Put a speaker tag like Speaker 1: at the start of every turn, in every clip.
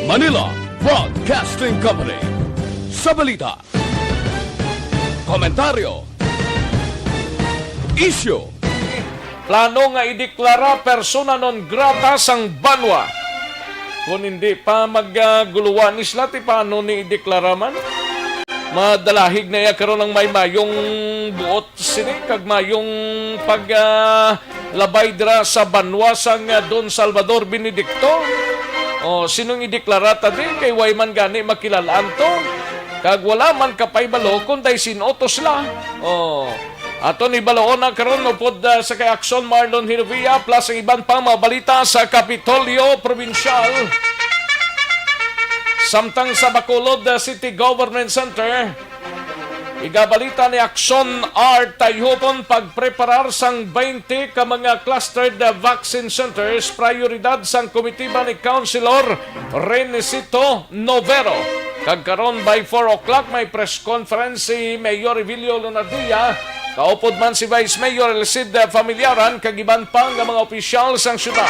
Speaker 1: Manila Broadcasting Company. Sa balita, komentaryo, issue,
Speaker 2: plano nga ideklara persona non grata sang banwa. Kung hindi pa magguluhan isla, ti paano ni ideklara man? Madalahig na iya karon ng may mayong buot sini, kag mayong labay dira sa banwa sang Don Salvador Benedicto. O sinong ideklara tadi kay way man gani makilalaan to. Kag wala man kapay balo kun day sinotos la. O ato ni baloon na karon upod sa kay Action Marlon Hinovia plus ang iban pang mga balita sa Kapitolyo Provincial. Samtang sa Bacolod City Government Center, igabalita ni Action R tayhopon pagpreparar sang 20 ka mga clustered vaccine centers, prioridad sang komitiba ni Councilor Renesito Novero. Kagkaron by 4 o'clock may press conference si Mayor Evilio Lunardia, kaupod man si Vice Mayor Elcid Familiaran, kagiban pang ng mga opisyal sang syudad.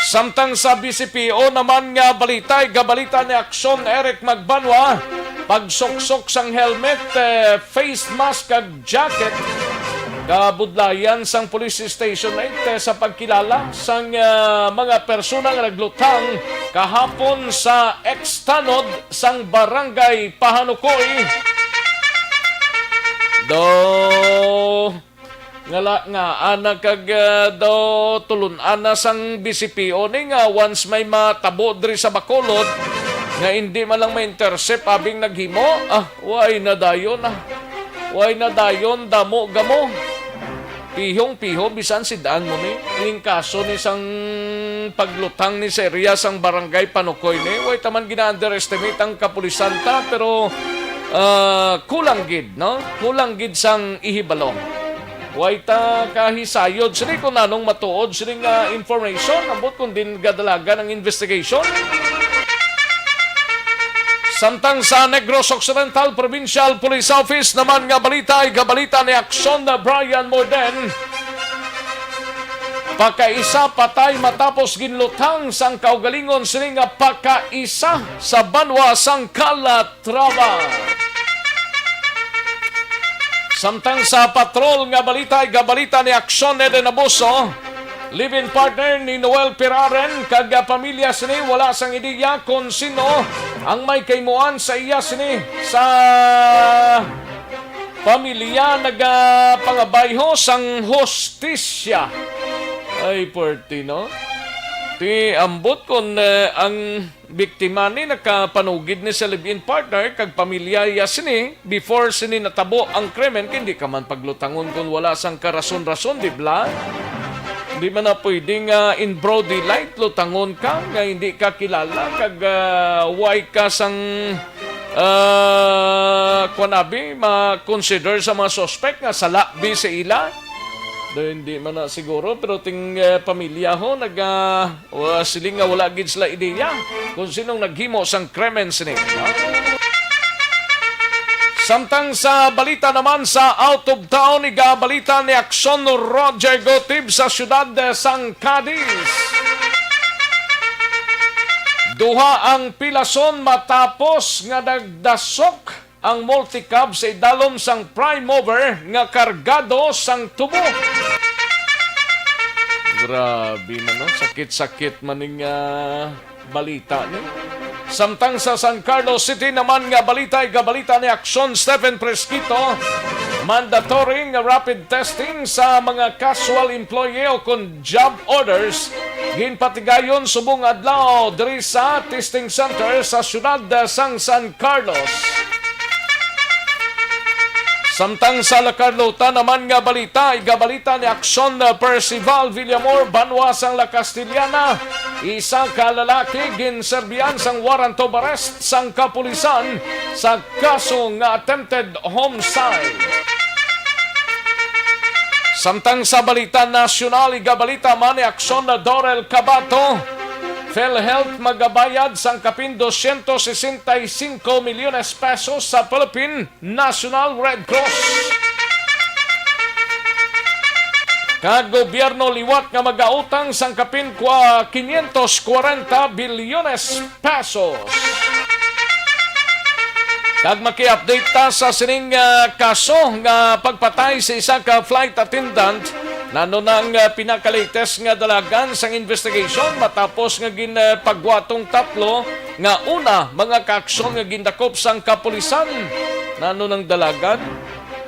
Speaker 2: Samtang sa BCPO naman nga balita, gabalita ni Action Eric Magbanwa, pagsoksok sang helmet, face mask kag jacket, kabudlayan sang Police Station 8 sa pagkilala sang mga persona nga naglutang kahapon sa ex-tanod sang Barangay Pahanukoy. Nga ana kag tulun ana sang BCPO ni nga once may matabo diri sa Bacolod nga hindi man lang ma-intercept abing naghimo, way na dayon damo gamo. Pihong-piho bisan sidaan mo ni ining kaso ni sang paglutang ni Seria sang Barangay Panukoy ni way taman gina-underestimate ang kapulisan ta, pero kulang gid kulang gid sang ihibalo. Way ta kahisayod sini kung nanong matuod sini nga information ambot kung din gadalaga ng investigation. Samtang sa Negros Occidental Provincial Police Office naman nga balita ay gabalita ni Action na Brian Morden. Pakaisa patay matapos ginlutang sang kaugalingon sini nga pakaisa sa banwa sang Calatrava. Samtang sa patrol nga balita ay gabalita ni Action Eden Abuso, live-in partner ni Noel Piraren kag pamilya sini wala sang ideya kung sino ang may kaymuan sa iya sini sa pamilya nagapangabayho sang hostisya. Ay perti ti ambot kon ang biktima ni nakapanugid ni sa live-in partner kag pamilya iya sini before sini natabo ang krimen, hindi ka man paglutangon kung wala sang karason-rason, di ba? Di man na pwedeng in broad daylight lutangon ka nga hindi ka kilala kag way ka sang kunabi ma-consider sa mga suspect nga salabi sa ila. Hindi man na siguro, pero ting pamilya ho siling nga wala gid sila ideya kung sinong naghimo sang krimen sini. Samtang sa balita naman sa out of town, igabalita ni Action Roger Gotib sa siyudad sang Cadiz. Duha ang pilason matapos nga nagdasok ang multicab sa idalom sang prime mover nga kargado sang tubo. Grabe man, sakit-sakit maning balita ni. Samtang sa San Carlos City naman nga balita ay gabalita ni Action Stephen Presquito, mandatory nga rapid testing sa mga casual employee o kon job orders ginpatigayon subong adlaw diri sa testing center sa siyudad sang San Carlos. Samtang sa La Carlota naman nga balita, igabalita ni Action Percival Villamor, banwa sang La Castellana, isang kalalaki ginserbian sang warrant of arrest sang kapulisan sa kaso nga attempted homicide. Samtang sa balita nasyonal, igabalita man ni Action na Dorel Cabato, PhilHealth magabayad sang kapin 265 milyones pesos sa Philippine National Red Cross. Kag gobyerno liwat nga magautang sang kapin kwa 540 bilyones pesos. Kag maki-update ta sa sining kaso nga pagpatay sa isa ka flight attendant nano nang pinaka-latest nga dalagan sang investigation matapos nga ginpagwatong tatlo nga una mga kaaksyon nga gindakop sang kapulisan nano nang dalagan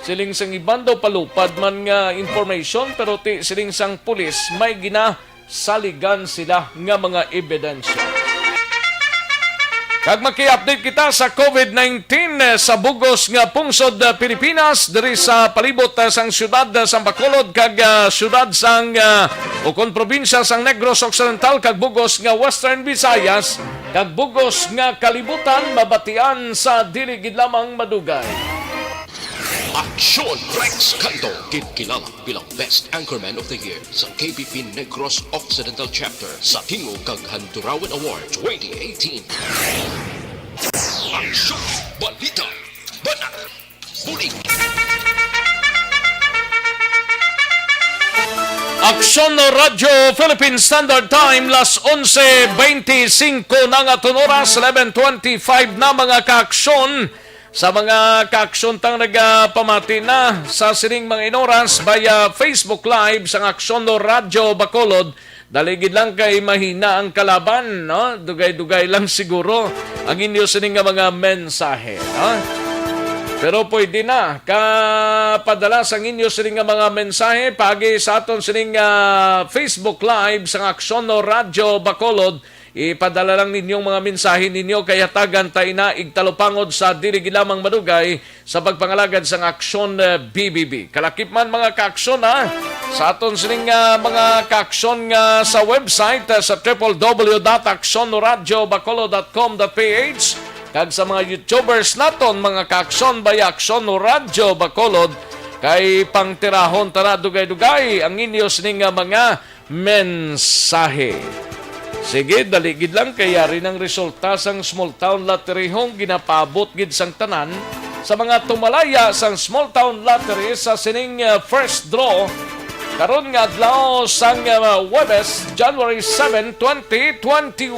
Speaker 2: siling sang iban daw palupad man nga information pero ti siling sang pulis may ginasaligan sila nga mga ebidensya. Kag maki-update kita sa COVID-19 sa bugos nga pungsod Pilipinas diri sa palibot sang syudad sang Bacolod kag syudad sang ukon probinsya sang Negros Occidental kag bugos nga Western Visayas kag bugos nga kalibutan mabatian sa dili gid lamang madugay.
Speaker 1: Aksyon Rex Canto, kilala bilang Best Anchorman of the Year sa KBP Negros Occidental Chapter sa Tingog kag Handurawan Award 2018. Aksyon Balita Banat Bulig.
Speaker 2: Aksyon Radyo Philippine Standard Time las 11:25 na nga oras 11:25 na mga kaaksyon. Sa mga kaaksyon tang nagpamati na sa sining mga inoras via Facebook Live sa Aksyon Radyo Bacolod, daligid lang kay mahina ang kalaban, no? Dugay-dugay lang siguro ang inyo sining mga mensahe, no? Pero pwede na kapadala sa inyo sining mga mensahe pagi sa aton sining Facebook Live sa Aksyon Radyo Bacolod. Ipadala lang ninyong mga mensahe ninyo kaya tagan tayo na igtalupangod sa dili lamang madugay sa pagpangalagad sa aksyon BBB. Kalakip man mga kaaksyon sa aton sining mga kaaksyon sa website sa www.aksyonradiobacolod.com.ph kag sa mga YouTubers naton mga kaaksyon by Aksyon Radyo Bacolod kay pangtirahon tara dugay-dugay ang inyo sining mga mensahe. Sige, daligid lang kaya rin ang resulta sang small town lottery hong ginapabot gid sang tanan sa mga tumalaya sang small town lottery sa sining first draw karon nga adlaw sang Huwebes, January 7, 2021.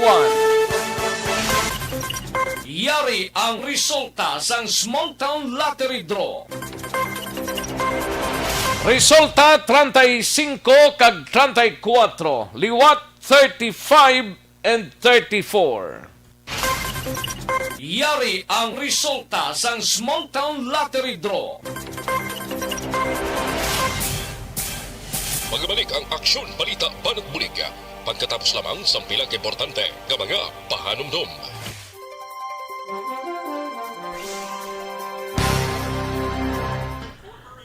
Speaker 2: Yari ang resulta sang small town lottery draw. Resulta 35 kag 34, liwat 35 and 34. Yari ang resulta sang small town lottery draw.
Speaker 1: Magbalik ang Aksyon Balita Banat Bulig. Pagkatapos lamang sa pilang importante nga mga pahanumdum.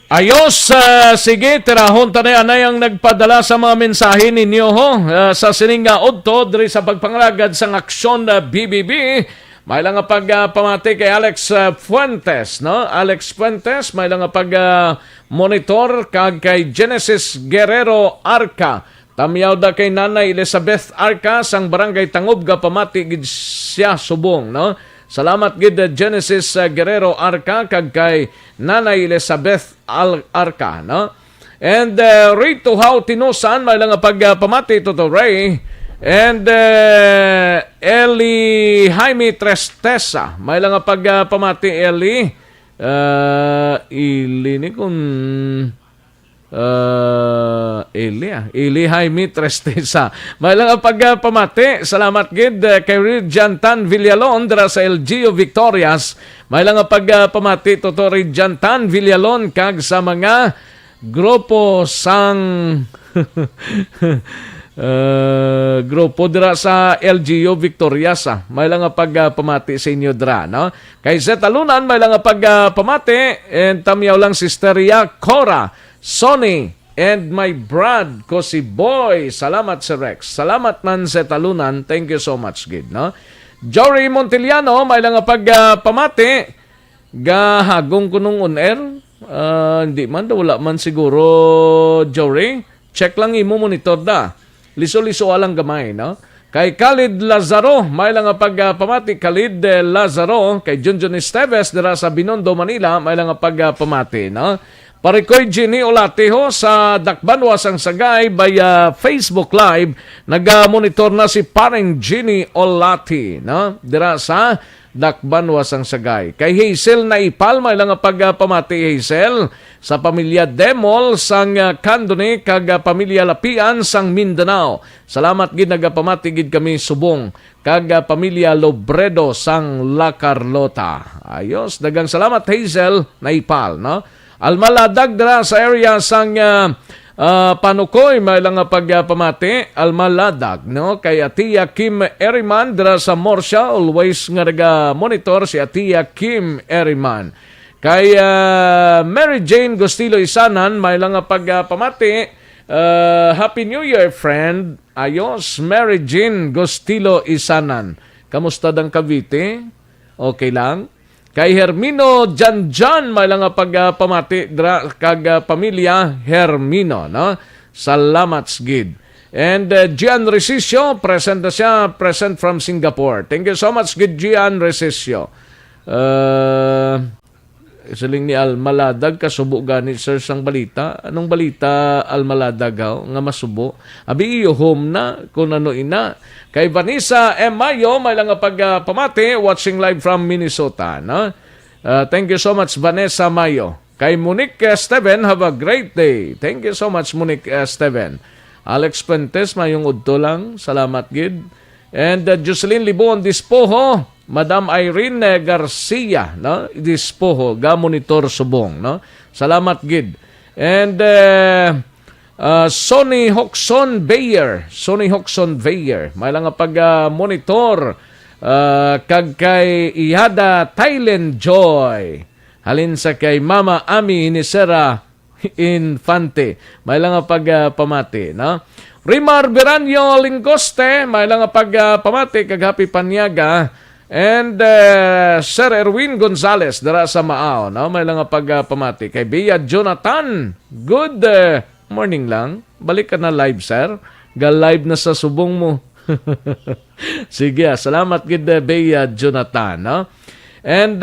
Speaker 2: Ayos, sige, tirahon tanay anay ang nagpadala sa mga mensahe ninyo ho. Sa sininga odto, diri sa pagpangalagad sa aksyon BBB, may lang nga pagpamati kay Alex Fuentes, no? Alex Fuentes, may lang nga pag-monitor kag kay Genesis Guerrero Arca. Tamiyaw da kay Nanay Elizabeth Arca sang barangay Tangob ga pamati gid siya subong, no? Salamat gid Genesis Guerrero Arca kag kay Nanay Elizabeth Arca, no? And Ray Tuhaw Tinusan may lang pagpamati to Ray. And Eli Jaime Tristesa may lang pagpamati Eli. Ili ni kun Eli Jaime Tristesa. May lang pagpamati. Salamat gid kay Rijantan Villalon dira sa LGU Victorias. May lang pagpamati to Rijantan Villalon kag sa mga grupo sang grupo dira sa LGU Victorias. May lang pagpamati sa inyo dira, no? Kay sa talunan may lang pagpamati and tamyaw lang Sisteria Cora Sonny and my Brad ko si Boy. Salamat sa Rex. Salamat man sa talunan. Thank you so much, gid, no? Jory Montiliano, may lang pamati. Gahagong ko nung on-air. Hindi man, wala man siguro, Jory. Check lang imo monitor da. Liso-liso alang gamay, no? Kay Khalid Lazaro, may lang pamati. Khalid Lazaro, kay Junjun Esteves, dira sa Binondo, Manila, may lang pamati, no? Parikoy Ginny Olateho sa Dakbanwas ang Sagay via Facebook Live. Nag-monitor na si Paring Ginny Olati, no? Dira sa Dakbanwas ang Sagay. Kay Hazel na ipal, may lang pagpamati Hazel sa pamilya Demol sang Candone kag pamilya Lapian sang Mindanao. Salamat gid nagapamati gid kami subong kag pamilya Lobredo sang La Carlota. Ayos, dagang salamat Hazel na ipal, no? Almaladag dira sa area sang Panukoy, may lang pagpamati, Almaladag, no? Kay Atiya Kim Eriman dira sa Morsha, always nga monitor si Atiya Kim Eriman. Kay Mary Jane Gostilo Isanan, may lang pagpamati, Happy New Year, friend. Ayos, Mary Jane Gostilo Isanan. Kamusta dang Cavite? Okay lang? Kay Hermino Janjan, may lang pagpamati kag pamilya Hermino, no? Salamat gid. And Gian Resisio, present na siya, present from Singapore. Thank you so much gid Gian Resisio. Siling ni Almaladag, kasubo gani sir sang balita. Anong balita Almaladag nga masubo? Abi iyo home na kung ano ina. Kay Vanessa M. Mayo, may lang pagpamati, watching live from Minnesota. No? Thank you so much Vanessa Mayo. Kay Monique Steven, have a great day. Thank you so much Monique Steven. Alex Puentes, mayong udto lang. Salamat gid. And Jocelyn Libon Dispoho, Madam Irene Garcia, no? Dispoho, ga-monitor subong, no? Salamat gid. And Sonny Hoxon Bayer, may lang pag-monitor kag kay Ihada Thailand Joy. Halin sa kay Mama Ami ni Sera Infante, may lang pagpamati, no? Rimar Beranyo Lingoste, may lang pagpamati kag Happy Panyaga. And Sir Erwin Gonzales dara sa Maaw, no? May lang pagpamati kay Bea Jonathan. Good morning lang. Balik ka na live, sir. Ga-live na sa subong mo. Sige, salamat gid Bea Jonathan, no? And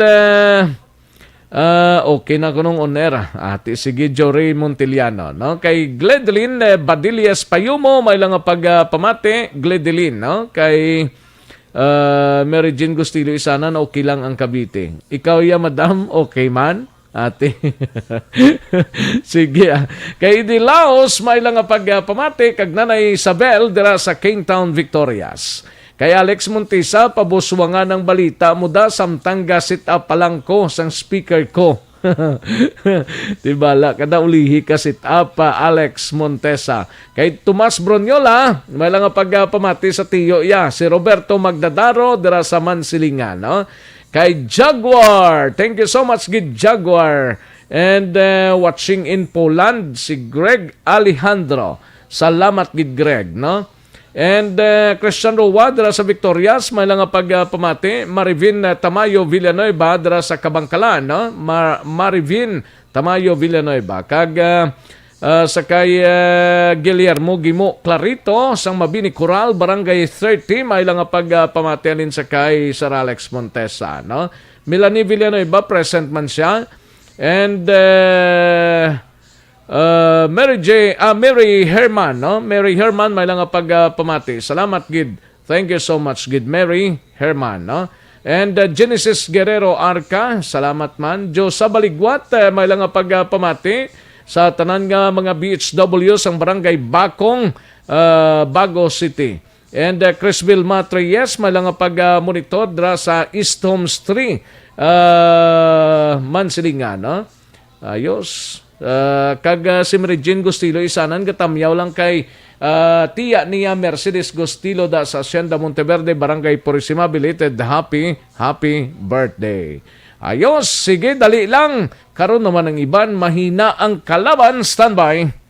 Speaker 2: okay na ko nung onera. Ati sige Jory Montiliano, no? Kay Gledeline Badilias Payumo, may lang pagpamati Gledeline, no? Kay Mary Jane Gustilo Isanan, okay lang ang Cavite. Ikaw ya, madam, okay man? Ate. Sige. Kay Dilaos, may lang pagpamati kag Nanay Isabel dira sa Kingtown, Victorias. Kay Alex Montisa, pabuswangan ng balita muda samtang gasit palang ko sang speaker ko. Tibala, kada ulihi ka sit up Alex Montesa. Kay Tomas Bronyola, may lang pagpamati sa tiyo ya. Si Roberto Magdadaro, dira sa Mansilingan, no? Kay Jaguar, thank you so much gid Jaguar. And watching in Poland, si Greg Alejandro. Salamat gid Greg, no? And Christian Roa dira sa Victorias, may lang pagpamati. Marivin Tamayo Villanueva dira sa Kabangkalan, no? Marivin Tamayo Villanueva. Kag sa kay Guillermo Gimo Clarito sang Mabini Coral, Barangay 30, may lang pagpamati alin sa kay Sir Alex Montesa, no? Melanie Villanueva, present man siya. And Mary Herman, no? Mary Herman, may lang pagpamati. Salamat gid. Thank you so much gid Mary Herman, no? And Genesis Guerrero Arca, salamat man. Joe Sabaligwat, may lang pagpamati sa tanan nga mga BHW sang Barangay Bakong, Bago City. And Chris Vilma Treyes, may lang pag-monitor dra sa East Homes 3, Mansilingan, no? Ayos. Kag si Mary Jane Gustilo Isanan, gatamyaw lang kay tiya niya Mercedes Gustilo da sa Hacienda Monteverde, Barangay Purisima, belated happy birthday. Ayos, sige, dali lang. Karon naman ang iban, mahina ang kalaban. Standby.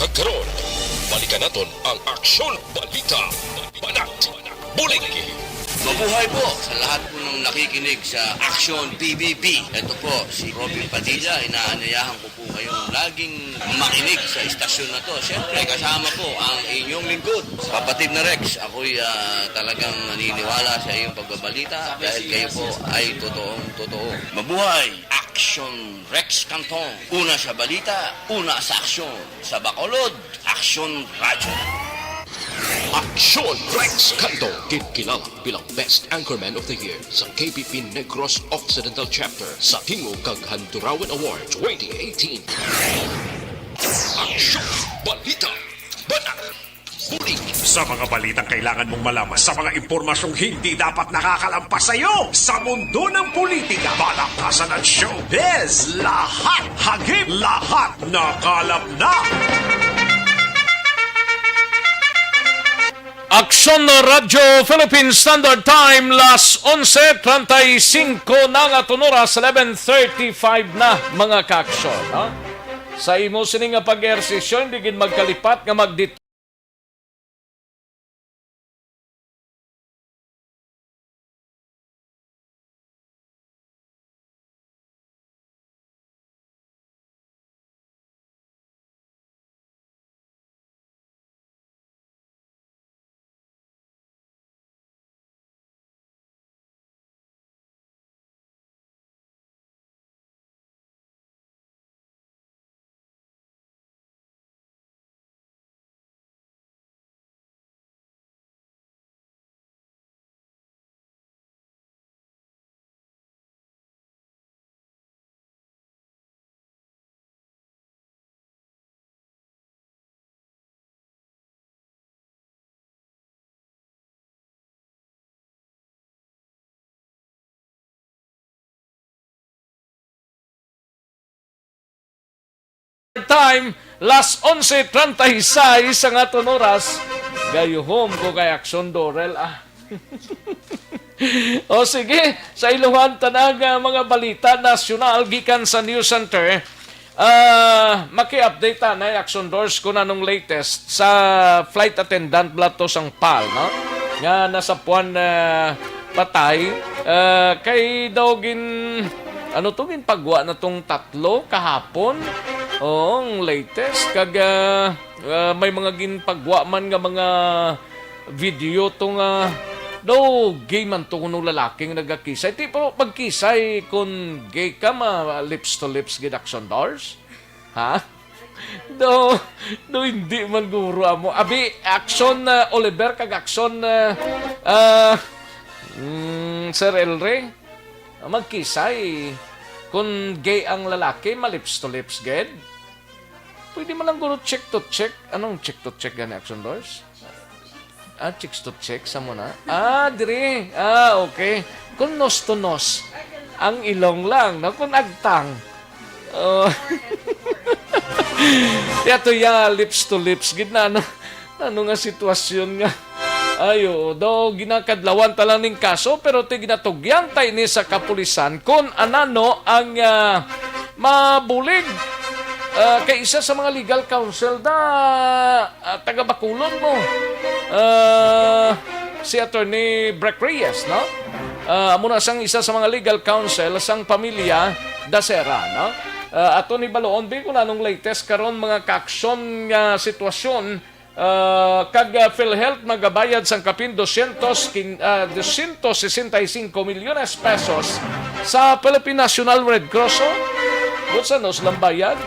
Speaker 1: Kagkaroon, balikan naton ang Aksyon Balita. Banat, bulig.
Speaker 3: Mabuhay po sa lahat po ng nakikinig sa Action PBB. Ito po, si Robin Padilla. Inaanyayahan ko po kayong laging makinig sa istasyon na to. Siyempre, kasama po ang inyong lingkod. Kapatid na Rex, ako'y talagang naniniwala sa iyong pagbabalita dahil kayo po ay totoo. Mabuhay! Action Rex Canton. Una sa balita, una sa aksyon. Sa Bacolod, Action Radyo.
Speaker 1: Aksyon Rex Canto, kilala bilang Best Anchorman of the Year sa KPP Negros Occidental Chapter sa Tingog kag Handurawan Award 2018. Aksyon Balita. Banat, bulig.
Speaker 4: Sa mga balitang kailangan mong malaman, sa mga impormasyong hindi dapat nakakalampas sa iyo, sa mundo ng politika, balakasan at showbiz, lahat hagip, lahat nakalap na.
Speaker 2: Aksyon Radyo Philippine Standard Time, las 11:35 na nga oras, 11:35 na mga kaaksyon. Ha? Sa imo sini nga pag-ehersisyo, hindi gid magkalipat nga magdit time, las 11:36 sa nga oras. Gayuhom ko kay Aksyon Dorel. O sige, sa iluhan tanang mga balita nasyonal gikan sa News Center. Maki-update na Aksyon Doors ko na nung latest sa flight attendant blato sang PAL, no? Nga nasa puwan patay. Kay daw gin pagwa na tong tatlo kahapon. Ang latest kag may mga ginpagwa man nga mga video tong gay man to kuno lalaking nagakisay. Tipo pagkisay kung gay ka lips to lips gid Aksyon Doors. Ha? Do hindi man guro mo. Abi Aksyon Oliver kag Aksyon Sir Elre magkisay kung gay ang lalaki lips to lips gid. Pwede man lang guro check to check. Anong check to check gani Aksyon Doors? Chicks to check sa muna. Dire. Okay. Kung nos to nos, ang ilong lang, no? Kung agtang. Yato lips to lips. Gina, ano nga sitwasyon nga. Ayo, ginakadlawan talang ning kaso, pero ginatugyan tayo ni sa kapulisan kung anano ang mabulig. Kay isa sa mga legal counsel taga Bacolod mo. Si Attorney Breck Reyes, no? Muna sang isa sa mga legal counsel sang pamilya Dasera, no? Attorney Baloon, ko na nung latest karon mga kaaksyon nga sitwasyon kag PhilHealth magabayad sang kapin 265 milyones pesos sa Philippine National Red Cross. Butsa nos lang bayad.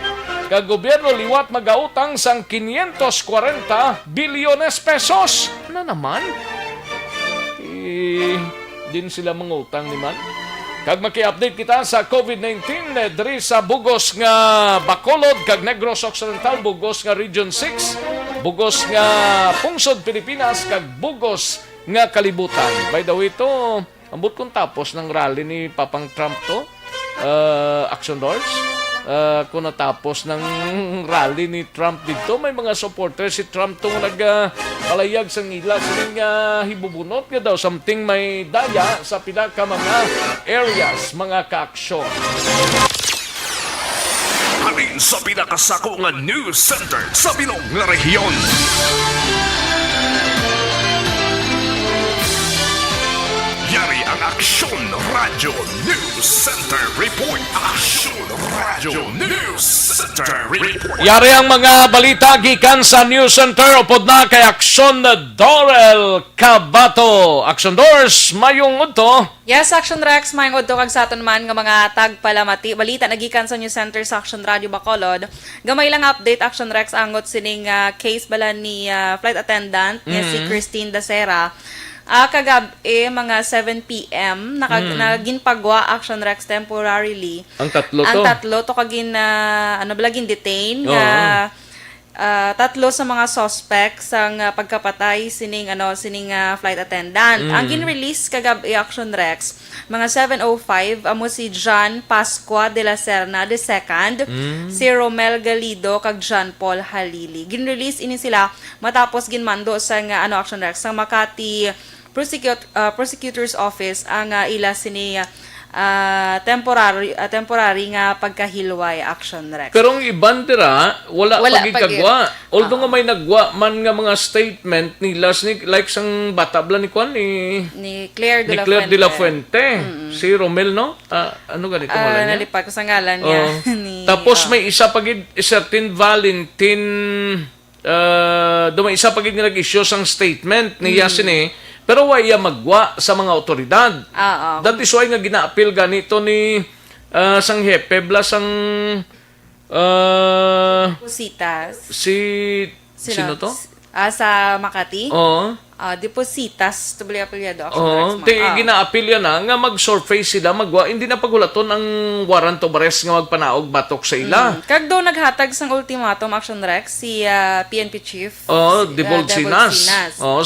Speaker 2: Kag gobyerno liwat magautang sang 540 bilyones pesos. Ano naman? Din sila mangutang ni man. Kag maki-update kita sa COVID-19 diri sa Bugos nga Bacolod kag Negros Occidental, Bugos nga Region 6, Bugos nga Pungsod Pilipinas kag Bugos nga Kalibutan. By the way to, ambot kung tapos ng rally ni Papang Trump to, Aksyon Doors. Kung natapos ng rally ni Trump dito, may mga supporters si Trump itong nagpalayag sa ngila sining hibubunot nga daw something may daya sa pinaka mga areas, mga kaaksyon.
Speaker 4: Halin sa pinakasako nga news center sa bilog nga rehiyon. Yari ang Aksyon Radio News Center Report. Aksyon Radio News Center Report.
Speaker 2: Yari ang mga balita gikan sa News Center upod na kay Aksyon Dorel Cabato. Aksyon Dors, mayong udto.
Speaker 5: Yes, Action Rex, mayang udto kag sa aton man nga mga tagpalamati. Balita nagikan sa News Center sa Action Radio Bacolod. Gamay lang update Action Rex angot sining case bala ni flight attendant niya si Christine Dacera. Kagabi, mga 7 p.m. Naging pagwa Action Rex temporarily.
Speaker 2: Ang tatlo to.
Speaker 5: Ang tatlo to kagin balagin detain nga tatlo sa mga suspects ang pagkapatay sining flight attendant. Ang gin-release kagabi Action Rex mga 7:05 amo si John Pascua de la Serna II, si Romel Galido kag John Paul Halili. Gin-release ini sila matapos ginmando sa Action Rex sa Makati Prosecutor's Office ang ila sini temporary nga pagkahilway Action Rex.
Speaker 2: Pero ang iban dira, wala pagigagwa. Although nga may nagwa man nga mga statement nila, like sang bata bla ni Kwan,
Speaker 5: ni Claire
Speaker 2: de la Fuente. Si Romel, no? Ano ganito mo lang niya?
Speaker 5: Nalipad ko sa ngalan niya.
Speaker 2: Tapos may isa pagid, certain Valentin, may isa pagid nga nag-issue sang statement ni Yasin pero waya magwa sa mga otoridad. That is why nga gina-appeal ganito ni sang hepe bla sang
Speaker 5: Depositas.
Speaker 2: Sino to?
Speaker 5: Sa Makati?
Speaker 2: Oo.
Speaker 5: Depositas, tubli apelyado.
Speaker 2: Gina-appeal yan nga mag-surface sila, magwa, hindi na paghulaton ang warrant of arrest nga magpanaog batok sa ila.
Speaker 5: Kag daw naghatag sang ultimatum Action Rex si PNP Chief.
Speaker 2: Debolsinas.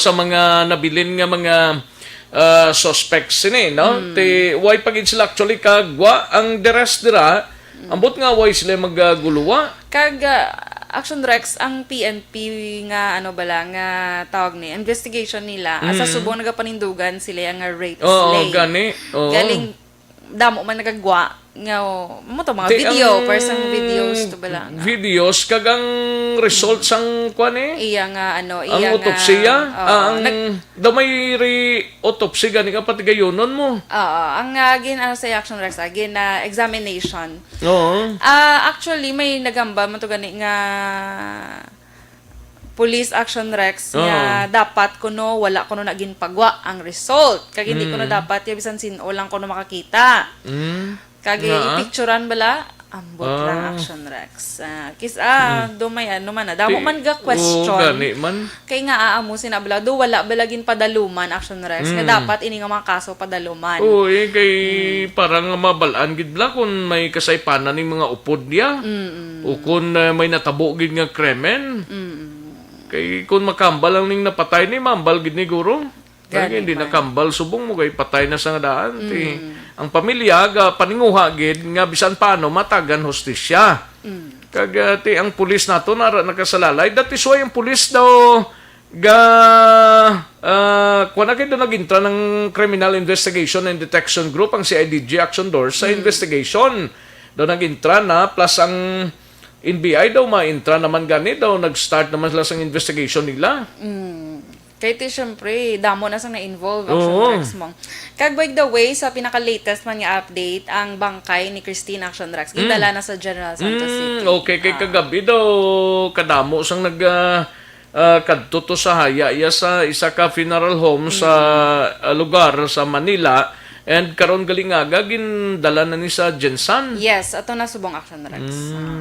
Speaker 2: Sa mga nabilin nga mga suspects no? Why pagid sila actually kagwa ang the rest dira, ambot nga why sila magguluwa.
Speaker 5: Kag Action Rex, ang PNP nga nga tawag ni investigation nila asa subong nagapanindugan sila nga rape slay. Galing damo man nagagwa nga mo to mga video, personal videos to bala nga.
Speaker 2: Videos kagang result sang kwan
Speaker 5: iya nga
Speaker 2: ang autopsiya, daw may autopsy gani ka pati gayonon mo.
Speaker 5: Ang sa Action Rex examination. Actually may nagamba man to gani nga Police Action Rex nga dapat kuno wala kuno naging pagwa ang result kag hindi kuno dapat bisan sino lang kuno makakita. Kag i-picturean bala ambot lang Action Rex. Dumay man damo man ga question. Kay nga aamusin na bala do wala balagin padaluman Action Rex nga dapat ini nga mga kaso padaluman.
Speaker 2: Kay parang mabalaan gid bla kun may kasaypanan ning mga upod niya. O kun may natabo gid nga krimen. Kay kung makambal lang ning napatay ni mambal gid ni guro. Kaya hindi nakambal subong mo kay patay na sa daan. Ang pamilya paninguha gid nga bisan paano matagan hustisya. Kag ang pulis nato nakasalalay. That is why ang pulis daw kuana kay daw nagintra ng Criminal Investigation and Detection Group ang CIDG Action Doors sa investigation. Daw nagintra na plus ang NBI daw ma-intra naman gani daw nag-start naman sila sa investigation nila.
Speaker 5: Kaya siyempre, damo na sang na-involve Action Rex mo. Kag by the way, sa pinaka-latest man nga update, ang bangkay ni Christine Action Rex, gindala na sa General Santos City.
Speaker 2: Okay, kay kagabi daw, kadamo sang kadto to sa haya sa isa ka funeral home sa lugar sa Manila. And karon galingaga gindala na ni sa Jensan.
Speaker 5: Yes, ato na subong Action Rex.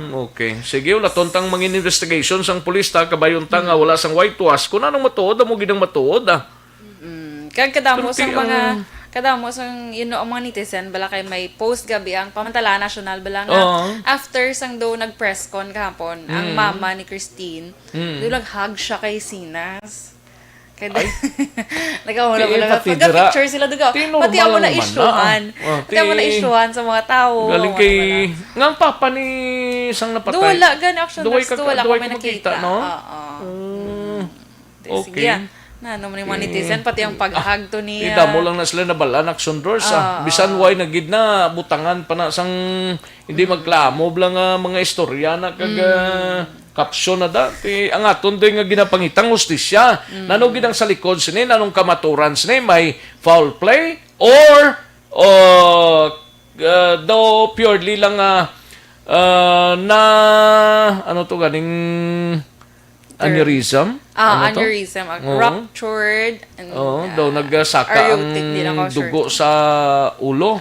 Speaker 2: Okay. Sige, wala tontang mga investigation sang pulis ta kabayon ta nga wala sang whitewash. Kun anong matuod mo gidang matuod
Speaker 5: Kag kadamo sang mga kadamo sang ang mga netizen bala kay may post gabi ang Pamantala National bala nga after sang do nag-press con kahapon ang mama ni Christine dulag hug siya kay Sinas. Kaya nagkawala pala. Pagka-picture sila duga. Pati ako na isyuhan. Pati ako na isyuhan sa mga tao.
Speaker 2: Galing kay... Nga ang papa ni isang napatay.
Speaker 5: Wala. Gani Action Rex. Wala ko may nakita.
Speaker 2: No?
Speaker 5: Okay. Na ano man yung mga netizen, pati ang paghag to ni...
Speaker 2: Ida mo lang na sila nabala action doors bisan why nagid na butangan pa na sang hindi magklamo lang mga istorya na kag caption na da ang aton doy nga ginapangitang hustisya nano gid ang sa likod sini nanong kamaturan sini may foul play or do purely lang na ano to ganing aneurysm.
Speaker 5: Aneurysm. Ruptured. And,
Speaker 2: daw nagsaka ang
Speaker 5: aortic, di na ako sure.
Speaker 2: dugo sa ulo.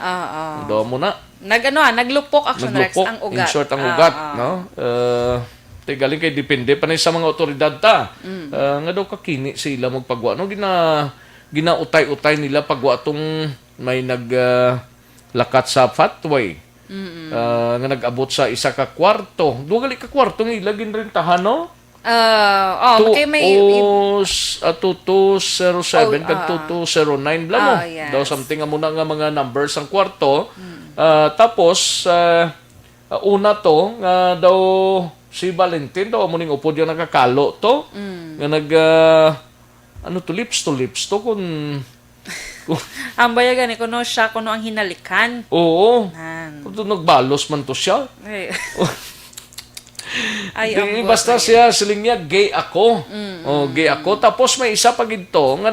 Speaker 2: Daw mo na.
Speaker 5: Naglupok action Rex ang ugat.
Speaker 2: In short, ang ugat. No? Galing kay depende pa na sa mga otoridad ta. Nga daw kakini sila magpagwa. No? Ginautay-utay nila pagwa tong may naglakat sa pathway. Nga nag-abot sa isa ka kwarto. Dugali ka kwarto ng ilagin rin tahan, no?
Speaker 5: Okay, may
Speaker 2: 2207 kag 2209 bla mo.
Speaker 5: Yes.
Speaker 2: Daw something muna nga mga numbers ang kwarto. Tapos una to nga daw si Valentin daw muning upod yung nakakalo to. Nga nag ano to lips to kun
Speaker 5: ang bayagan kuno siya kuno ang hinalikan.
Speaker 2: oo.
Speaker 5: Nan.
Speaker 2: Kung nagbalos man to siya.
Speaker 5: Ay,
Speaker 2: Di, basta siya siling niya gay ako. Gay ako. Tapos may isa pa gito nga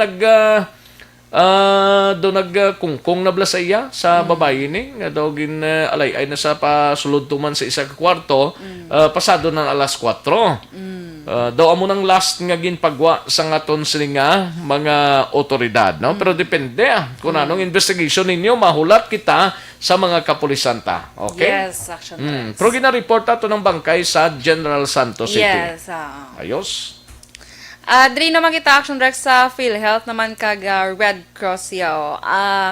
Speaker 2: do nagkungkong na bla sa iya sa babae ni nga daw gin alay na sa pasulod tuman sa isa ka kwarto pasado ng alas 4. Daw amo nang last nga ginpagwa sa ngaton siling nga mga otoridad, no? Pero depende kung anong investigation ninyo mahulat kita sa mga kapulisan ta. Okay?
Speaker 5: Yes, action Rex.
Speaker 2: Pero gina-report ato ng bangkay sa General Santos City.
Speaker 5: Yes.
Speaker 2: Ayos.
Speaker 5: Diri naman kita action Rex sa PhilHealth naman kag Red Cross yaw.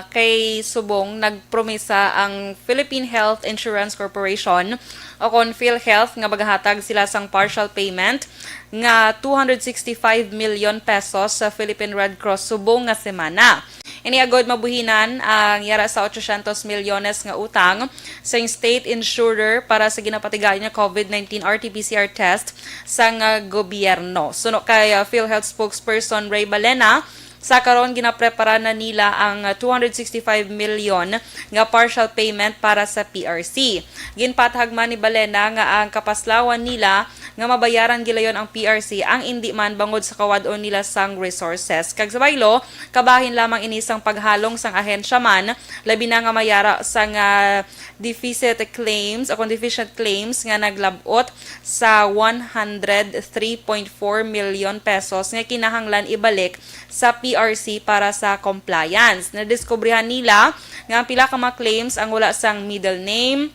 Speaker 5: Kay subong nagpromisa ang Philippine Health Insurance Corporation o kon PhilHealth nga magahatag sila sang partial payment nga 265 million pesos sa Philippine Red Cross subong nga semana. Iniagod mabuhinan ang yara sa 800 milyones nga utang sa state insurer para sa ginapatigayon nga COVID-19 RT-PCR test sa nga gobyerno. Suno kay PhilHealth spokesperson Ray Balena, sa karon ginaprepara na nila ang 265 million nga partial payment para sa PRC. Ginpatahag man ni Balena nga ang kapaslawan nila nga mabayaran gilayon ang PRC ang indi man bangod sa kawadon nila sang resources. Kag sa baylo, kabahin lamang inisang paghalong sang ahensya man labi na nga mayara sang deficient claims o deficient claims nga naglabot sa 103.4 million pesos nga kinahanglan ibalik sa PRC para sa compliance. Nadiskubrihan nila nga pila ka mga claims ang wala sang middle name,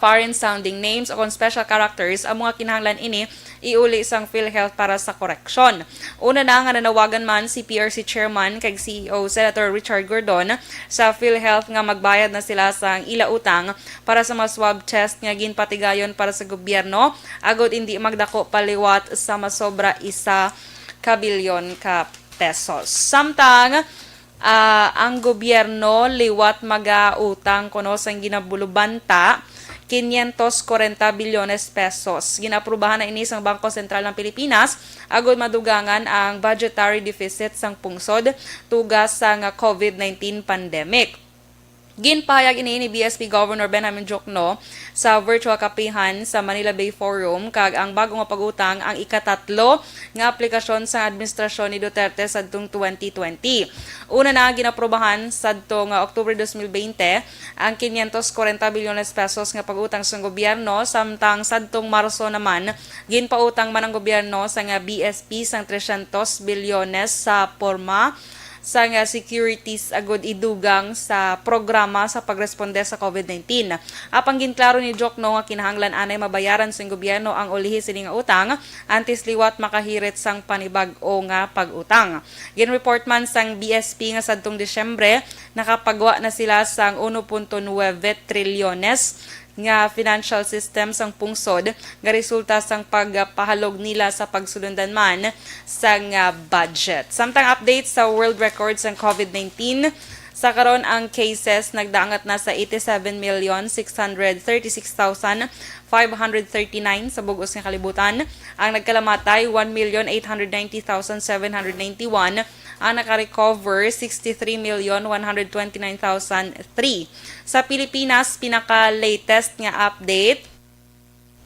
Speaker 5: foreign sounding names o special characters ang mga kinahanglan ini iuli sang PhilHealth para sa correction. Una na nga nanawagan man si PRC Chairman kag CEO Senator Richard Gordon sa PhilHealth nga magbayad na sila sang ila utang para sa mga swab test nga ginpatigayon para sa gobyerno agod hindi magdako paliwat sa masobra 1 kabilyon ka pesos. Samtang ang gobyerno liwat mag-utang kuno sang ginabulubanta 540 bilyones pesos. Ginaprubahan na ini sang Bangko Sentral ng Pilipinas agod madugangan ang budgetary deficit sang pungsod tugas sang COVID-19 pandemic. Ginpahayag ini ni BSP Governor Benjamin Jokno sa virtual kapihan sa Manila Bay Forum kag ang bago nga pag-utang ang ikatatlo nga aplikasyon sa administrasyon ni Duterte sadtong 2020. Una na ginaprobahan sadtong Oktubre 2020 ang 540 bilyones pesos nga pag-utang sa gobyerno samtang sadtong Marso naman ginpautang man ang gobyerno sa nga BSP sang 300 bilyones sa porma sa nga securities agod idugang sa programa sa pagresponde sa COVID-19. Apang ginklaro ni Jokno nga kinahanglan anay mabayaran sa gobyerno ang ulihi sini nga utang antes liwat makahirit sang panibag-o nga pag-utang. Ginreport man sang BSP nga sadtong Disyembre nakapagwa na sila sang 1.9 trilyones nga financial system sang pungsod nga resulta sang pagpahalog nila sa pagsulundan man sang budget. Samtang update sa world records sang COVID-19 Sa karon ang cases nagdaangat na sa 87,636,539 sa bugos nga kalibutan. Ang nagkalamatay 1,890,791. Ang nakarecover 63,129,003. Sa Pilipinas, pinaka-latest nga update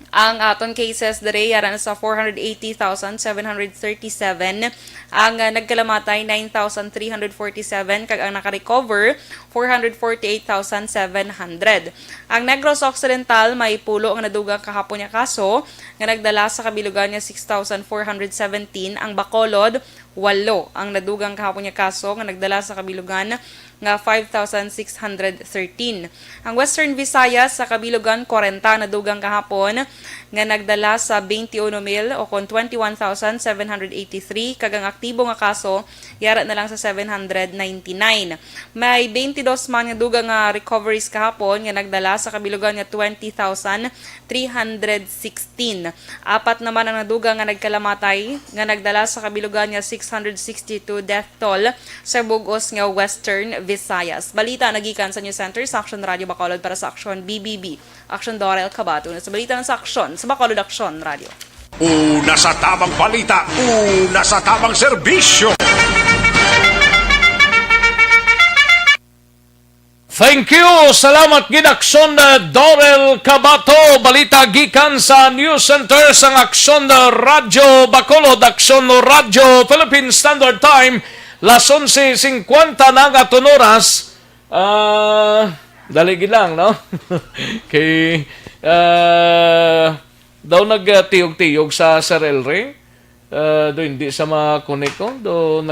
Speaker 5: ang aton cases dere yaran sa 480,737. Ang nagkalamatay 9,347 kag ang naka-recover 448,700. Ang Negros Occidental may pulo nga nadugang kahapon nga kaso nga nagdala sa kabilugan nga 6,417. Ang Bacolod 8 ang nadugang kahapon nga kaso nga nagdala sa kabilugan nga 5,613. Ang Western Visayas sa kabilugan 40 nadugang kahapon nga nagdala sa 21,000 o kon 21,783 kag ang aktibo nga kaso yara na lang sa 799. May 22 man nga dugang nga recoveries kahapon nga nagdala sa kabilugan nga 20,316. Apat naman ang nadugang nga nagkalamatay nga nagdala sa kabilugan nga 662 death toll sa bugos nga Western Visayas. Balita nagikan sa News Center sa Action Radio Bacolod para sa Action BBB. Action Dorel Cabato sa balita ng sa Action sa Bacolod Action Radio.
Speaker 4: Una sa tamang balita, una sa tamang serbisyo.
Speaker 2: Thank you! Salamat gid-Aksyon Dorel Cabato. Balita gikan sa News Center sa Aksyon Radio Bacolod, Aksyon Radio Philippine Standard Time. Las 11:50 na nga oras. Daligi lang, no? Kay daw nagtiyog-tiyog sa Sir Elre. Do hindi sa makunik ko. Do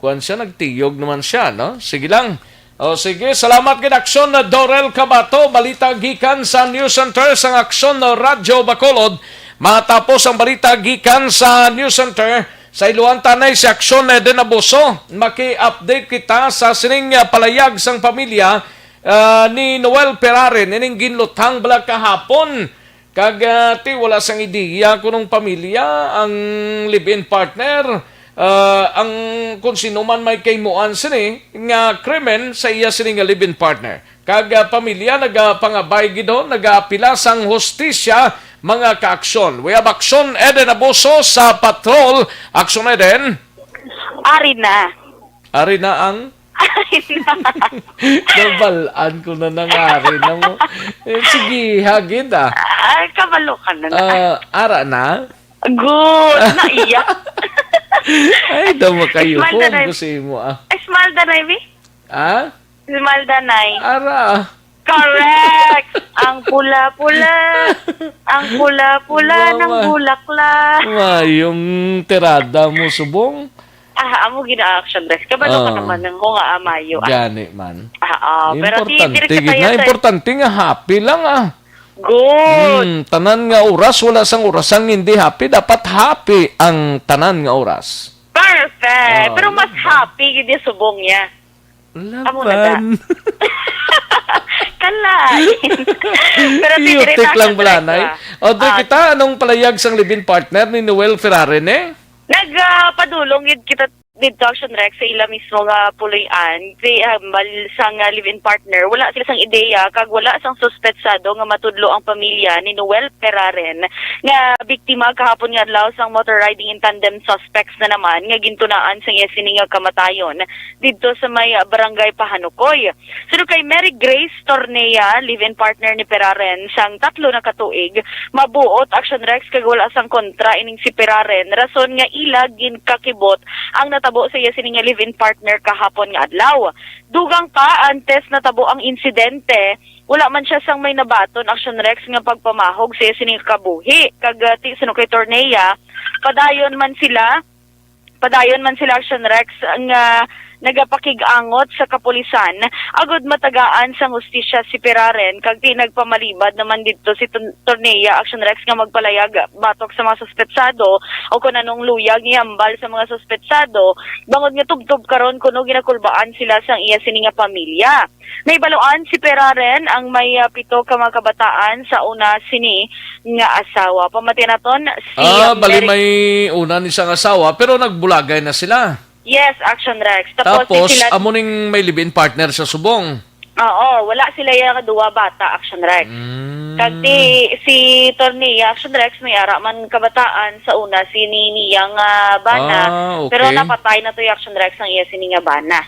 Speaker 2: kuan siya, nagtiyog naman siya, no? Sige lang. O sige, salamat gid Aksyon Dorel Cabato. Balita gikan sa News Center sa Aksyon Radio Bacolod. Matapos ang balita gikan sa News Center, sa iluang tanay si Aksyon Eden Abuso. Maki-update kita sa sining palayag sang pamilya ni Noel Ferrarin. Ining ginlutang bala kahapon. Kag wala sang ideya kunong pamilya ang live-in partner. Ang kung sino man may kaymuan sini nga krimen sa iya sini nga live-in partner. Kag pamilya nagapangabay gid nagapila sang hustisya mga ka-aksyon. We have Aksyon Eden Abuso sa patrol. Aksyon Eden.
Speaker 6: Ari na.
Speaker 2: Ari na ang
Speaker 6: Ari na.
Speaker 2: nabalaan ko na nangari na mo. Sige, hagid
Speaker 6: Ay, kabalo ka na.
Speaker 2: Ara na?
Speaker 6: Good. Naiyak.
Speaker 2: Ay, daw makayo ko.
Speaker 6: Ismaldanay.
Speaker 2: Gusto mo
Speaker 6: Ismaldanay, mi? Ismaldanay.
Speaker 2: Ara.
Speaker 6: Correct. Ang pula-pula. Ang pula-pula ng bulaklak.
Speaker 2: Yung tirada mo subong.
Speaker 6: Amo gina-action dress. Kabalo ka naman ng kung amayo.
Speaker 2: Gani man.
Speaker 6: Pero
Speaker 2: Importante,
Speaker 6: titigit ka tayo sa...
Speaker 2: importante nga happy lang
Speaker 6: Good.
Speaker 2: Tanan nga oras, wala sang oras ang hindi happy. Dapat happy ang tanan nga oras.
Speaker 6: Perfect. Pero mas happy gid yung subong niya. Amo na da.
Speaker 2: Laban.
Speaker 6: Kalain. Pero
Speaker 2: Iyutik lang balanay. O, doon kita, anong palayag sang live-in partner ni Noel Ferrarin
Speaker 6: Nagpadulong yun kita dito Action Rex sa ila mismo nga puloy-an kay sang live-in partner wala sila sang ideya kag wala sang suspetsado nga matudlo ang pamilya ni Noel Ferrarin nga biktima kahapon nga adlaw sang motor riding in tandem suspects na naman nga gintunaan sang iya sini nga kamatayon didto sa may barangay Pahanukoy. Sino kay Mary Grace Tornea, live-in partner ni Ferrarin sang 3 na katuig, mabuot Action Rex kag wala sang kontra ining si Ferrarin rason nga ila ginkakibot ang natabo sa iya sining live-in partner kahapon nga adlaw. Dugang pa antes natabo ang insidente, wala man siya sang may nabaton Action Rex nga pagpamahog sa iya sining kabuhi. Kag sino kay Tornea, padayon man sila Action Rex nga nagapakig-angot sa kapulisan agud matagaan sa hustisya si Ferrarin kag nagpamalibad naman dito si Tornea Action Rex nga magpalayag batok sa mga suspetsado o kung anong luyag niambal sa mga suspetsado bangod nga tubtob karon kuno ginakulbaan sila sang iya sini nga pamilya. May baluan si Ferrarin ang may 7 ka mga kabataan sa una sini nga asawa. Pamati naton si
Speaker 2: bali may una ni siyang asawa pero nagbulagay na sila.
Speaker 6: Yes, Action Rex.
Speaker 2: Tapos,
Speaker 6: sila,
Speaker 2: amo ning may live-in partner sa subong.
Speaker 6: oo, wala sila yung duwa bata, Action Rex. Kag si Tornia, Action Rex, may ara man kabataan sa una, si Nini yang bana.
Speaker 2: Okay.
Speaker 6: Pero napatay na to yung Action Rex ang iya sini nga bana.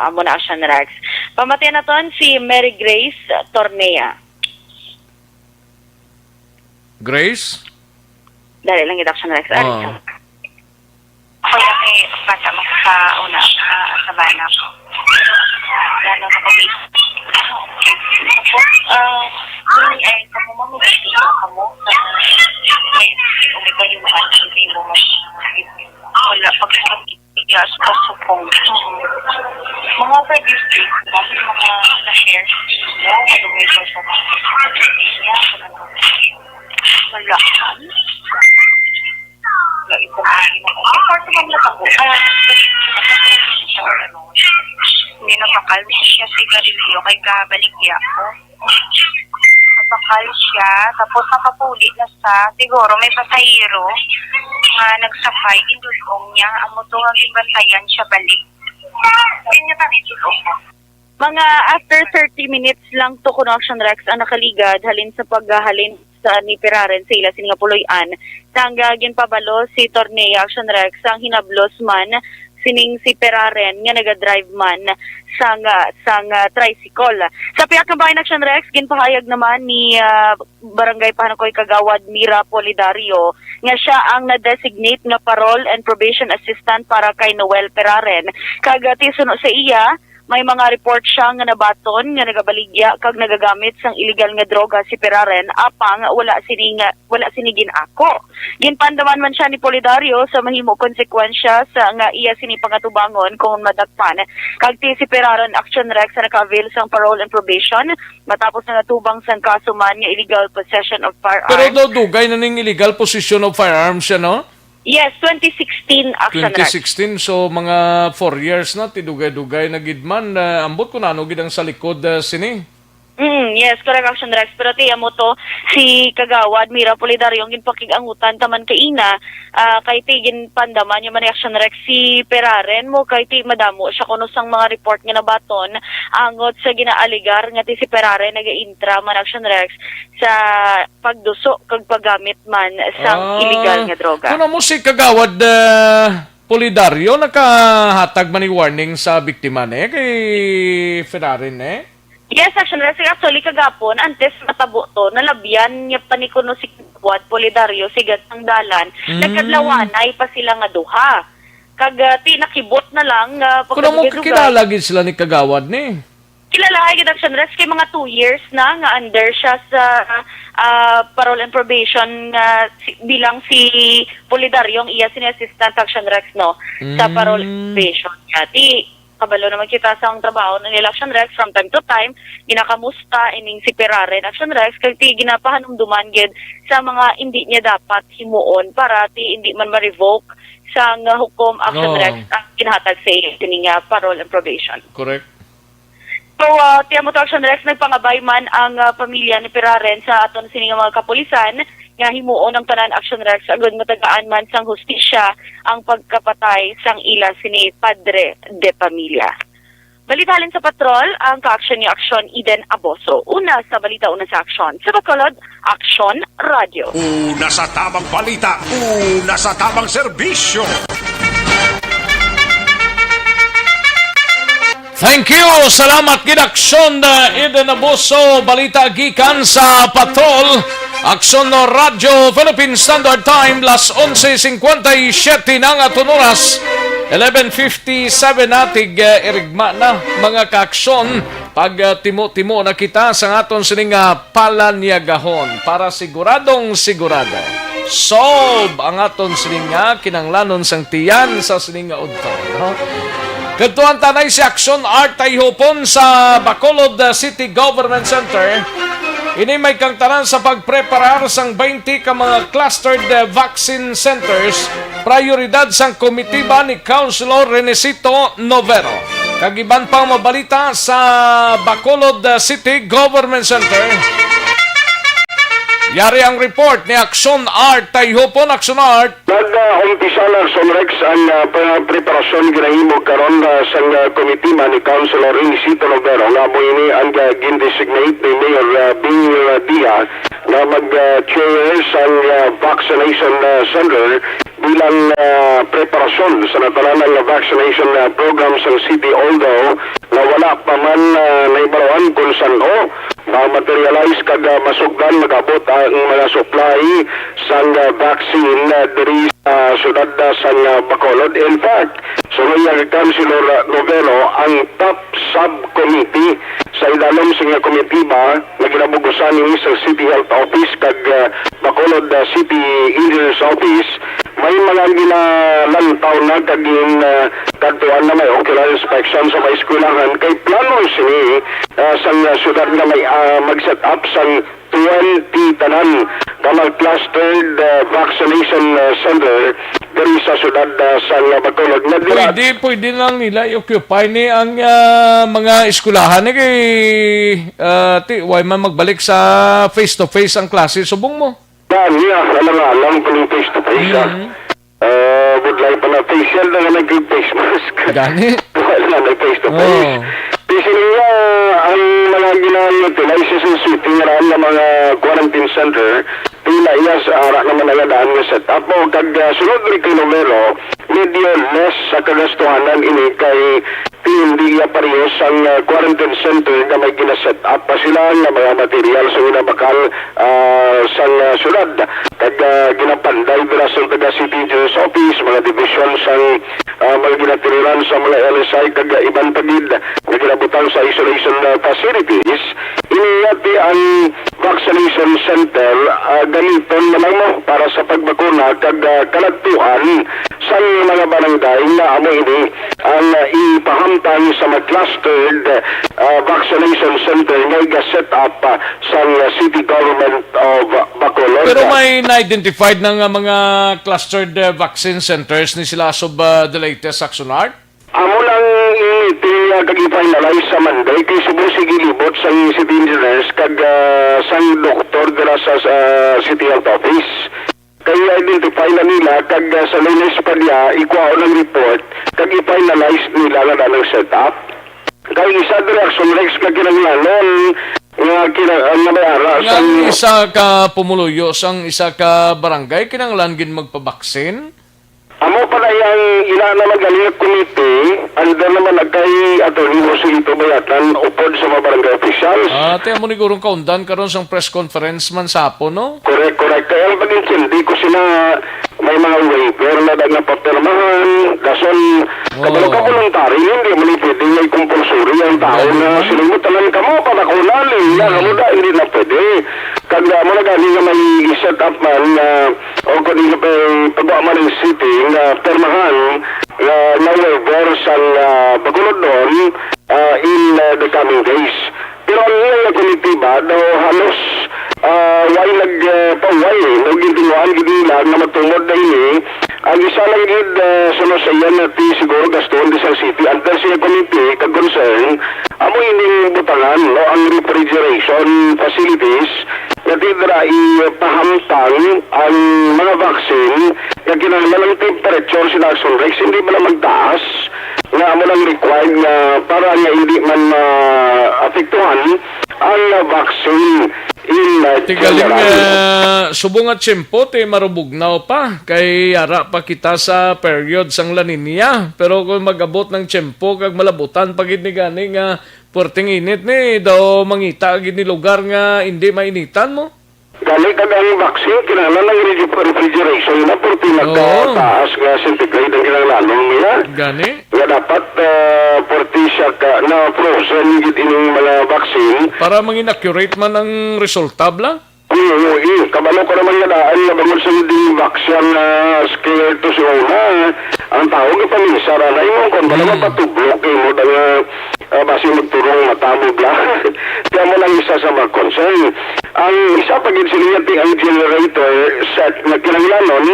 Speaker 6: Amo na Action Rex. Pamatay na ton si Mary Grace Tornea.
Speaker 2: Grace?
Speaker 6: Dali lang yung Action Rex.
Speaker 7: Ako yung may bata mo sa una, sa bana ko. Lalo na kami. Tapos, ay, kamo mo, kamo, umi ko yung mga hindi mo wala, pag yes, kasupong. Mga previous days, mga na-share, madumi ko sa wala. Hindi napakal siya sa Garilio kay kabaligya ko. Napakal siya, tapos napapuli na sa, siguro may pasahero nga nagsakay, indulong niya, ang moto nga bantayan siya balik. Kanya tanin dulong mo.
Speaker 6: Mga after 30 minutes lang to Action Rex ang nakaligad halin sa paghahalin sa ni Piraren sa ila sininga puloy-an. Tangga ginpabalo si Tornea Action Rex ang hinablos man sining si Piraren nga naga-drive man sang tricycle. Sa piyak ng bayan Action Rex, ginpahayag naman ni Barangay Pahanakoy Kagawad Mira Polidario nga siya ang na-designate nga parole and probation assistant para kay Noel Piraren. Kagati suno sa iya, may mga report siya nga nabaton nga nagabaligya kag nagagamit sang illegal nga droga si Piraren apang wala sinigin ako. Ginpandaman man siya ni Polidario sa mahimo konsekwensya sa nga iya sini pangatubangon kung madagpan. Kag si Piraren Action Rex na naka-avail sang parole and probation matapos na natubang sang kaso man nga illegal possession of firearms.
Speaker 2: Pero daw dugay na ning illegal possession of firearms siya, no?
Speaker 6: Yes, 2016 Action Rex.
Speaker 2: 2016, so mga 4 years na, tidugay-dugay na gidman. Ambot ko na, ano gidang sa likod sini?
Speaker 6: Yes, correct Action Rex. Pero tiya mo to, si Kagawad, Mira Polidario, yung ginpakigangutan taman kay ina, kay ti ginpandaman yung man Action Rex, si Piraren mo, kay ti madamo siya kuno sang mga report nga nabaton, angot sa ginaaligar nga ti si Piraren nag-intra man Action Rex sa pagduso kag paggamit man sang illegal nga droga.
Speaker 2: Kuno mo si Kagawad Polidario, nakahatag man ni warning sa biktima kay Ferrarin
Speaker 6: Yes, actually kagapon, antes matabo to, nalabyan niya panikuno si Kagawad Polidario, si Gatang Dalan, nagkadlawanay pa sila nga duha. Kagati nakibot na lang.
Speaker 2: Kuno mo kakilala gid sila ni Kagawad
Speaker 6: Kilala ay Action Rex kay mga 2 years na nga under siya sa parole and probation bilang si Polidario, ang iya sini assistant Action Rex sa parole and probation. Ti kabalo naman kita sa ang trabaho ng Action Rex from time to time, ginakamusta ining si Piraren Action Rex kay ti ginapahanumduman gid sa mga hindi niya dapat himuon para ti hindi man ma-revoke sa hukom Action Rex ang ginahatag sa ining parole and probation.
Speaker 2: Correct.
Speaker 6: So, tiyan mo to Action Rex, nagpangabay man ang pamilya ni Piraren sa aton sining mga kapulisan nga himuon ang tanan Action Rex agud matagaan man sang hustisya ang pagkapatay sang ila sini Padre de Pamilya. Balita halin sa patrol, ang ka-action ni Action Eden Aboso. Una sa balita, una sa Action. Sa Bacolod, Action Radio.
Speaker 4: Una sa tamang balita, una sa tamang serbisyo.
Speaker 2: Thank you! Salamat gid Action Eden Aboso. Balita gikan sa patrol. Action Radio Philippine Standard Time, las 11:57 ng atong oras. 11:57 natig irigma na mga kaaksyon pag timo-timo na kita sa aton sining palanyagahon para siguradong sigurado. Solve ang aton sining kinanglanon sang tiyan sa sining udto, no? Kadtuan tanay si Action Art Tayhopon sa Bacolod City Government Center. Ini may kang tanan sa pagpreparar sang 20 ka mga clustered vaccine centers, prioridad sang komitiba ni Councilor Renesito Novero. Kagiban pang mabalita sa Bacolod City Government Center. Yari ang report ni Action Art. Tayo po, Action Art.
Speaker 8: Nag-umpisa na Sonrex ang preparasyon ginahimo karon sa committee man ni Councilor Inisito Lovero nga mo ini ang gin-designate ni Mayor Bing Dia na mag-chair sa vaccination center bilang preparasyon sa natalanang vaccination program sa city, although na wala pa man naibarawan kung saan ma-materialize kag masugdan magabot ang mga supply sa vaccine diri sa syudad sa Bacolod. In fact, sunod Councilor Novelo ang top subcommittee sa idalom sa committee ba na ginabugusan ni sa City Health Office kag Bacolod City Engineers Office. May mga ginalantaw na kaging kantuan na may ocular inspection sa mga eskwelahan kay plano sini sa syudad na may mag-set up sa 20 tanan na clustered vaccination center diri sa syudad sa Bacolod.
Speaker 2: Pwede lang nila i-occupy ni ang mga eskwelahan ni kay why man magbalik sa face-to-face ang klase. Subong mo.
Speaker 8: Alam pa ng face-to-face. Budlay pa na facial na nga nag-face mask.
Speaker 2: Gani?
Speaker 8: Wala na face-to-face. Kasi niya, ang mga ginayutilize sa city ng mga quarantine center, pila iya sa ara naman nagadaan nga setup mo. Kag sunod rin kay numero, medyo less sa kagastuhanan ini kay hindi iya parehas ang quarantine center na may gina-set up pa sila ng mga material sa ginabakal sa syudad. Kag ginapanday dira sa taga City Engineers Office, mga division sa mga ginatiriran sa mga LSI kag ibang pagid na ginabutan sa isolation facilities. Iniyati ang vaccination center gamiton na lang mo para sa pagbakuna kag kalagtuan sa mga barangay na amo ini ang ipahamtang sa mga clustered vaccination center na i-set up sa city government of Bacolod.
Speaker 2: Pero may na-identified ng mga clustered vaccine centers ni sila sob the latest Action Art?
Speaker 8: Amo lang initing kag-finalize sa Monday kay subo sige libot sa city engineers kag sang doktor dira sa City Health Office. Kaya identify na nila kag sa Lunes pa niya ikuha ng report kag i-finalize nila na ng setup. Kaya isa dira Action Rex kag kinanglanon
Speaker 2: Yang isa ka pumuluyo sang isa ka barangay kinanglan magpabaksin?
Speaker 8: Amo pa na yung ila na magaling committee, under naman nagkay Atty. Joselito Bayatan upod sa mga barangay officials.
Speaker 2: Tiyan mo ni Gurong Kaundan karon sang press conference man sapo, no?
Speaker 8: Correct. Kaya ang pag-intindi ko sila may mga waiver na dagang papirmahan, dason kabalo ka voluntary, hindi mo pwede may compulsory ang tao na silimutan ka mo, patakunanin, hindi na pwede. Kaya mo na galing nga may set up man o kanina pa pagwa man ng city na permahan na waiver sa Bacolod doon in the coming days. Pero ang iyong komitiba daw halos way nagpaway no gintinuan gidilag na matungod na ini ang isa lang gid sunusayan natin siguro gaston di sa city under siya committee kag concern amo ining butangan no ang refrigeration facilities na tidra ipahamtang ang mga vaccine na kinahanglan ng temperature sila Sonrex hindi ba na magtaas na amo lang required na para nga hindi man apektuhan ang vaccine in
Speaker 2: Tigaling subong at tiyempo marubugnaw pa kay ara pa kita sa period sang La Nina pero kung magabot ng tiyempo kag malabutan pagid ni gani nga puerteng init ni daw mangita gid ni lugar nga hindi mainitan mo.
Speaker 8: Gani kag ang vaccine kinahanglan ng refrigeration na porti nagtaas nga centigrade ang kinahanglan niya.
Speaker 2: Gani?
Speaker 8: Nga dapat porti siya na frozen gid ining mga vaccine
Speaker 2: para manginaccurate man ang resulta bla.
Speaker 8: Kabalo ko naman nga daan na bangod sa hindi vaccine na scare to si una. Ang tao nga paminsara na yung kung bala mapatublok mo dang basi magturong matamog lang. Kaya mo lang isa sa mga concern. Ang isa pagin siniyati ang generator set na kinanglanon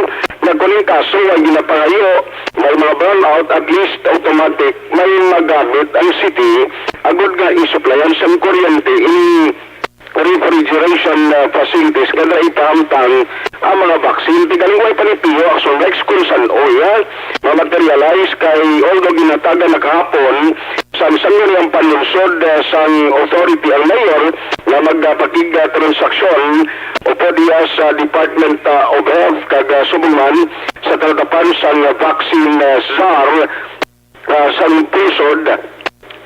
Speaker 8: na kuning kaso ay ginapangayo may mga brownout at least automatic may magamit ang city agad nga isupplyan sa kuryente in refrigeration facilities kada ipahamtang ang mga vaccine. Tigaling way panipiyo Action Rex kung saan oya ma-materialize kay although ginatagan na kahapon sa ang panlunsod sang authority ang mayor na magpakig transaksyon o po diya sa Department of Health kag subungan sa taladapan sang vaccine czar sang pusod.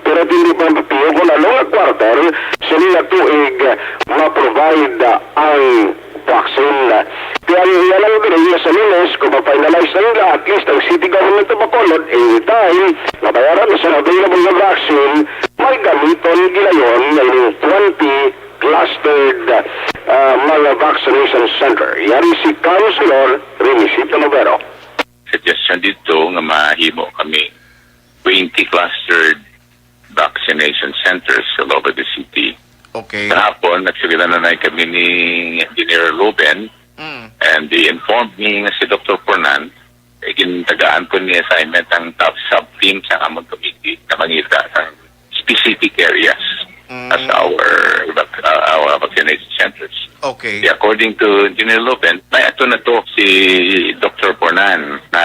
Speaker 8: Pero hindi pa mapiyo kung ano nga quarter sila tuig ma-provide ang vaccine. Kaya yan ang binigay sa Lunes kung ma-finalize na nila at least ang city government of Bacolod anytime nabayaran na sa available na vaccine may gamiton gilayon ng 20 clustered mga vaccination center. Yari si Councilor Renisito Novero.
Speaker 9: Suggestion dito nga mahimo kami 20 clustered vaccination centers all over the city.
Speaker 2: Okay.
Speaker 9: Kahapon, nagsugila na kami ni Engineer Loben and they informed me nga si Dr. Pornan gintagaan ko ni assignment ang top sub-team sa among committee na mangita sa specific areas as our vaccination centers.
Speaker 2: Okay.
Speaker 9: According to Engineer Loben, may ato na to si Dr. Pornan na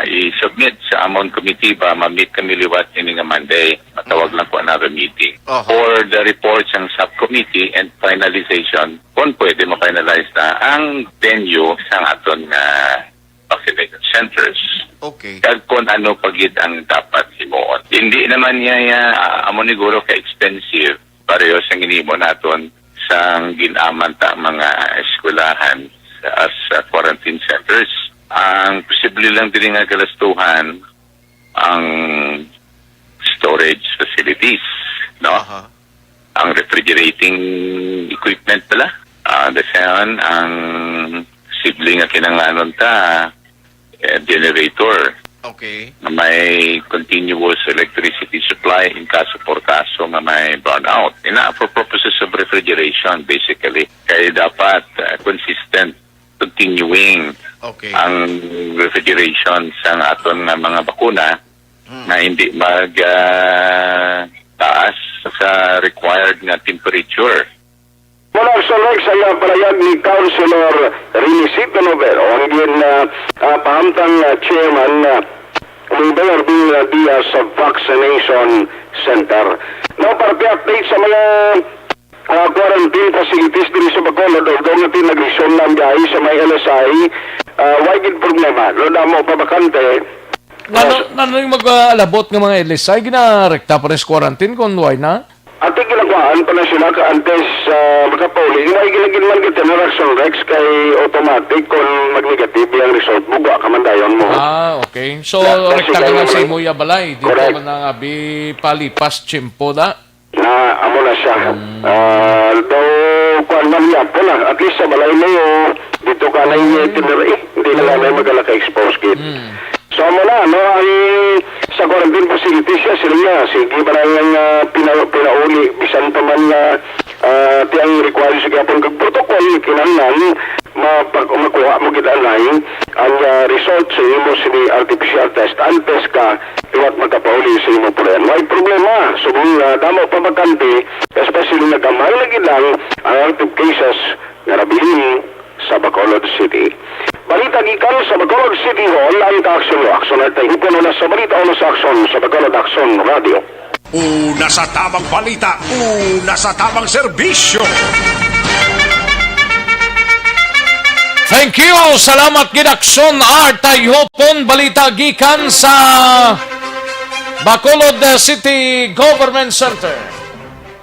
Speaker 9: i-submit sa amon committee ba ma-meet kami liwat ini nga Monday. Matawag lang ko another meeting. For the reports ng subcommittee and finalization, kung pwede ma-finalize na ang venue sa aton nga vaccination centers.
Speaker 2: Okay.
Speaker 9: Kag kung ano pagid ang dapat himuon. Hindi naman niya amo siguro ka-expensive pareho sa ginimo naton sang ginaman ta mga eskwelahan as quarantine centers. Ang posible lang din nga kalastuhan ang storage facilities, no? Ang refrigerating equipment pala. Dasayan ang sibling nga kinanglanon ta generator.
Speaker 2: Okay.
Speaker 9: Na may continuous electricity supply in kaso por kaso na may brownout. For purposes of refrigeration, basically. Kaya dapat consistent, continuing ang refrigeration sa aton nga mga bakuna na hindi taas sa required nga temperature.
Speaker 8: Mula sa Rex ay palayag ni Councilor Renisito Novero ang pahamtang chairman ng Mayor Bill Diaz sa Vaccination Center. Now, para update sa mga quarantine facilities din sa Bacolod, although natin nag-resume ng gahi sa may LSI, wagid problema. Loda mo pabakante.
Speaker 2: Ano yung mag-alabot ng mga LSI? Ginarekta pa rin sa quarantine kung why na?
Speaker 8: Ate ginagawan pa na sila ka antes makapauli. May ginagin man kita na Action Rex kay automatic kung mag-negative yung result mo, buwa ka man dayon mo.
Speaker 2: Okay. So, rekta ka lang sa Imuya Balay. Dito ka na palipas chimpo na.
Speaker 8: Amo na siya. Daw, kuan man yapo na. At least sa balay mo, dito ka na yung itinerary. Hindi na may magala-expose kit. So, amo na, no, ang sa quarantine facilities siya, sila niya. Sige, maraming pinauli, bisan pa man tiyang require sa gapon kag protocol, kinanglan, makuha mo kita lang ang result sa imo sa artificial test. Antes ka, iwat magkapauli sa imo po rin. May problema. So, damo pa bakante, especially nagkamay lagi lang ang active cases na nabilin sa Bacolod City. Balita gikan sa Bacolod City Hall ang Action Action at hipon na sa balita o sa Action sa Bacolod Action Radio.
Speaker 4: Una sa tamang balita, una sa tamang serbisyo.
Speaker 2: Thank you! Salamat Gidakson Art ay hopon balita gikan sa Bacolod City Government Center.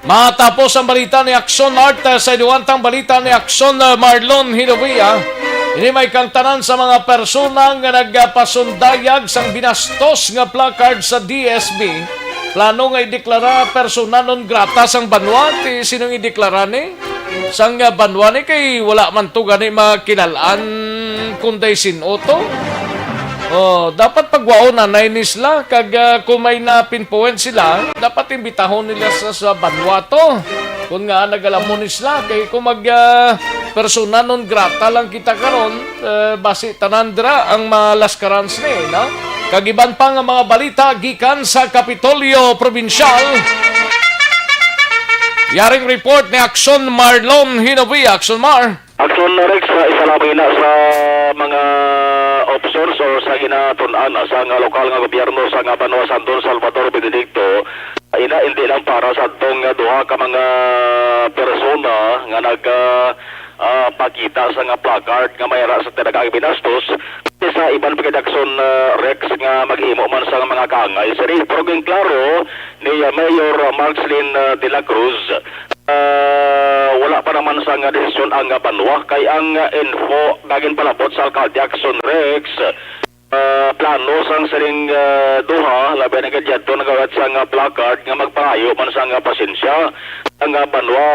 Speaker 2: Matapos ang balita ni Akson Art sa inuwantang balita ni Akson Marlon Hinovia, ini may kantanan sa mga persona nga nagpasundayag sang binastos nga placard sa DSB. Plano nga ideklara persona non grata sang Banwa. Sinong ideklara ni? Sang Banwa ni kay wala man to gani makinalaan kunday sinoto. Dapat pagwaon na nisla kag kung may napinpoint sila, dapat imbitahon nila sa Vanuatu. Kung nga nagalamon nisla kay kung mag persona non grata lang kita karon, basi tanandra ang malaskarans ni, no? Kagiban pa nga mga balita gikan sa Kapitolyo Provincial. Yaring report ni Action Marlon Hinovi. Action Mar.
Speaker 8: Action Rex, isa lamang na sa mga officers o sa ginatunan sa nga lokal nga gobyerno sa nga Banwa Santon Salvador Benedicto. Hindi lang para sa itong duha ka mga persona nga pakita sa nga placard nga mayra sa tinagang binastos sa iban pagkadakson Rex nga maghimo man sa mga kaangay. Sari, pero klaro ni Mayor Marcelin de la Cruz, wala pa naman sa nga desisyon ang Banwa kay ang info gagin palabot sa Alcalde Action Rex. Plano sang saring duha labi na gadyato nagawat sa nga placard nga magpangayo man sa nga pasensya ang Banwa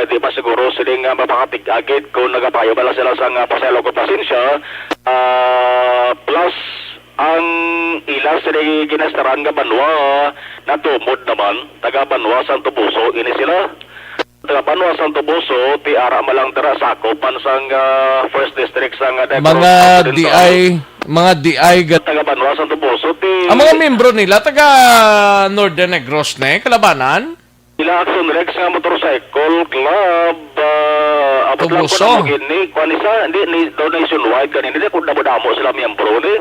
Speaker 8: di ba siguro siling mapakatig-agit kung nagapayo bala sila sa nga paselo ko pasensya plus ang ila siling ginastaran nga Banwa natumod naman taga Banwa Santo Buso ini sila taga Banwa Santo Buso ti ara malang tara sakopan sang first district sang
Speaker 2: mga DI
Speaker 8: taga Banwa Santo Buso ti
Speaker 2: ang mga membro nila taga Northern Negros na kalabanan.
Speaker 8: Ila Action Rex nga motorcycle club abot lang ko
Speaker 2: Tubuso.
Speaker 8: na gini kuan isa hindi nationwide kanina di kun damo sila miyembro ni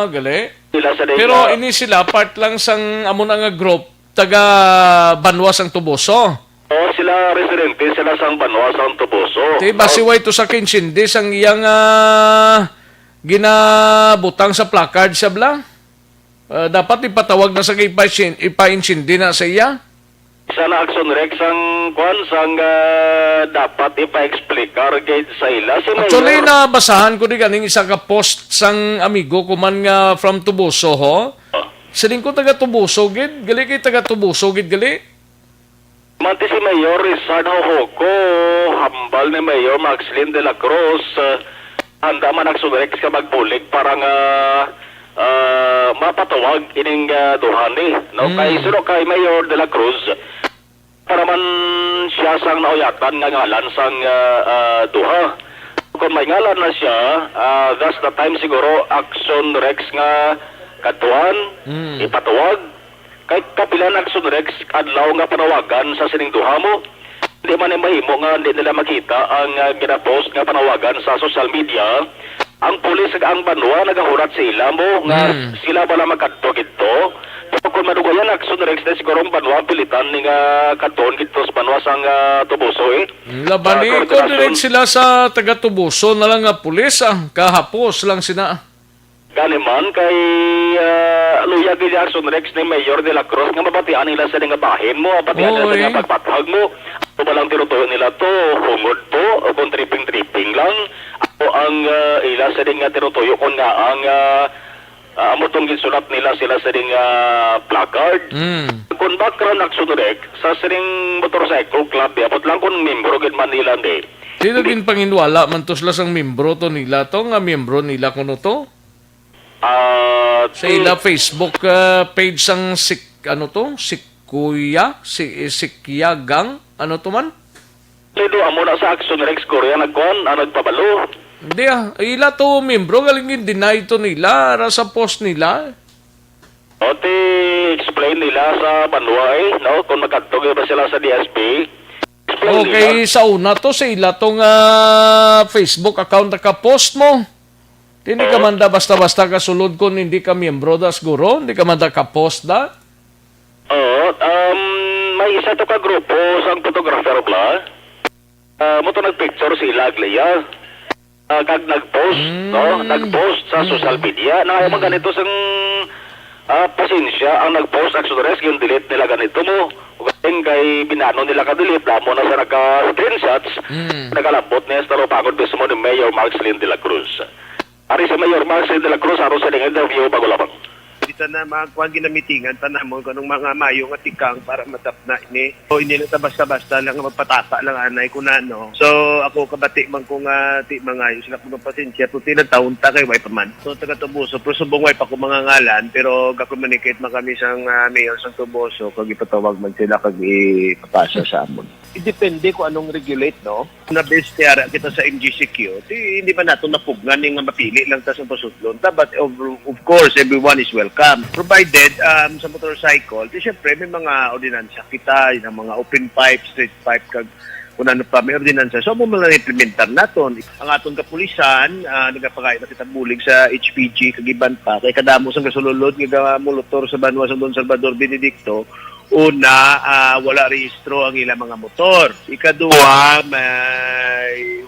Speaker 2: Gali.
Speaker 8: sila sa
Speaker 2: Pero ini sila part lang sang amo na nga group taga Banwa sang Tubuso.
Speaker 8: sila residente sila sang Banwa sang Tubuso.
Speaker 2: Di ba si Way to sa kinsindi sang iyang ginabutang sa placard siya bla? Dapat ipatawag na sa ipa-insindi na sa iya.
Speaker 8: Isa na Action Rex ang kuan sang dapat ipa-explicar gate sa ila si
Speaker 2: Actually,
Speaker 8: Mayor.
Speaker 2: nabasahan ko di kaning isa ka post sang amigo ko man nga from Tubuso ho. Siling ko taga Tubuso gid, gali kay taga Tubuso gid gali.
Speaker 8: Manti si Mayor Rizard Hohoco, hambal ni Mayor Maxlin de la Cruz, handa man Action Rex ka magbulig para nga mapatawag ining duhani no kay sino kay Mayor de la Cruz para man siya sang nauyatan nga ngalan sang duha kung may ngalan na siya that's the time siguro Action Rex nga katuan ipatawag kay kapilan Action Rex adlaw nga panawagan sa sining duha mo hindi man mahimo nga hindi nila makita ang ginapost nga panawagan sa social media. Ang pulis ang Banwa nagahurat sila mo nga sila bala magkadto gito. Pero kung madugayan Action Rex na siguro ang Banwa pilitan ni nga katon gito sa Banwa sang Tubuso
Speaker 2: Labani ko direct sila sa taga Tubuso na lang nga pulis kahapos lang sina.
Speaker 8: Gani man kay luya gid Action Rex ni Mayor de la Cruz nga mabatian nila sa nga bahin mo, mabatian nila sa nga pagpatahag mo. Ito ba lang tinutuyo nila to, hungod to, o kung tripping lang. O ang ila sa nga tinutuyo kung nga ang amotong ginsulat nila sila sa placard. Kung background Action Rex sa sining motorcycle club, abot lang kung membro gid man nila di.
Speaker 2: Dito gin panginwala man to sila sang membro to nila to nga membro nila kuno to. Sa ila Facebook page sang Sikya Sikyagang ano to man?
Speaker 8: Lido amo na sa Action Rex Korea nagkon nagpabalo.
Speaker 2: Hindi ila to membro galing deny to nila ra sa post nila.
Speaker 8: O explain nila sa Banwa no kung magkadto ba sila sa DSP.
Speaker 2: Okay, sa una to sa ila tong Facebook account na ka-post mo. Hindi ka man da basta-basta kasulod kung hindi ka miyembro da siguro, hindi ka man da ka-post da.
Speaker 8: May isa to ka grupo sang photographer bla. Mo to nagpicture sila agleya. Kag nagpost, no? Nagpost sa social media na ay mga ganito sang pasensya ang nagpost Action Rex yung delete nila ganito mo. Ugaling kay binano nila ka-delete mo na sa naka-screenshots. Nakalabot niya sa pagod mismo ni Mayor Marcelin de la Cruz. Ari sa Mayor Marcelin de la Cruz aron sa interview bago lamang.
Speaker 10: Kita na mga ginamitingan tanamo kanong mga mayo nga tikang para matapna ini. So hindi na basta-basta lang magpataka lang anay ko na no. So ako kabati man ko nga ti mangayo sila kuno pasensya to tilang taon ta kay way paman. So taga Tubuso pero subong way pa ko mga ngalan pero ga-communicate man kami sang mayor sang Tubuso kag ipatawag man sila kag ipapasa sa amon. Depende ko anong regulate no. Na base tiara kita sa MGCQ. Hindi pa nato napugnan nga mapili lang ta sa pasutlon. But of course everyone is welcome. scam. Provided sa motorcycle, di syempre may mga ordinansa kita, yung mga open pipe, street pipe, kung ano pa, may ordinansa. So, mo lang implementar naton. Ang atong kapulisan, nagapakain na kita bulig sa HPG, kagiban pa, kay kadamo sa kasululod, mulutor sa Banwa sa Don Salvador Benedicto. Una, wala rehistro ang ilang mga motor. Ikaduha,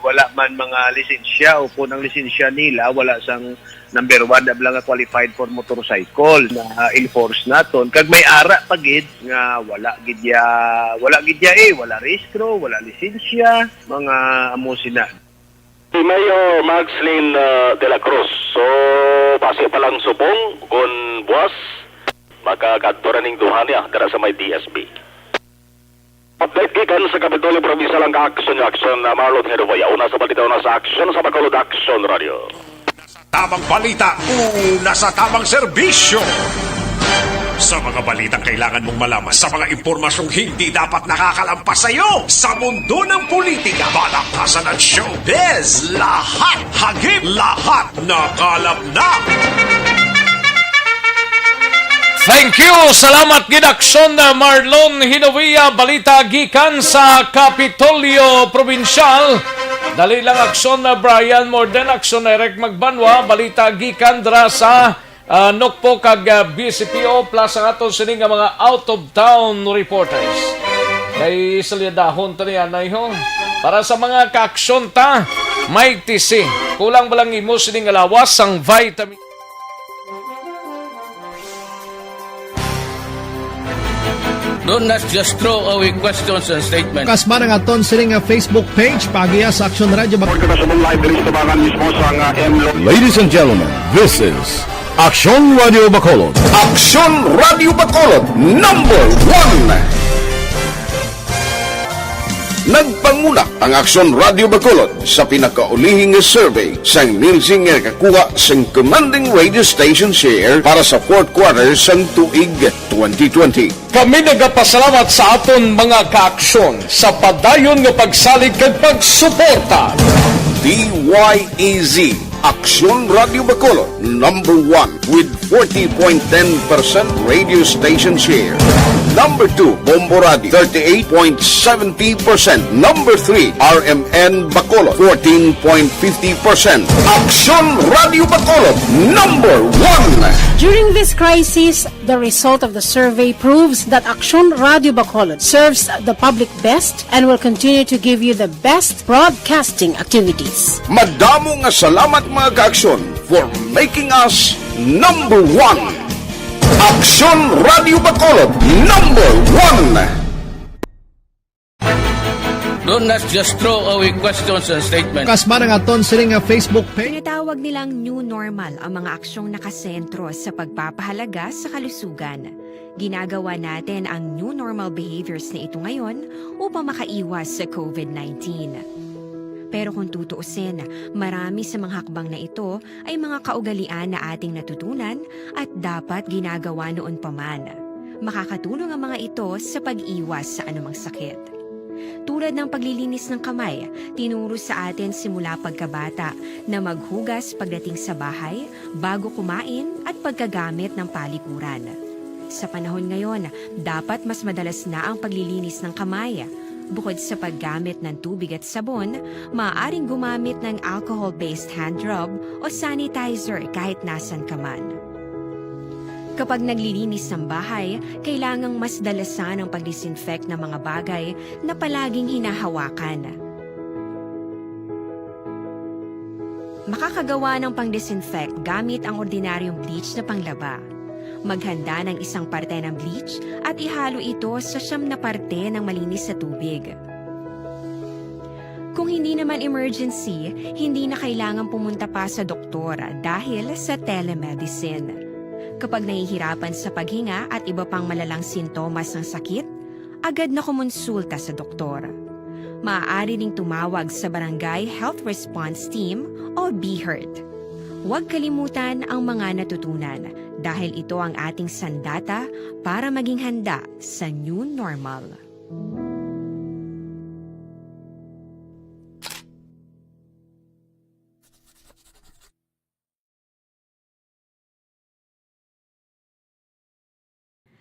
Speaker 10: wala man mga lisensya o kung ang lisensya nila, wala sang number 1 na lang qualified for motorcycle na enforce naton. Kag may ara pagid nga wala gidya wala rehistro, wala lisensya, mga amo sina.
Speaker 8: Si Mayor Maxlin de la Cruz. So, base pa lang subong kung buwas, magkakadto ning duha niya dara sa may DSB. Update gikan sa Kapitolyo Provincial ang action na Marlon Heroboya. Una sa balita, una sa action sa Bacolod Action Radio.
Speaker 4: Tamang balita, una sa tamang serbisyo. Sa mga balitang kailangan mong malaman, sa mga impormasyong hindi dapat nakakalampas sa iyo, sa mundo ng politika, balakasan at showbiz, lahat hagip, lahat nakalap na.
Speaker 2: Thank you! Salamat gid-aksyon na Marlon Hinovia, balita gikan sa Kapitolyo Provincial. Dali lang aksyon na Brian Morden, aksyon na Eric Magbanwa, balita gikan dra sa Nokpo kag BCPO plus ang aton sining nga mga out-of-town reporters. Kay salyadahon ta niya na iho. Para sa mga kaaksyon ta, may tisi. Kulang balang imo sining nga lawas ang vitamin.
Speaker 3: Don't not just throw away questions and statements.
Speaker 11: Kasma ng aton sining nga Facebook page pagiya sa Action Radio.
Speaker 12: Ladies and gentlemen, this is Action Radio Bacolod.
Speaker 4: Action Radio Bacolod, number 1. Nagpanguna ang Action Radio Bacolod sa pinakaulihing survey sang Nielsen nga kakuha sang commanding radio station share para sa fourth quarter sang tuig 2020.
Speaker 2: Kami nagapasalamat sa aton mga kaaksyon sa padayon nga pagsalig kag pagsuporta.
Speaker 4: DYAZ Action Radio Bacolod, number 1 with 40.10% radio station share. Number 2, Bombo Radio, 38.70%. Number 3, RMN Bacolod, 14.50%. Action Radio Bacolod, number 1.
Speaker 13: During this crisis, the result of the survey proves that Action Radio Bacolod serves the public best and will continue to give you the best broadcasting activities.
Speaker 4: Madamo nga salamat mga ka-aksyon for making us number 1. Action Radio Bacolod, number 1.
Speaker 3: Don't not just throw away questions and statements.
Speaker 11: Kasma ng aton sining nga Facebook page.
Speaker 14: Tinatawag nilang new normal ang mga aksyong nakasentro sa pagpapahalaga sa kalusugan. Ginagawa natin ang new normal behaviors na ito ngayon upang makaiwas sa COVID-19. Pero kung tutuusin, marami sa mga hakbang na ito ay mga kaugalian na ating natutunan at dapat ginagawa noon pa man. Makakatulong ang mga ito sa pag-iwas sa anumang sakit. Tulad ng paglilinis ng kamay, tinuro sa atin simula pagkabata na maghugas pagdating sa bahay, bago kumain at pagkagamit ng palikuran. Sa panahon ngayon, dapat mas madalas na ang paglilinis ng kamay. Bukod sa paggamit ng tubig at sabon, maaaring gumamit ng alcohol-based hand rub o sanitizer kahit nasan ka man. Kapag naglilinis ng bahay, kailangang mas dalasan ang pag-disinfect ng mga bagay na palaging hinahawakan. Makakagawa ng pang-disinfect gamit ang ordinaryong bleach na panglaba. Maghanda ng isang parte ng bleach at ihalo ito sa 9 na parte ng malinis na tubig. Kung hindi naman emergency, hindi na kailangan pumunta pa sa doktor dahil sa telemedicine. Kapag nahihirapan sa paghinga at iba pang malalang sintomas ng sakit, agad na kumonsulta sa doktor. Maaari ring tumawag sa Barangay Health Response Team o BHERT. Huwag kalimutan ang mga natutunan dahil ito ang ating sandata para maging handa sa new normal.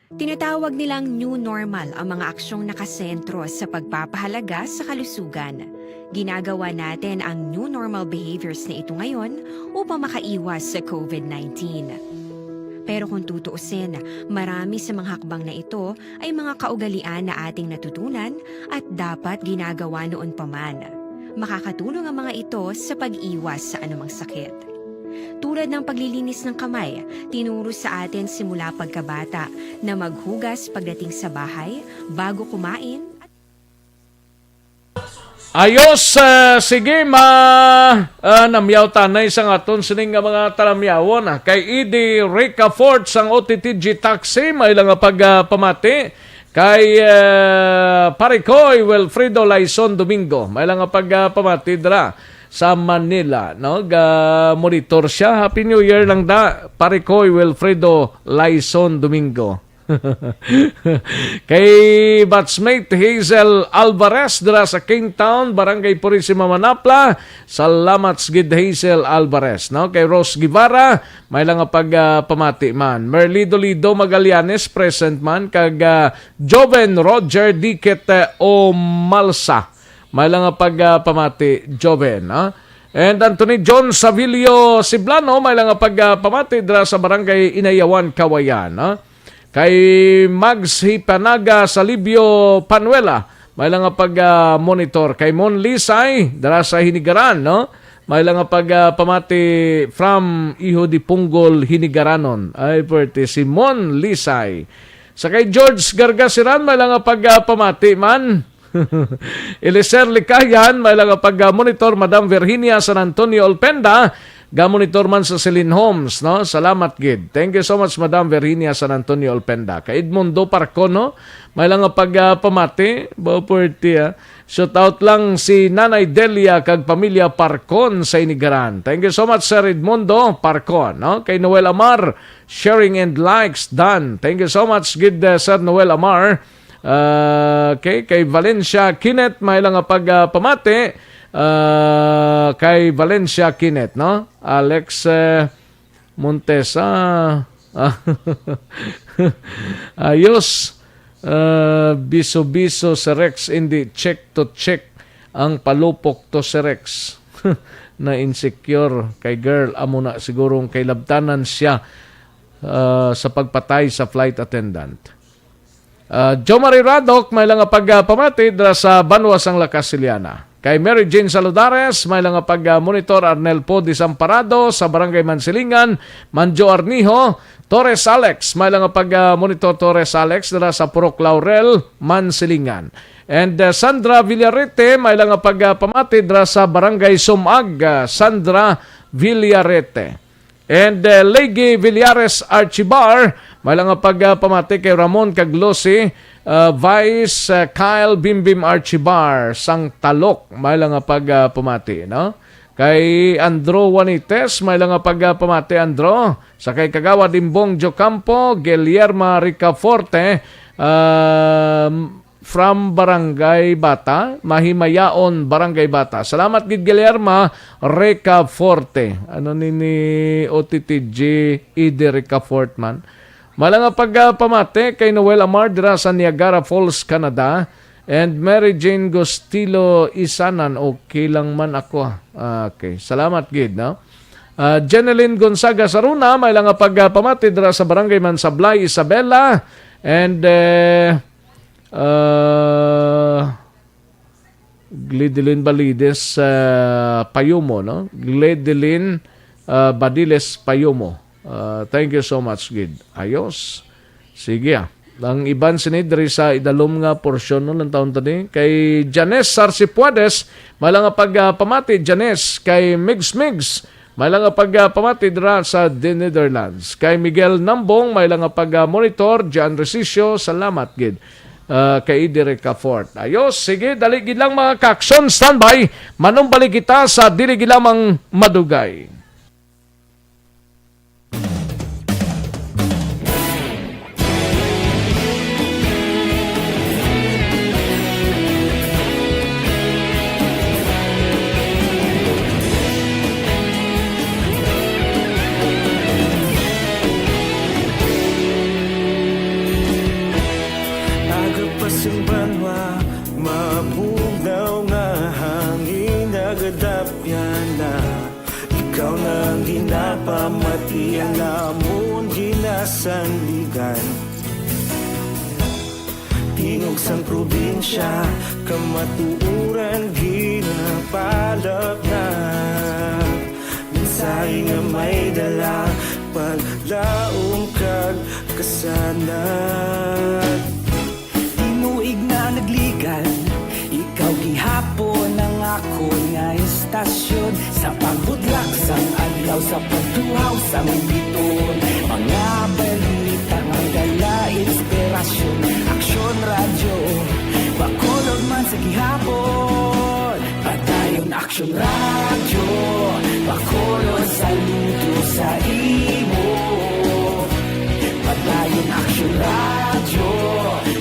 Speaker 14: Tinatawag nilang new normal ang mga aksyong nakasentro sa pagpapahalaga sa kalusugan. Ginagawa natin ang new normal behaviors na ito ngayon upang makaiwas sa COVID-19. Pero kung tutuusin, marami sa mga hakbang na ito ay mga kaugalian na ating natutunan at dapat ginagawa noon pa man. Makakatulong ang mga ito sa pag-iwas sa anumang sakit. Tulad ng paglilinis ng kamay, tinuro sa atin simula pagkabata na maghugas pagdating sa bahay bago kumain.
Speaker 2: Ayos, sige namyaw tanay sa aton sining nga mga talamyawon. Kay Edie Ricafort sang OTTG Taxi, may lang pagpamati. Kay Paricoy Wilfredo Laison Domingo, may lang pagpamati dra sa Manila, no? Monitor siya. Happy New Year lang da. Paricoy Wilfredo Laison Domingo. Kay batchmate Hazel Alvarez dira sa Kingtown, Barangay Purisima, Manapla. Salamat gid Hazel Alvarez, no? Kay Rose Guevara, may lang pamati man. Merlido Lido Magallanes present man. Kag Joven Roger Diket Omalsa, may lang pamati Joven, ha? And Anthony John Savilio Siblano, may lang pamati dira sa Barangay Inayawan, Kawayan, ha? Kay Mags Hipanaga Salibio Panuela, may lang monitor. Kay Mon Lisay dira sa Hinigaran, no? May lang pamati from Iho di Punggol, Hinigaranon. Ay pwerte si Mon Lisay. Sa kay George Gargasiran, may lang pamati man. Eliser Likayan, may lang monitor. Madam Virginia San Antonio Olpenda, gamonitor man sa Celine Homes, no? Salamat gid. Thank you so much, Madam Virginia San Antonio Olpenda. Kay Edmundo Parcono, may lang pamati. Bopurti, shout out lang si Nanay Delia kag pamilya Parcon sa Inigaran. Thank you so much, Sir Edmundo Parcon, no? Kay Noel Amar, sharing and likes done. Thank you so much, gid Sir Noel Amar. Kay Valencia Kinet, may lang pamati. Kay Valencia Kinet, no? Alex Montesa. Ayos. Biso-biso sa Rex, hindi check to check ang palupok to si Rex. Na insecure kay girl, amo na sigurong kay labtanan siya sa pagpatay sa flight attendant. Jo Marie Radok, may lang pamati dira sa Banwas ang Lakasiliana. Kay Mary Jane Saludares, may lang monitor. Arnel Po Disamparado sa Barangay Mansilingan. Manjo Arniho, Torres Alex, may lang monitor. Torres Alex dira sa Purok Laurel, Mansilingan. And Sandra Villarete, may lang pamati dira sa Barangay Sumag, Sandra Villarete. And Legi Villares Archibar, may lang pamati kay Ramon Caglosi, Vice Kyle Bimbim Archibar, Sang Talok, may lang pamati, no? Kay Andro Juanites, may lang pamati Andro. Sa kay Kagawa Dimbong Jocampo, Guillermo Ricaforte, from Barangay Bata, Mahimayaon, Barangay Bata. Salamat gid Guillermo Ricaforte. Ano ni OTTG Ide Ricaforte man. Malang pamati kay Noel Amar dira sa Niagara Falls, Canada. And Mary Jane Gostilo Isanan, okay lang man ako. Okay, salamat gid, no? Jeneline Gonzaga Saruna, may lang pamati dira sa Barangay Mansablay, Isabela. And Glidelin Balides Payumo, no? Glidelin Badiles Payumo. Thank you so much, gid. Ayos. Sige. Ang iban sinid sa idalom nga porsyon no ng taon tani kay Janes Sarsipuades, malang pamati Janes. Kay Migs malang pamati dira sa The Netherlands. Kay Miguel Nambong, malang monitor. Jan Resisio, salamat gid. Kay Idireka Fort. Ayos, sige, dali gid lang mga kakson, standby. Manong balik kita sa dili gid lamang madugay.
Speaker 15: ang ginapamatian namon ginasanligan. Tingog sang probinsya, kamatuuran ginapalap na. Minsay nga may dala, paglaong kag kasanat. Tinuig na nagligan, ikaw gihapon ang ako nga istasyon. Sa pagbudlak sang adlaw, sa pagtuhaw sang biton. Mga balita nga dala inspirasyon. Aksyon radyo, bakolog man sa gihapon. Padayon aksyon radyo, bakolog saludo sa imo. Padayon aksyon radyo,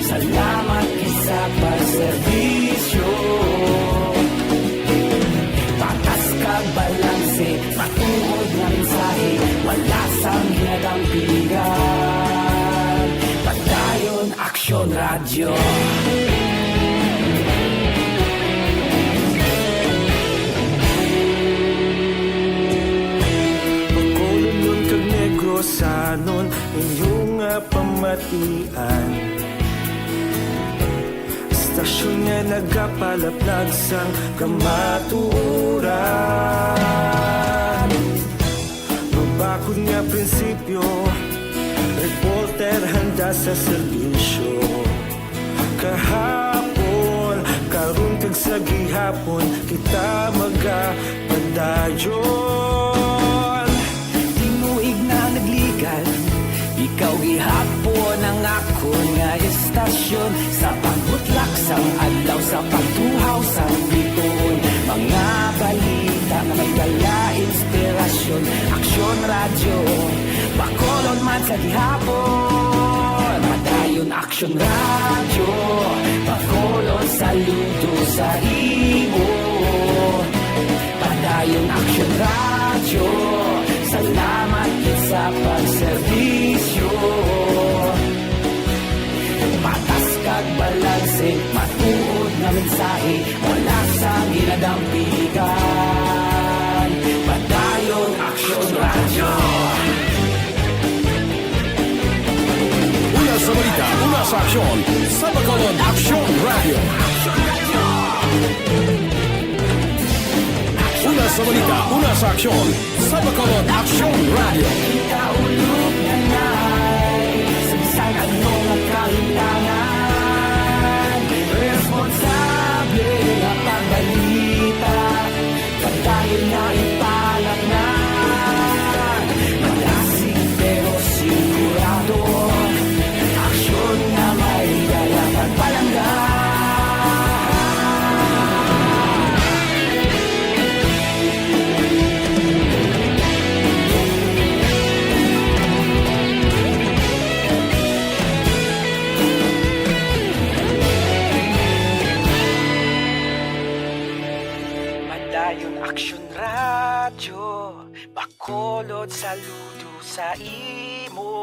Speaker 15: salamat isa pagserbisyo. Patas kag balanse, matuod nga mensahe, wala sang ginadampigan. Padayon aksyon radyo. Bacolod kag Negrosanon, inyong pamatian. Istasyon nga nagapalaplag sang kamatuuran. Mabakod nga prinsipyo, reporter handa sa serbisyo. Kahapon, karon kag sa gihapon, kita magapadayon. Tinuig na nagligan, ikaw gihapon ang ako nga istasyon. Sa pagbutlak sang adlaw, sa pagtuhaw sang biton. Mga balita na may dala inspirasyon. Aksyon radyo, bakolod man sa gihapon. Padayon aksyon radyo, bakolod saludo sa imo. Padayon aksyon radyo, salamat sa pagserbisyo. Patas kag balanse, matuod na mensahe, wala sa ginadampigan. Padayon aksyon radyo.
Speaker 12: Una sa balita, una sa aksyon, sa Bacolod Aksyon Radio. Una sa balita, una sa aksyon, sa Bacolod Aksyon Radio.
Speaker 15: Kaulog na na'y sagsag ano nga kahilangan. Responsable na pagbalita, pagdayon na ipalat na. Malasig pero sigurado, aksyon na may dala pagpalanggan. Padayon aksyon radyo, bakolod saludo sa imo.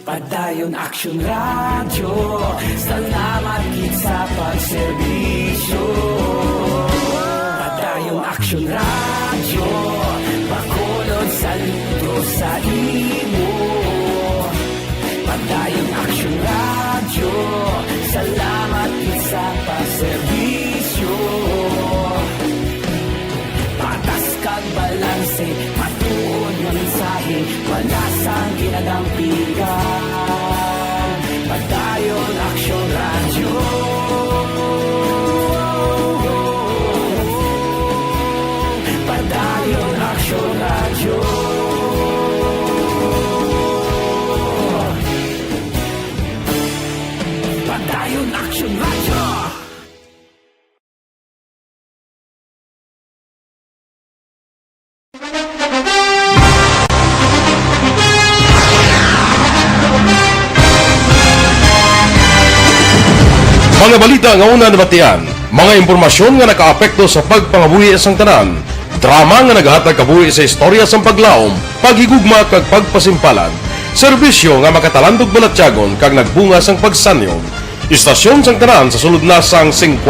Speaker 15: Padayon aksyon radyo, salamat gid sa pagserbisyo. Padayon aksyon radyo, bakolod saludo sa imo. Padayon aksyon radyo, salamat gid sa pagserbisyo. Patas kag balanse, matuod nga mensahe, wala sang ginadampigan. Padayon aksyon radyo. Padayon aksyon radyo. Padayon aksyon radyo.
Speaker 12: Mga balita nga una nabatian, mga impormasyon nga nakaapekto sa pagpangabuhi sang tanan, drama nga nagahatag kabuhi sa istorya sang paglaom, paghigugma kag pagpasimpalan, serbisyo nga makatalandog balatyagon kag nagbunga sang pagsanyo, istasyon sang tanan sa sulod na sang 51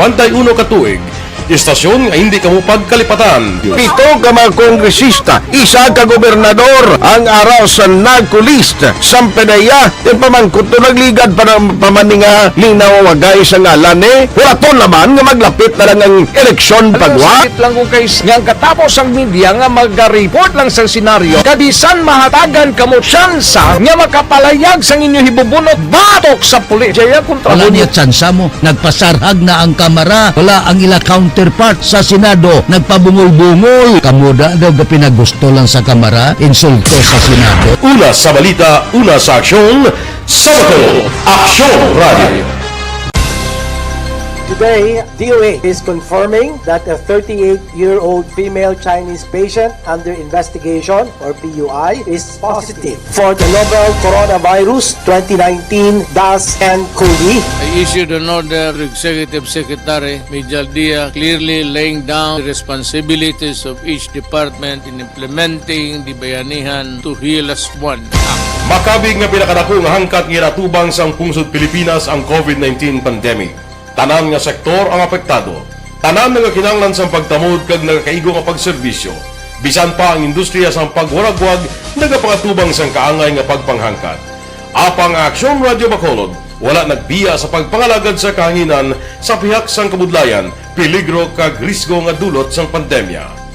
Speaker 12: ka tuig, Istasyon nga hindi kamo pagkalipatan.
Speaker 16: 7 ka mga kongresista, 1 ka gobernador ang araw sa nagkulist sa pedaya yung pamangkot to nagligad para pamaninga linaw wagay sa ngalan wala to naman nga maglapit na lang ang eleksyon pagwa.
Speaker 2: Sakit lang kung guys nga katapos ang media nga mag-report lang sa senaryo kabisan mahatagan kamo tsansa nga makapalayag sa inyo hibubunot batok sa pulis. Jaya kontra
Speaker 17: Wala niya tsansa mo, nagpasarhag na ang kamara, wala ang ila counterpart sa Senado, nagpabungol-bungol. Kamuda daw pinagusto lang sa kamara, insulto sa Senado.
Speaker 12: Una sa balita, una sa aksyon, Sabado, Aksyon Radio.
Speaker 18: Today, DOA is confirming that a 38-year-old female Chinese patient under investigation, or PUI, is positive for the novel coronavirus 2019-10-CoV.
Speaker 19: I issued an order to Executive Secretary Mijal Dia clearly laying down the responsibilities of each department in implementing the Bayanihan to Heal as One Act.
Speaker 12: Makabig nga pinakadako nga hangkat nga natubang sa pungsod Pilipinas ang COVID-19 pandemic. Tanan nga sektor ang apektado. Tanan nga kinahanglan sa pagtamod kag nagakaigo nga pagserbisyo. Bisan pa ang industriya sa pagwaragwag nagapangatubang sang kaangay nga pagpanghangkat. Apang Aksyon Radio Bacolod wala nagbiya sa pagpangalagad sa kahanginan sa pihak sang kabudlayan, peligro kag risgo nga dulot sang pandemya.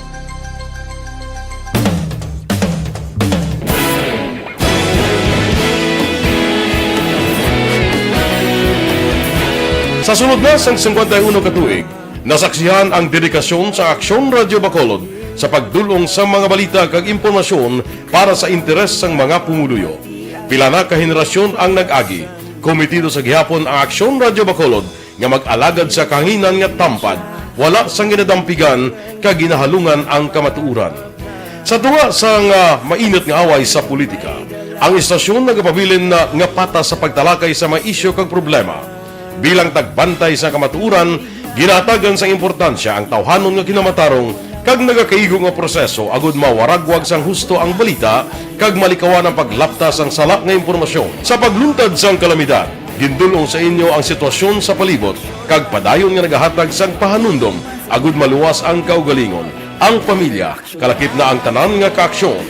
Speaker 12: Sa sunod na sang 51 katuig, nasaksihan ang dedikasyon sa Aksyon Radio Bacolod sa pagdulong sa mga balita kag impormasyon para sa interes sang mga pumuluyo. Pila na ka henerasyon ang nag-agi, komitido sa gihapon ang Aksyon Radio Bacolod nga mag-alagad sa kahanginan nga tampad, wala sang ginadampigan kag ginahalungan ang kamatuuran. Sa tunga sang mainit nga away sa politika, ang istasyon nagapabilin na nga patas sa pagtalakay sa mga isyu kag problema. Bilang tagbantay sa kamatuuran, ginatagan sa importansya ang tawhanon nga kinamatarong kag nagakaigo nga proseso agud mawaragwag sang husto ang balita kag malikawan ang paglaptas ang salak nga impormasyon. Sa pagluntad sang kalamidad, gindulong sa inyo ang sitwasyon sa palibot kag padayon nga nagahatag sang pahanundom agud maluwas ang kaugalingon. Ang pamilya, kalakip na ang tanan nga kaaksyon.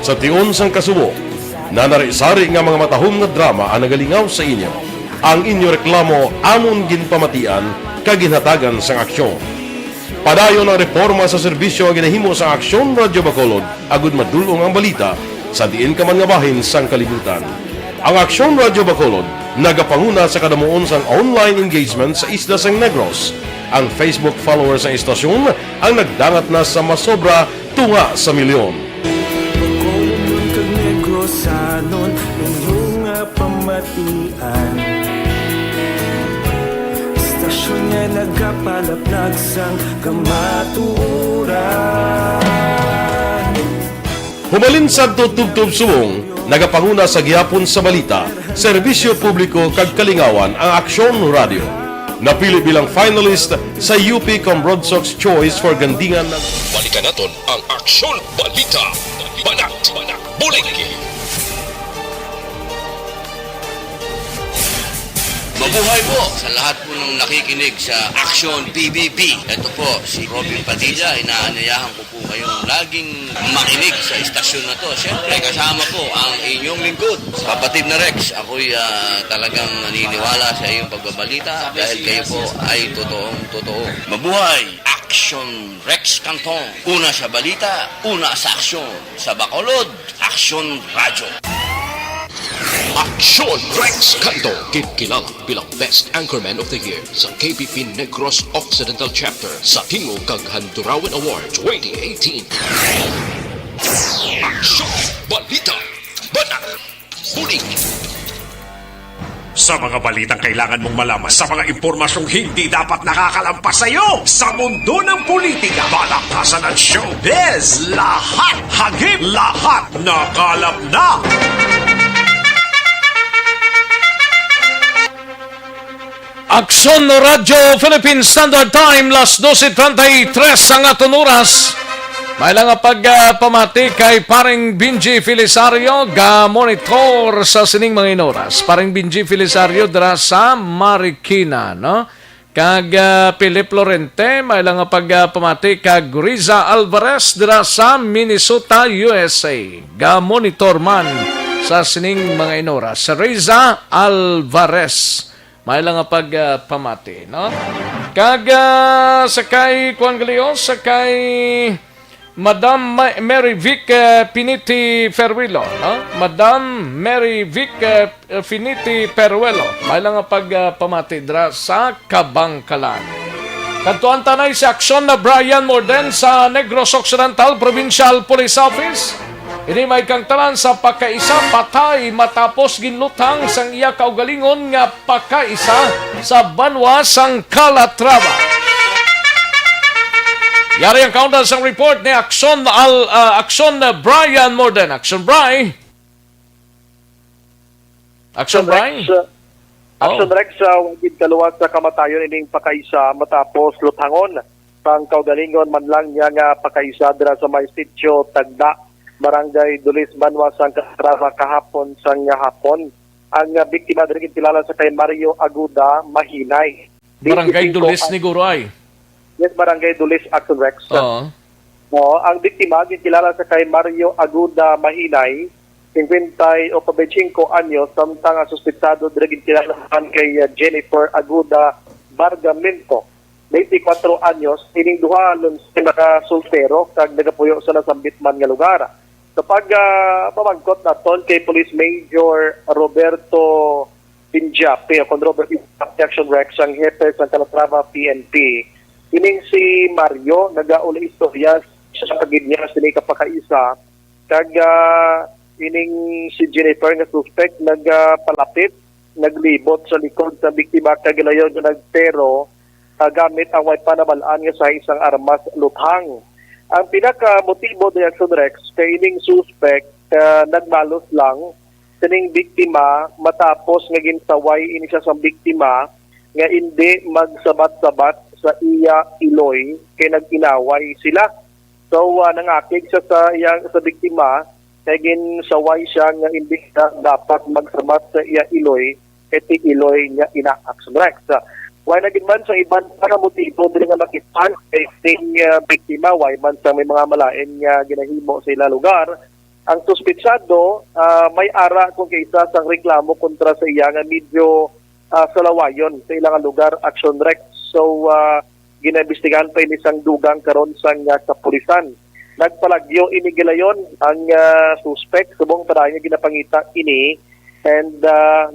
Speaker 12: Sa tion sang kasubo, nanari-sari nga mga matahom nga drama ang nagalingaw sa inyo. Ang inyo reklamo amon ginpamatian kaginhatagan sang aksyon. Padayon ang reforma sa serbisyo ang ginahimo sa Aksyon Radio Bacolod agud madulong ang balita sa diin ka man nga bahin sang kalibutan. Ang Aksyon Radio Bacolod nagapanguna sa kadamuon sang online engagement sa isla sang Negros. Ang Facebook followers sa istasyon ang nagdangat na sa masobra tunga sa milyon.
Speaker 15: Bacolod kag Negros anon inyong pamatian. Nga nagapalaplag sang kamatuuran.
Speaker 12: Humalin sa tutubtub subong, nagapanguna sa gihapon sa balita, serbisyo publiko kag kalingawan ang Aksyon Radio. Napili bilang finalist sa UP Comrade Sox Choice for Gandingan ng...
Speaker 1: Balikan naton ang Aksyon Balita. Banat, bulig.
Speaker 3: Mabuhay po sa lahat po ng nakikinig sa Aksyon PBB. Ito po si Robin Padilla. Inaanyayahan ko po kayong laging makinig sa istasyon na to. Siyempre kasama po ang inyong lingkod, kapatid na Rex. Ako'y talagang naniniwala sa iyong pagbabalita dahil kayo po ay totoong-totoo. Mabuhay Aksyon Rex Canton. Una sa balita, una sa aksyon. Sa Bacolod, Aksyon Radyo.
Speaker 1: Aksyon Rex Canto, kilala bilang Best Anchorman of the Year sa KPP Negros Occidental Chapter sa Tingog kag Handurawan Award 2018. Aksyon Balita, Banat, Bulig.
Speaker 4: Sa mga balitang kailangan mong malaman, sa mga impormasyong hindi dapat nakakalampas sa iyo, sa mundo ng politika, balakasan at showbiz, lahat hagip, lahat nakalap na.
Speaker 2: Aksyon Radio Philippine Standard Time, las 12:33 ang aton oras. May lang nga pagpamati kay paring Benji Felisario ga monitor sa sining mga oras. Paring Benji Felisario dira sa Marikina, no? kag Philip Lorente, may lang nga pagpamati kag Riza Alvarez dira sa Minnesota, USA. Ga-monitor man sa sining mga inora. Sa Riza Alvarez, may lang nga pagpamati, no? Kag sakay Juan Galeon, sakay Madam Mary Vic Piniti Ferruelo, no? Madam Mary Vic Finiti Ferruelo, may lang nga pagpamati dira sa Kabangkalan. Kantuan tanay sa aksyon na Brian Morden sa Negros Occidental Provincial Police Office. Ini may kang talan sa pakaisa patay matapos ginlutang sang iya kaugalingon nga pakaisa sa banwa sang Calatrava. Yari ang countdown sang report ni Aksyon Brian Morden. Aksyon Brian. Aksyon Brian.
Speaker 20: Aksyon Rex sa wagid kaluwat sa kamatayon ining pakaisa matapos lutangon sang kaugalingon man lang niya nga pakaisa dira sa may sitio Tagda, Barangay Dulis, Banwa, sang Calatrava kahapon sang hapon. Ang biktima diri kilala sa kay Mario Aguda Mahinay.
Speaker 2: Barangay Dulis ni Guray.
Speaker 20: Yes, Barangay Dulis, Action Rex. Ang biktima kilala sa kay Mario Aguda Mahinay, 55 anyos, samtang suspetsado diri kilala kay Jennifer Aguda Bargamento, 24 anyos, ining duha sa nakasultero kag nagapuyo sa nasambit man nga lugar. Kapag pamangkot naton kay Police Major Roberto Pinjape o Robert Pinjape Action Rex ang hepe sa Calatrava PNP, ining si Mario nagauli istorya sa pagid niya sini kapakaisa kag ining si Jennifer nga suspect nagpalapit, naglibot sa likod sa biktima kag gilayon nga nagtero gamit ang way panamalaan nga sa isang armas luthang. Ang pinaka-motibo ng Action Rex kay ining suspect nagmalos lang sining biktima matapos nga ginsaway ini siya sa biktima nga hindi magsabat-sabat sa iya iloy kay nag-inaway sila. So nangakig siya sa biktima kay ginsaway siya nga hindi dapat magsabat sa iya iloy eti iloy niya ina Action Rex. Why naging man sa ibang para motibo din nga makipan kay sing biktima, why man sa may mga malain nga ginahimo sa ila lugar. Ang suspetsado may ara kung kaysa sang reklamo kontra sa iya nga medyo salawayon sa ilang lugar Action Rex. So ginaimbestigahan pa ini sang dugang karon sang kapulisan. Nagpalagyo ini gilayon ang suspect subong padaya ginapangita ini and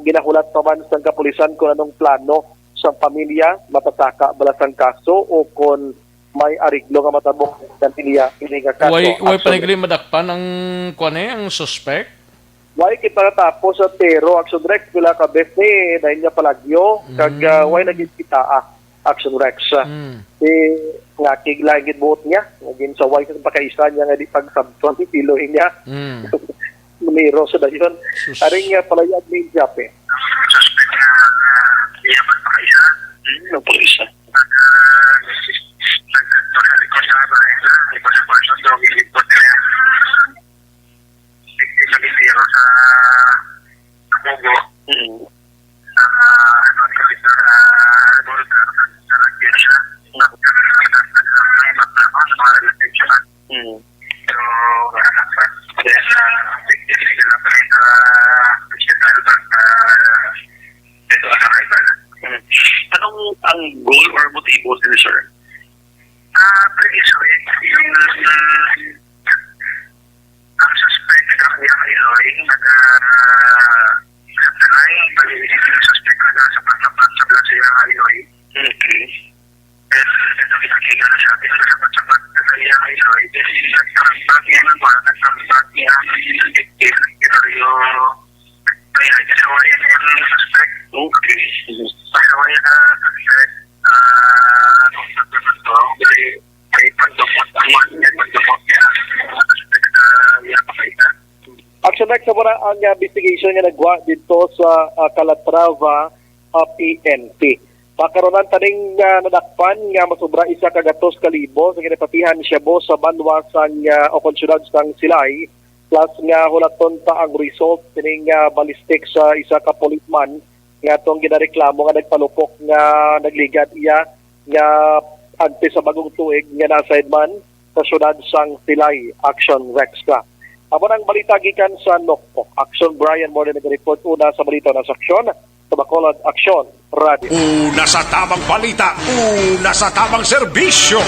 Speaker 20: ginahulat pa man sang kapulisan kung anong plano sa pamilya matataka balasang kaso o kung may ariglo nga matabok ng pamilya ini nga kaso.
Speaker 2: Way panigli madakpan ang ang suspect?
Speaker 20: Way kita tapos sa tero Action Rex pila ka best ni dahil niya palagyo kag way naging kita Action Rex. Ngakig langit buot niya naging sa way sa pakaisa niya nga di pagsabton kiloin niya. Numero sa dayon. Aring palayag ni Jape.
Speaker 8: ng pulis. Anong ang goal or motibo nila, sir? Previously, yung ang suspect na kaya Iloy, nag-sanay, pag-ibigin yung suspect na sa pagsapat sa blang siya Iloy. Okay. And ito pinakita na siya, pinagsapat-sapat na kaya Iloy, nagsabat niya ng mga, nagsabat niya, ito yung kaya kasawayan niya ng suspect. Okay. Kasawayan na suspect,
Speaker 20: Action Rex, sa muna ang investigation nga nagwa dito sa Calatrava PNP. Pakaronan taning nadakpan nga masobra 1,200,000 sa ginapatihan siya bo sa banwasang o konsyudad sang Silay, plus nga hulaton pa ang result tining ballistic sa isa ka policeman nga tong ginareklamo nga nagpalupok nga nagligad iya nga agti sa bagong tuig nga nasaid man sa syudad sang Pilay, Action Rex ka. Amo ang balita gikan sa Nokpok. Action Brian Morden nag-report una sa balita na saksyon sa Bacolod Action Radio.
Speaker 4: Una sa tamang balita, una sa tamang serbisyo.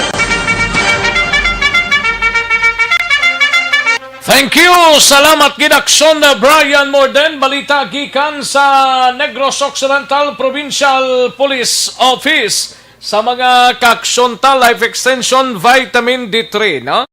Speaker 2: Thank you! Salamat gid-aksyon na Brian Morden. Balita gikan sa Negros Occidental Provincial Police Office sa mga kaaksyon ta Life Extension Vitamin D3, no?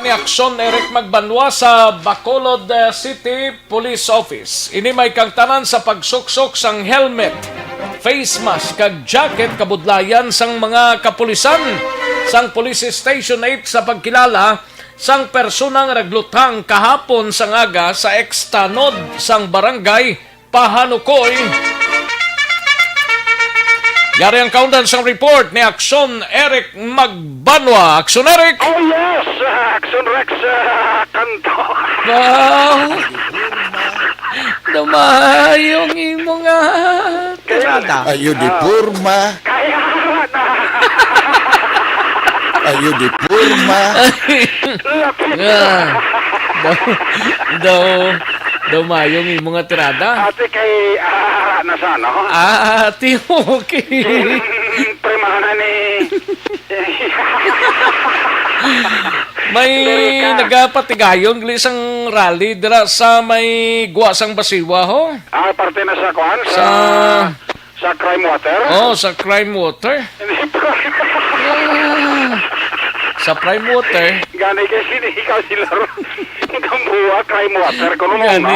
Speaker 2: Ni Aksyon Eric Magbanwa sa Bacolod City Police Office. Ini may kagtanan sa pagsuksok sang helmet, face mask, kag jacket kabudlayan sang mga kapulisan sang Police Station 8 sa pagkilala sang personang naglutang kahapon sang aga sa ekstanod sang barangay Pahanukoy. Yari ang kaundan sa report ni Aksyon Eric Magbanwa. Aksyon Eric!
Speaker 8: Oh yes! Action Rex Kanto.
Speaker 2: Wow! Damayong imong tirada.
Speaker 16: Ayo di purma.
Speaker 8: Kaya na!
Speaker 16: Ayo di purma.
Speaker 2: Daw mayong imong tirada.
Speaker 8: Ate kay nasa no?
Speaker 2: Ate, okay.
Speaker 8: Primana ni...
Speaker 2: May nagapatigayon isang rally dira sa may guwasang Basiwa ho.
Speaker 8: Parte na sa kuan sa Crime Water.
Speaker 2: Oh, sa Crime Water. Sa Crime Water.
Speaker 8: Gani kasi ikaw sila ron. Kambuha Crime Water kuno no.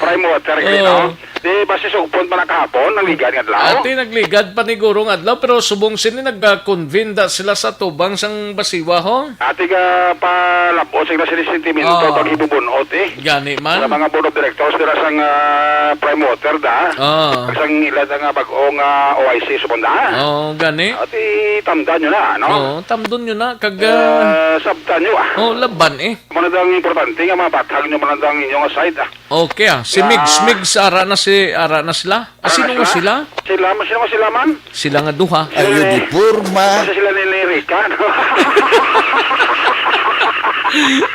Speaker 8: Crime Water kino. Di basi sugpon pa na kahapon, nagligad nga adlaw.
Speaker 2: Ati nagligad pa ni Gurong adlaw pero subong sini nag-convene sila sa tubang sang Basiwa ho.
Speaker 8: Ati ka palabo sila sila sentimento pag ibubunot
Speaker 2: Gani man.
Speaker 8: Sa mga board of directors dira sang Prime Water da. Sang ila nga bag-ong OIC subon da.
Speaker 2: Gani.
Speaker 8: Ati tamdan nyo na, no?
Speaker 2: Tamdon nyo na kag
Speaker 8: sabtan nyo
Speaker 2: laban
Speaker 8: Manadang importante nga mabatag nyo manadang inyong side
Speaker 2: Okay si Migs ara na sila. Sino nga sila?
Speaker 8: Sila man?
Speaker 2: Sila nga duha.
Speaker 16: Ayo di purma.
Speaker 8: Kasi sila nilirika, no?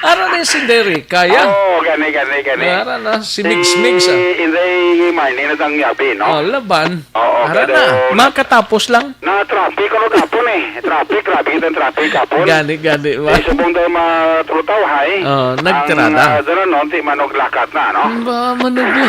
Speaker 2: Ara na si Derika, ya?
Speaker 8: Gani.
Speaker 2: Ara na si Migs.
Speaker 8: Hindi mining na tang yabi, no?
Speaker 2: Laban. Ara na. Makatapos lang.
Speaker 8: Na traffic ano kapon Traffic, grabe kitang traffic kapon.
Speaker 2: Gani.
Speaker 8: Subong tayo matulutaw, hay.
Speaker 2: Nagtirada.
Speaker 8: Ang non, ti manoglakat na, no?
Speaker 2: Ba, manugla.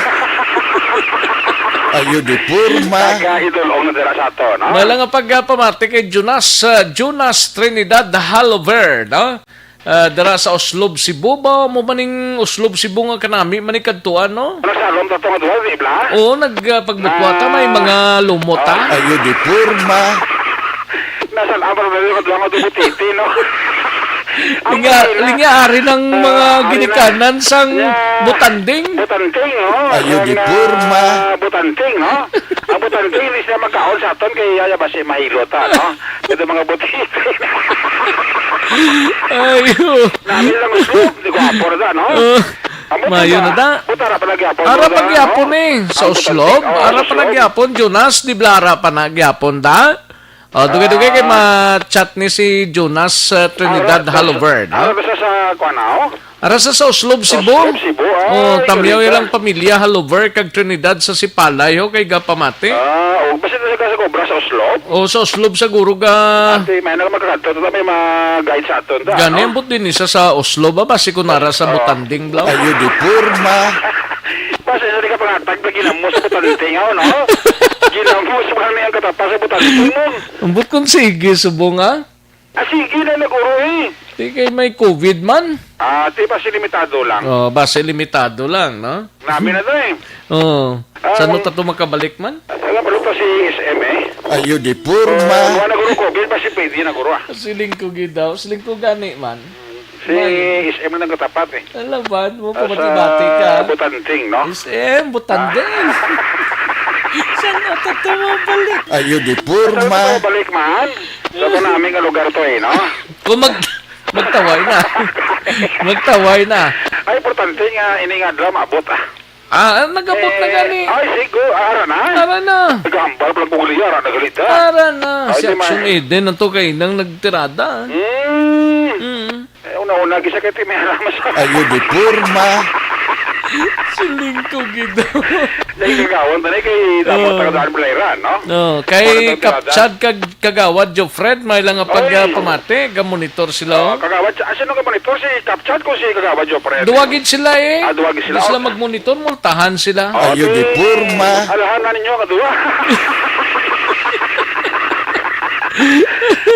Speaker 16: Ayo di purma.
Speaker 8: Nagka-idolong na dira sa to, no?
Speaker 2: Wala nga pagpamati kay Jonas Trinidad Halover, no? Dara sa Oslob, Cebu ba? Mo maning Oslob, Cebu nga kanami manikadtuan, no?
Speaker 8: Ano sa alom to nga duwa, di ba?
Speaker 2: Oo, nagpagbutwata may mga lumota.
Speaker 16: Ayo di purma.
Speaker 8: Nasa alabang na yung duwa nga dubutiti, no?
Speaker 2: Lingaari ng mga ginikanan sang butanding.
Speaker 8: Butanding, no?
Speaker 16: Ayun, di purma.
Speaker 8: Butanding, no? Ang butanding, hindi siya magkaon sa aton kay yaya ba si mahilota, no? Ito mga butanding.
Speaker 2: Ayo.
Speaker 8: Namin lang uslo, di ko apor da, no?
Speaker 2: Mayo na da.
Speaker 8: Ara pa nagyapon.
Speaker 2: Ara pa nagyapon eh. Sa Oslob. Ara pa nagyapon. Jonas, di blara pa nagyapon da. Dugay-dugay kay ma-chat ni si Jonas Trinidad Haloverd.
Speaker 8: Ara ba sa Kwanao?
Speaker 2: Ara sa Oslob, Cebu. Tamyaw ilang pamilya Haloverd kag Trinidad sa Sipalay ho kay Gapamate.
Speaker 8: Basta sa Cobra sa Oslob?
Speaker 2: Sa Oslob siguro ga.
Speaker 8: Ate, may nagmakakanto. Ito may mag-guide sa aton.
Speaker 2: Gani ang din isa sa Oslob ba? Basi kunara sa Butanding Blaw.
Speaker 16: Ayun, di purma.
Speaker 8: Basta sa ka pangatag na ginamos sa Butanding, no? Ginamos mo kami ang katapas sa Butanding mo.
Speaker 2: Ambot kong sige, subong ha?
Speaker 8: Sige na naguro eh.
Speaker 2: Di kay may COVID man.
Speaker 8: Di basta limitado lang.
Speaker 2: Basta limitado lang, no?
Speaker 8: Namin na to eh.
Speaker 2: Saan mo tato makabalik man?
Speaker 8: Alam mo pa si SM eh.
Speaker 16: Ayun, di purma.
Speaker 8: Mga naguro COVID, basta pwede naguro ah.
Speaker 2: Siling ko gidaw. Siling ko gani man.
Speaker 8: Si SM na nagkatapat eh.
Speaker 2: Alaban mo, pamati-bati ka.
Speaker 8: Sa Butanding, no?
Speaker 2: SM, Butanding. Saan na tato mabalik?
Speaker 16: Ayun, di purma.
Speaker 8: Saan balik man? Sa ito namin ka lugar to eh, no?
Speaker 2: Kung magtaway na. Magtaway na.
Speaker 8: Ay, importante nga, iningadla, maabot ah.
Speaker 2: Nagabot na gani.
Speaker 8: Ay, sigo, ara na.
Speaker 2: Ara na.
Speaker 8: Nagambal, palang buguli, ara na galita.
Speaker 2: Ara na. Si Action Eden, ang to kayo nang nagtirada.
Speaker 8: Una-una, gisa kayo may halamas.
Speaker 16: Ayun, di purma.
Speaker 2: Siling ko gidaw.
Speaker 8: Dahil kagawan, tanay kay dapat tagadaan belayran, no?
Speaker 2: Kay Kapchad kagawad Jo Fred, may lang pamate, gamonitor sila.
Speaker 8: Kagawad, sino ka monitor? Si Kapchad ko si kagawad Jo Fred.
Speaker 2: Duwagin sila eh.
Speaker 8: Duwagin sila.
Speaker 2: Hindi sila magmonitor, multahan sila.
Speaker 16: Ayun, di purma.
Speaker 8: Alahan na ninyo, kaduwa.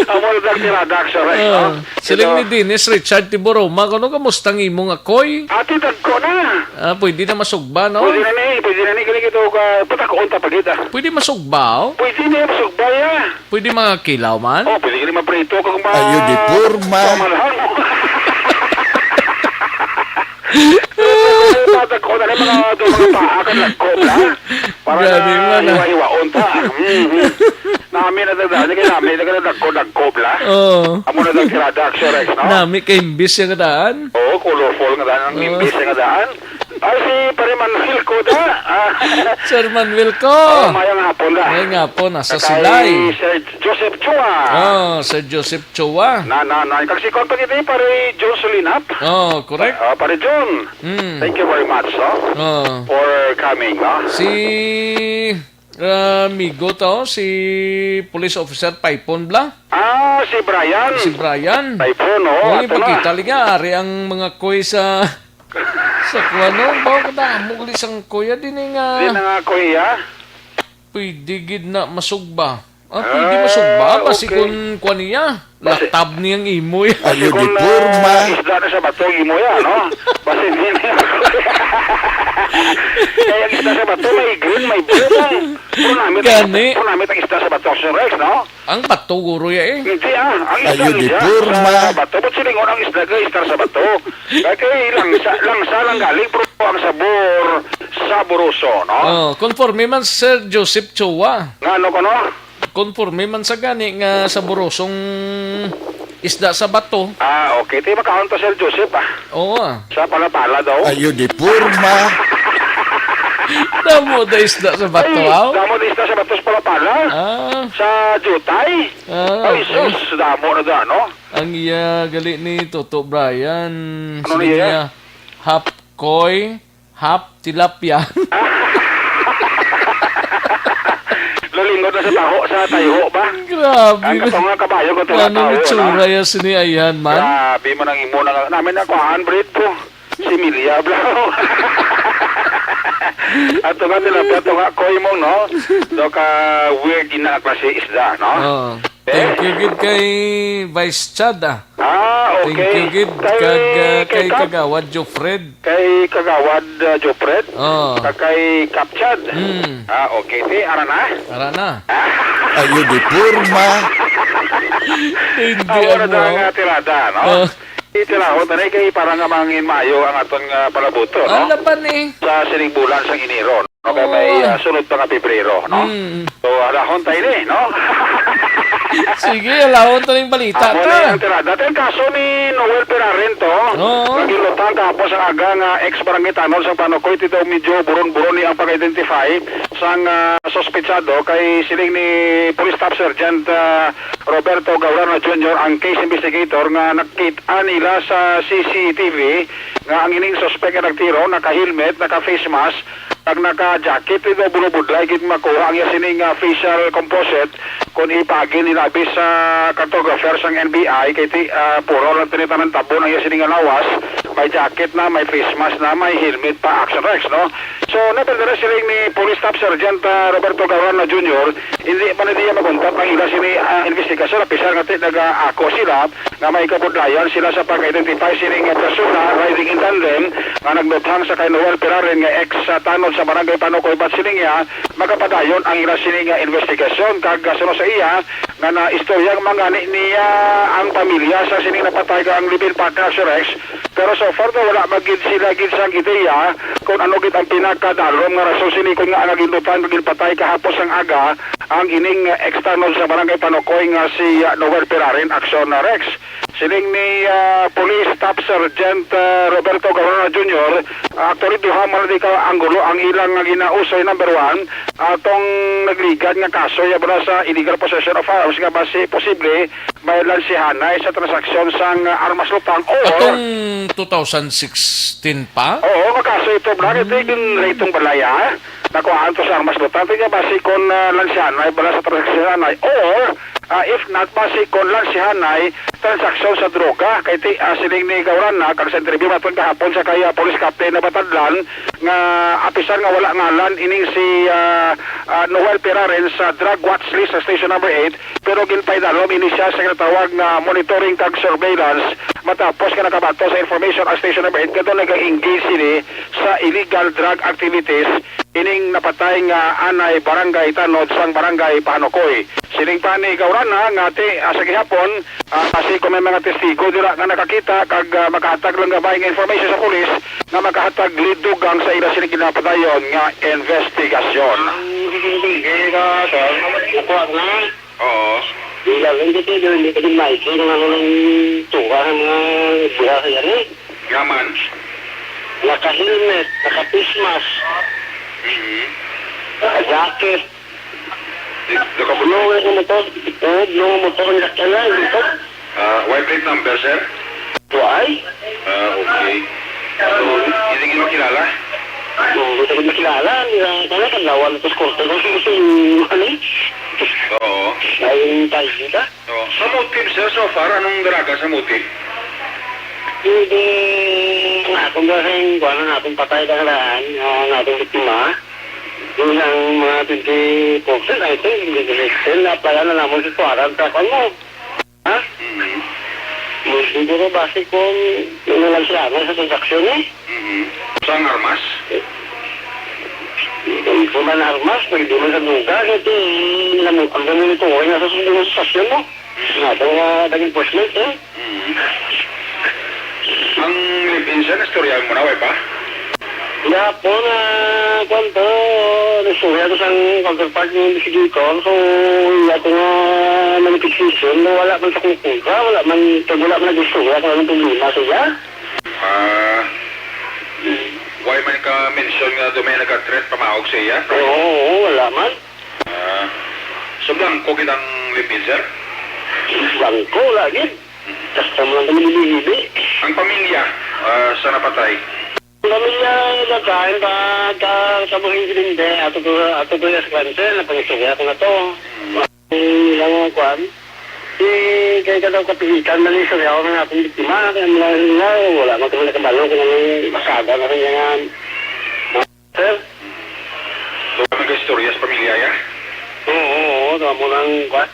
Speaker 8: Amo na dagtiradak sa Rex, no?
Speaker 2: Siling ni Dennis Richard Tiboroma, kano kamustang imong akoy?
Speaker 8: Ati, tagko na.
Speaker 2: Pwede na masugba, no?
Speaker 8: Pwede na ni, galing ito ka, patakoon tapagita.
Speaker 2: Pwede masugba, oh?
Speaker 8: Pwede na, masugba ya.
Speaker 2: Pwede mga kilaw man?
Speaker 8: Pwede ka ni maprito kung
Speaker 16: Ayun, di purma.
Speaker 8: Pamalahan mo. Patagko na rin mga paakan nagkobla. Para na iwa-iwaon ta. Nami na dagdaan, kaya nami na nagkobla. Amo na dagtiradak sa Rex, no?
Speaker 2: Nami kay imbis yung daan?
Speaker 8: Colorful nga daan ang imbis nga daan. Ay, si Pariman Wilco da.
Speaker 2: Sir Manuel ko.
Speaker 8: Mayang hapon da.
Speaker 2: Mayang hapon, nasa Silay.
Speaker 8: Sir Joseph Chua.
Speaker 2: Sir Joseph Chua.
Speaker 8: Na. Kasi kontak ito pare John Solinap.
Speaker 2: Correct.
Speaker 8: Pare John. Thank you very much, for coming, no?
Speaker 2: Si amigo to, si Police Officer Paipon Bla.
Speaker 8: Si Brian.
Speaker 2: Si Brian.
Speaker 8: Paipon, no?
Speaker 2: Pagkita liga, ari ang mga koy sa kuano, bawa ka na, mugli sang kuya, din nga.
Speaker 8: Din nga kuya?
Speaker 2: Pwede gid na masugba. Pwede masugba, basi kung kuha niya, latab niyang imoy.
Speaker 16: Ayun, di purma.
Speaker 8: Isda na sa batong imoy, no? Basi hindi na. Kaya isda sa bato, may green, may blue.
Speaker 2: Gani.
Speaker 8: Puro namin ang isda sa bato, Sir Rex, no?
Speaker 2: Ang bato, guro ya eh.
Speaker 8: Hindi ang isda
Speaker 16: Ayun, di purma.
Speaker 8: sa bato. Ba't silingon ang isda ka, isda sa bato? Kaya langsa lang galing, pero ang sabor saboroso, no?
Speaker 2: Conforme man Sir Joseph Chua.
Speaker 8: Nga, ano ko, no?
Speaker 2: Conforme man sa gani nga saborosong isda sa bato.
Speaker 8: Okay. Tayo makaon to, Sir Joseph,
Speaker 2: Oo,
Speaker 8: Sa palapala daw.
Speaker 16: Ayun, di purma.
Speaker 2: Damo da isda sa bato, aw?
Speaker 8: Damo da isda sa bato sa palapala. Sa jutay. Ay, sus, damo na da, no?
Speaker 2: Ang iya gali ni Toto Brian.
Speaker 8: Ano niya?
Speaker 2: Half koi, half tilapia.
Speaker 8: Lulingod na sa tayo ba?
Speaker 2: Grabe.
Speaker 8: Ang katong kabayo ko ito.
Speaker 2: Ano ni tsura ya sini ayan man?
Speaker 8: Grabe mo nang imo na namin na kuhaan breed po. Si Milia Blau. Ato nga tilapia, ato nga koy mo, no? So ka weird din na klase isda, no?
Speaker 2: Thank you gid kay Vice Chad
Speaker 8: okay.
Speaker 2: Thank you gid kay Kagawad Jofred.
Speaker 8: Kay Kagawad Jofred? Kay Kapchad? Okay. Ara na?
Speaker 16: Ayun, di purma.
Speaker 2: Hindi
Speaker 8: na nga tirada, no? Itilahot, tanay kay parang mangin mayo ang atong palabuto, no?
Speaker 2: Ang laban eh.
Speaker 8: Sa sining bulan sa Enero, no? Okay, may sunod pa nga Pebrero, no? So, alahon tayo no?
Speaker 2: Sige, alahon to ng balita
Speaker 8: Ako na yung tira. Dati ang kaso ni Noel Pirarento, nagilutang kapos ang aga nga ex-barangay Tanol sa Panokoy, tito medyo buron-buron ni ang pag-identify sang sospetsado kay siling ni Police Staff Sergeant Roberto Gaurano Jr. ang case investigator nga nakita nila sa CCTV nga ang ining suspect nga nagtiro, naka-helmet, naka-face mask, pag naka-jacket, ito bulubudlay, kit makuha ang yasining facial composite kung ipagin nilabi sa cartographers ng NBI, kay puro lang tinitanang tabon ang yasining lawas, may jacket na, may face mask na, may helmet pa, Action Rex, no? So, napaldara siling ni Police Staff Sergeant Roberto Gaurano Jr., hindi pa na diya maguntat ang ila sini investigasyon, pisar nga nag-ako sila, nga may kabudlayan sila sa pag-identify sining persona riding in tandem, nga nagluthang sa kay Noel Piraren nga ex-tanod sa barangay Panokoy, bat siling ya, magapadayon ang ila sining investigasyon, kag suno sa iya, nga na istoryang mga niya ang pamilya sa sining napatay ka ang libil partner si Rex, pero so far wala magid sila gid sang ideya kung ano gid ang pinakadalom nga rason sini kung nga ang gindutan gid patay kahapos ang aga ang ining external sa barangay Panokoy nga si Noel Piraren Action Rex. Siling ni Police Staff Sergeant Roberto Gaurano Jr. Actually, duha man di ka anggulo ang ilang nga ginausoy number 1 atong nagligad nga kaso ya sa illegal possession of arms nga base posible may lansihanay sa transaksyon sang armas lutang o
Speaker 2: atong 2016 pa?
Speaker 8: Oo, makaso ito brad ito yung ratong balaya nakuhaan to sa armas lutang ito base kon lansihanay bala sa transaksyon or if not base kon lansihanay transaksyon sa droga kay siling ni Gaurana kag sa interview naton kahapon sa kaya police captain na Batadlan nga apisan nga wala ngalan ining si Noel Piraren sa drug watch list sa station number 8 pero ginpaydalom ini siya sa tawag nga monitoring kag surveillance matapos ka nakabato sa information at station number 8 kadto nag-engage sini sa illegal drug activities ining napatay nga anay barangay Tanod sang barangay Panokoy. Siling pa ni Gaurana nga sa gihapon kasi kung may mga testigo dira nga nakakita kag makahatag lang gabay nga information sa pulis nga makahatag lidugang sa ila sining ginapadayon nga investigasyon. Oo.
Speaker 21: Hindi ka din maikli ng ano ng tuwa ng mga buha sa yan eh.
Speaker 8: Yaman.
Speaker 21: Naka-helmet, naka-face mask, naka-jacket. Naka-bulong ang motor. Bulong ang motor ang lakyanan.
Speaker 8: White plate number, sir?
Speaker 21: Why?
Speaker 8: Okay. Hindi mo kilala?
Speaker 21: Hindi ko makilala. Kaya kalawan ito sa korte. Gusto yung ano eh.
Speaker 8: Oo.
Speaker 21: Ay, tayo dito.
Speaker 8: Sa motive, sir, so far, anong daraga sa motive?
Speaker 21: Hindi natong gasing kung ano natong patay kahalaan natong biktima. Yung ang mga 20% ay ito, hindi direksyon na pala na naman sa tuwaran sa kwan mo. Ha? Siguro base kung nalang sila sa transaksyon eh.
Speaker 8: Saan armas?
Speaker 21: Kung man armas, pwede mo sa lugar. Ito, ang ganun ito, okay nasa sundin mo sa stasyon mo. Natong naging enforcement eh.
Speaker 8: Ang live-in siya, nastoryahan mo na, way pa?
Speaker 21: Ya po na kwanto, nastorya ko sang counterpart ng investigator. So, yato nga manifestation, wala man sa kukuha, wala man nag-istorya kung anong problema siya.
Speaker 8: Why man ka mention nga doon nagka-threat pamahog sa iya?
Speaker 21: Oo, wala man.
Speaker 8: So, blanco kitang live-in, sir?
Speaker 21: Blanco, lagi. Basta mo lang kami nilihili.
Speaker 8: Ang pamilya sa napatay?
Speaker 21: Ang pamilya nagkain pa sa buhay hindi. Ato ko yung cancer, napangisugya ko na to. Ilang kwan. Kaya ka daw kapihikan na rin surya ko na akong biktima. Kaya wala man kami nakabalo kung ano masaga na rin yan. Sir?
Speaker 8: So, nag-istorya sa pamilya ya?
Speaker 21: Oo, tama mo lang kwan.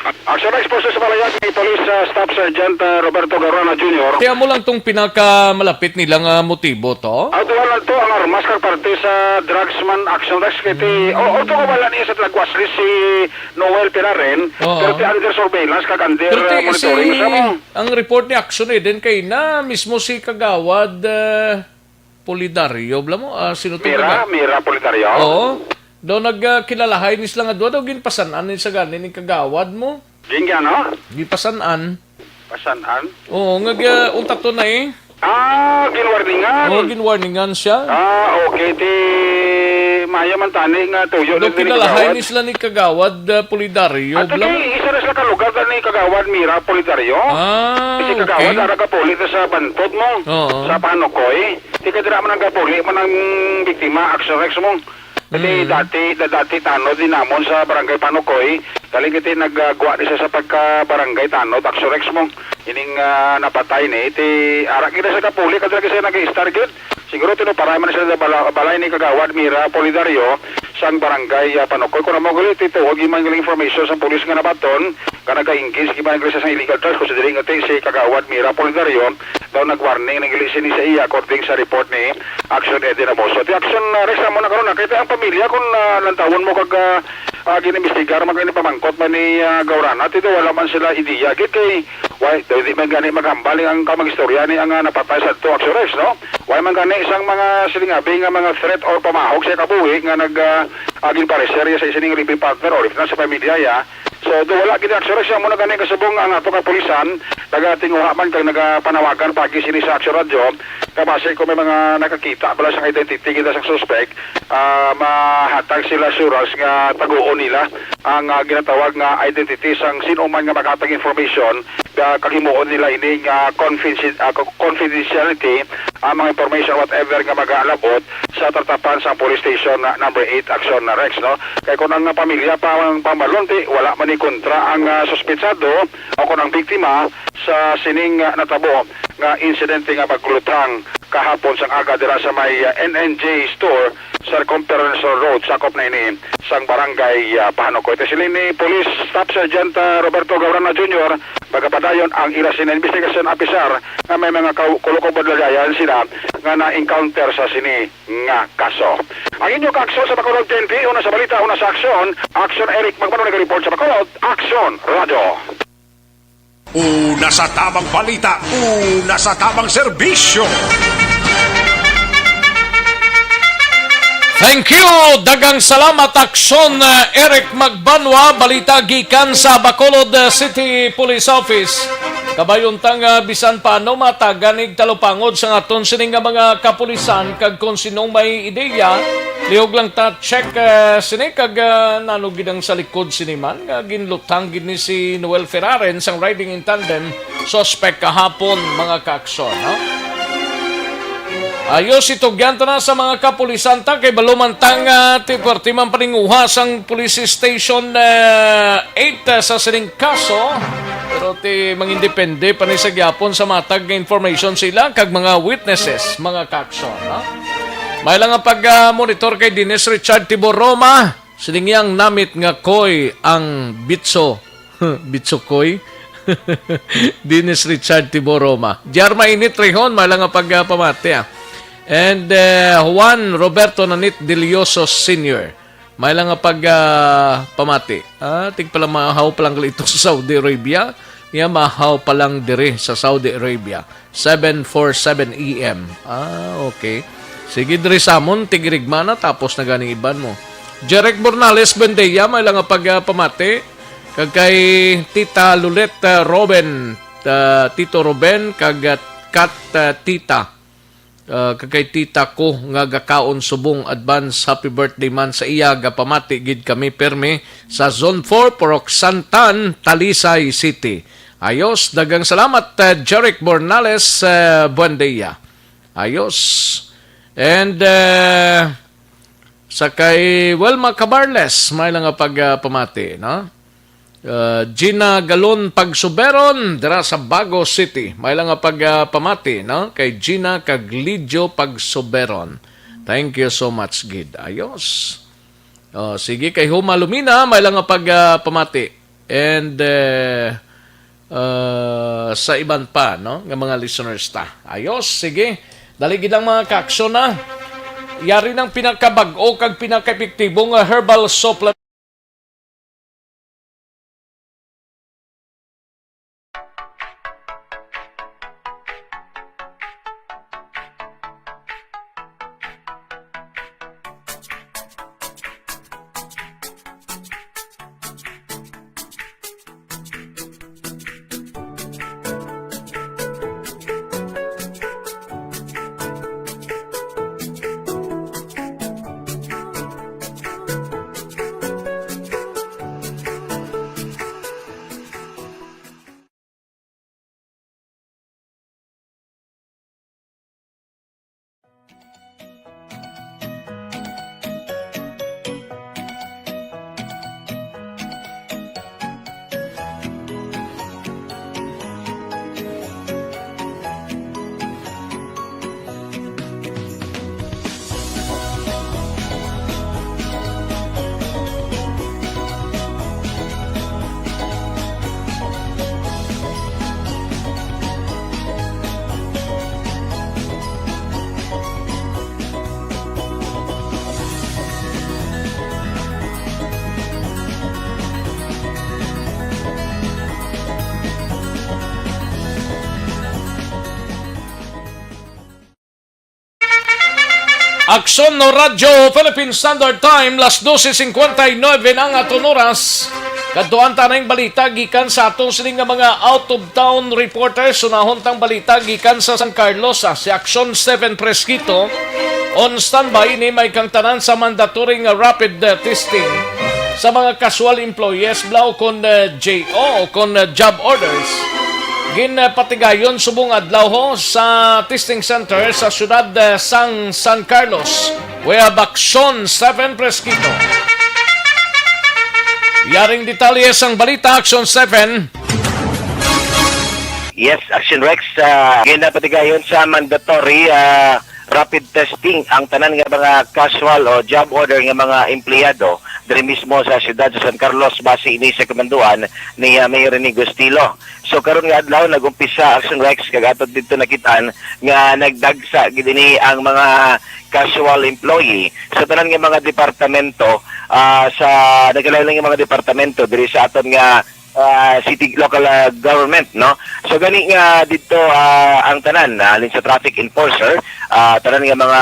Speaker 8: Action Rex po sa palayag ni Police Staff Sergeant Roberto Garona Jr.
Speaker 2: Kaya mo lang tong pinakamalapit nilang motibo to?
Speaker 8: Tuwan lang to ang armas kag parte sa drugsman Action Rex kiti o to ko wala niya sa Tlagwasli si Noel Piraren pero ti under surveillance kag under monitoring sa mo.
Speaker 2: Ang report ni Action din kay na mismo si Kagawad Polidario bla mo sino to?
Speaker 8: Mira Polidario.
Speaker 2: Oo. Do nagkilalahay ni sila nga daw ginpasanan ni sa ganin ni Kagawad mo.
Speaker 8: Gingya no?
Speaker 2: Gipasanan.
Speaker 8: Pasanan?
Speaker 2: Oo, unta to na eh.
Speaker 8: Ginwarningan.
Speaker 2: Oo, ginwarningan siya.
Speaker 8: Okay. Ti maya man tani nga tuyo.
Speaker 2: Do kinalahay ni sila ni Kagawad Polidario.
Speaker 8: At isa na sila kalugar ni Kagawad Mira Polidario. Si Kagawad, ara ka puli sa bantod mo. Sa Panokoy. Ti kadra man ang kapuli man ang biktima, Action Rex mo. Kasi dati tanod din namon sa barangay Panokoy. Dali kiti naggawa ni sa pagka-barangay tanod, Action Rex mo. Ining napatay ni. Iti arak kita sa kapuli, kadra kasi nag-star gid. Siguro tinuparay man sila sa balay ni Kagawad Mira Polidario sang barangay Panokoy. Kung na mo galit, ito, huwag iman yung information sa pulis nga nabaton, ka nag-ingkis, iba nag sa illegal drugs, kung sa diring ito si Kagawad Mira Polidario, daw nag-warning, nag-ilisin ni sa iya according sa report ni Action Eddie Ramoso. Di Action Rex na mo na karoon, nakita ang pamilya kung lantawon mo kag ginimistigar, pamangkot man ni Gaurana, ito wala man sila ideya. Git kay, why, di man gani maghambaling ang kamag-istorya ni ang napatay sa ito Action Rex, no? Why man gani isang mga silingabi nga mga threat or pamahog sa kabuhi nga aging pareser sa isining living partner or if na sa pamilya ya. So do wala gid Action Rex mo na gani kasubong ang ato ka pulisan nagatinguha man kag nagapanawagan pagi sini sa Action Radio kabase kung may mga nakakita bala sa identity kita sa suspect mahatag sila assurance nga taguon nila ang ginatawag nga identity sang sino man nga makatag information kahimuon nila ini nga confidentiality ang mga information whatever nga mag-aalabot sa tatapan sa police station number 8 Action Rex, no? Kaya kung ang pamilya pa ang pamalonti, wala man ni kontra ang suspetsado o kung ang biktima sa sining natabo nga insidente nga paglutang kahapon sang aga dira sa may NNJ store sa Circumference Road sakop na ini sang barangay Panokoy. Ito sila ni Police Staff Sergeant Roberto Gaurana Jr. Bagapadayon ang Irasin Investigation Officer nga may mga kulukobadlagayan sila nga na-encounter sa sini nga kaso. Ang inyo ka-aksyon sa Bacolod TNT, una sa balita, una sa aksyon, Action Eric Magmano nag-report sa Bacolod, Action Radio.
Speaker 4: Una sa tamang balita, una sa tamang serbisyo.
Speaker 2: Thank you! Dagang salamat Aksyon Eric Magbanwa, balita gikan sa Bacolod City Police Office. Kabayuntang bisan paano mataganig talupangod sa aton sining nga mga kapulisan kag kung sinong may ideya, liog lang ta check sini kag nanugid ang sa likod siniman nga ginlutang gid ni si Noel Ferraren sang riding in tandem suspect kahapon mga kaaksyon, no? Ayos itugyan na sa mga kapulisan ta kay balumantang ti man paninguha sang police station 8 sa sining kaso pero ti mangindepende pa ni sa gyapon sa matag information sila kag mga witnesses mga kaaksyon, no? May lang ang pag-monitor kay Dennis Richard Tiboroma siningyang namit nga koy ang bitso bitso koy Dennis Richard Tiboroma Jarma init rehon may lang ang pagpamati and Juan Roberto Nanit Delioso Sr. May lang nga pamati. Ting pala mahaw palang ito sa Saudi Arabia. Niya mahaw palang dire sa Saudi Arabia. 7:47 AM. Okay. Sige dire samon tigirigmana tapos na ganing iban mo. Jerek Bornales Bendeya may lang nga pamati. Kag kay Tita Lulet Robin, Tito Robin kag Kat Tita. Kay tita ko nga gakaon subong advance happy birthday man sa iya gapamati gid kami perme sa Zone 4 Porok Santan, Talisay City. Ayos, dagang salamat Jeric Bornales Buendia. Ayos. And sa kay Wilma Cabarles may lang pagpamati, no? Gina Galon Pagsuberon dira sa Bago City. May lang pagpamati, no? Kay Gina Caglidio Pagsuberon. Thank you so much, Gid. Ayos. Sige, kay Huma Lumina, may lang pagpamati. and sa iban pa, no? Ng mga listeners ta. Ayos, sige. Daligid ang mga kaksyon na. Yari ng pinakabag-o kag pinaka-epektibong herbal supplement. Aksyon no Radyo Philippine Standard Time, las 12:59 ang aton oras. Kadtuan tanang balita gikan sa atong sining nga mga out of town reporters. Sunahon tang balita gikan sa San Carlos si Action 7 Presquito. On standby ni may kang tanan sa mandatory nga rapid testing sa mga casual employees blaw kon JO o kon job orders. Ginpatigayon subong adlaw ho sa testing center sa siyudad San Carlos. Wea Baksyon 7 Presquito. Yaring detalye sang balita, Action 7.
Speaker 5: Yes, Action Rex, ginapatigayon sa mandatory rapid testing ang tanan nga mga casual o job order nga mga empleyado diri mismo sa siyudad sa San Carlos base ini sa komanduan ni Mayor Renigo Estilo. So karon nga adlaw nagumpisa Action Rex kag ato dito nakitaan nga nagdagsa gid ini ang mga casual employee sa tanan nga mga departamento sa nagkalain nga mga departamento diri sa aton nga city local government, no? So gani nga dito ang tanan alin sa traffic enforcer, tanan nga mga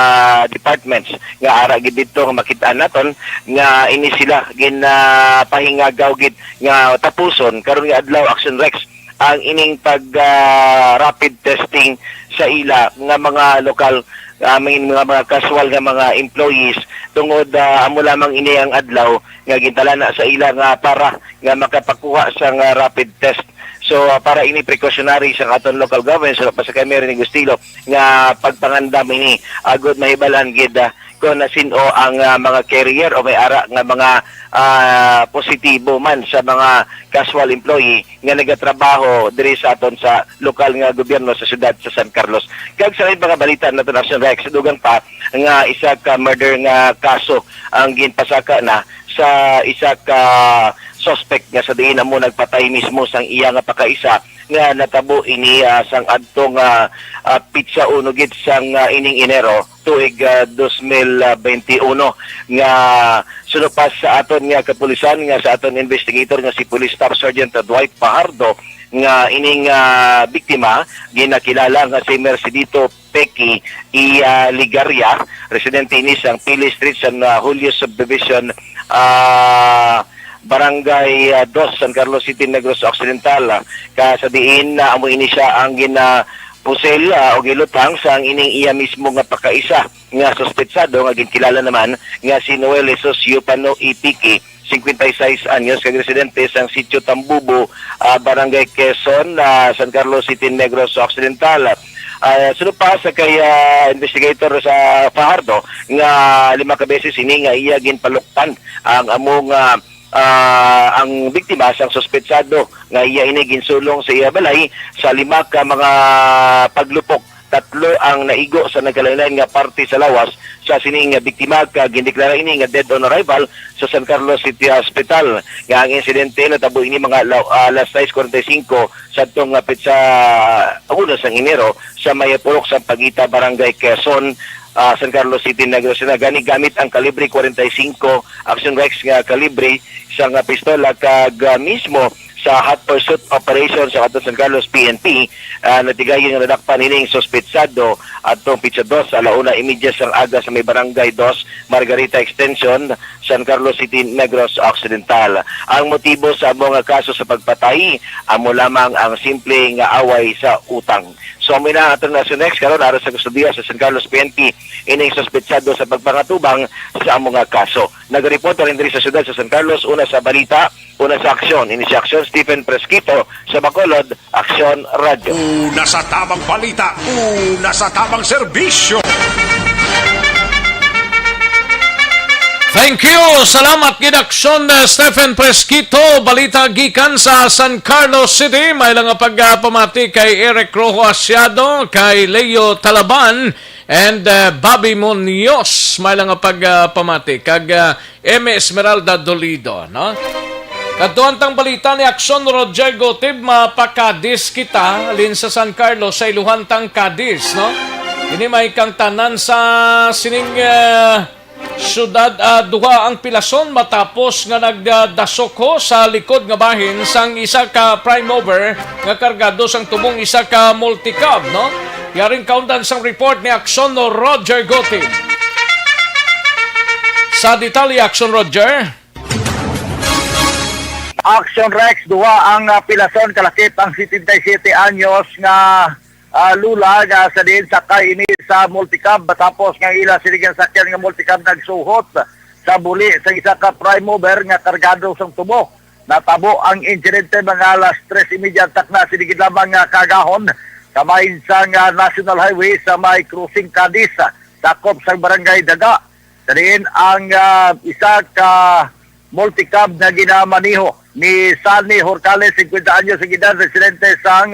Speaker 5: departments nga ara gid dito nga makitaan naton nga ini sila ginapahingagaw gid nga tapuson karon nga adlaw Action Rex ang ining pag rapid testing sa ila nga mga lokal mga casual nga mga employees tungod amo lamang ini ang adlaw nga gintala na sa ila nga para nga makapakuha sa nga rapid test. So para ini precautionary sa aton local government sa kay Mayor Renigo Estilo nga pagpangandam ini agud mahibalan gid kung sino ang mga carrier o may ara nga mga positibo man sa mga casual employee nga nagatrabaho diri sa aton sa lokal nga gobyerno sa siyudad sa San Carlos. Kag sa mga balita nato Action Rex dugang pa nga isa ka murder nga kaso ang ginpasaka na sa isa ka suspect nga sa diin mo nagpatay mismo sang iya nga pakaisa nga natabo ini sang adtong pizza unugit sang ining Enero tuig 2021 nga sulupas sa aton nga kapulisan nga sa aton investigator nga si Police Staff Sergeant Dwight Fajardo nga ining biktima ginakilala nga si Mercedito Peki Ligaria, residente ini sang Pili Street sa Julio Subdivision Barangay 2 San Carlos City, Negros Occidental. Kasadiin na amo ini siya ang pusel o gilutang sa ang ining iya mismo nga pakaisa nga suspetsado nga ginkilala naman nga si Noel Jesus Yupano Ipiki 56 anyos kag residente sang Sitio Tambubo, Barangay Quezon, San Carlos City, Negros Occidental. Sunod pa sa kay investigator sa Fajardo nga 5 ka beses ini nga iya ginpaluktan ang among ang biktima sang suspetsado nga iya ini ginsulong sa iya balay sa 5 ka mga paglupok tatlo ang naigo sa nagkalain nga parte sa lawas sa sining biktima kag gindeklara ini nga dead on arrival sa San Carlos City Hospital. Nga ang insidente natabo ini mga alas 6:45 sa tong petsa unas ng Enero sa Mayapurok sa Pagita, Barangay Quezon, San Carlos City, Negros. Gani gamit ang kalibre 45 Action Rex nga kalibre isang pistola kag mismo sa hot pursuit operation sa atong San Carlos PNP natigayon nga nadakpan hining suspetsado atong pitsa 2 1:30 sang aga sa may Barangay 2 Margarita Extension, San Carlos City, Negros Occidental. Ang motibo sa mga kaso sa pagpatay amo lamang ang simple nga away sa utang. So may na atong Nationex karon ara sa kustudiya sa San Carlos PNP ining suspetsado sa pagpangatubang sa mga kaso. Nagreport rin diri sa siyudad sa San Carlos, una sa balita, una sa aksyon. Ini si Aksyon Stephen Presquito sa Bacolod, Aksyon Radio.
Speaker 4: Una sa tamang balita, una sa tamang serbisyo.
Speaker 2: Thank you! Salamat Gidaksyon Stephen Presquito. Balita gikan sa San Carlos City. May lang pagpamati kay Eric Rojo Asiado, kay Leo Talaban, and Bobby Munoz. May lang pagpamati kag M. Esmeralda Dolido, no? Katuan tang balita ni Aksyon Roger Gotib, mapakadis kita alin sa San Carlos sa iluhan tang Cadiz, no? Ini may kang tanan sa sining syudad, duha ang pilason matapos nga nagdasok ko sa likod nga bahin sang isa ka prime mover nga kargado sang tubong isa ka multicab, no? Yaring kaundan sang report ni Aksyon Roger Gotib. Sa detalye, Aksyon Roger.
Speaker 7: Action Rex, duha ang pilason kalakip ang 77 anyos nga lula nga sa din sakay ini sa multicab matapos nga ila sinigang sakyan nga multicab nagsuhot sa buli sa isa ka prime mover nga kargado sang tubo. Natabo ang insidente mga alas 3:30 takna siligid lamang nga kagahon kamain sa National Highway sa may crossing Cadiz sakop sa Barangay Daga. Din ang isa ka multicab na ginamaniho ni Sunny Horcales, 50 anyos sa edad, residente sa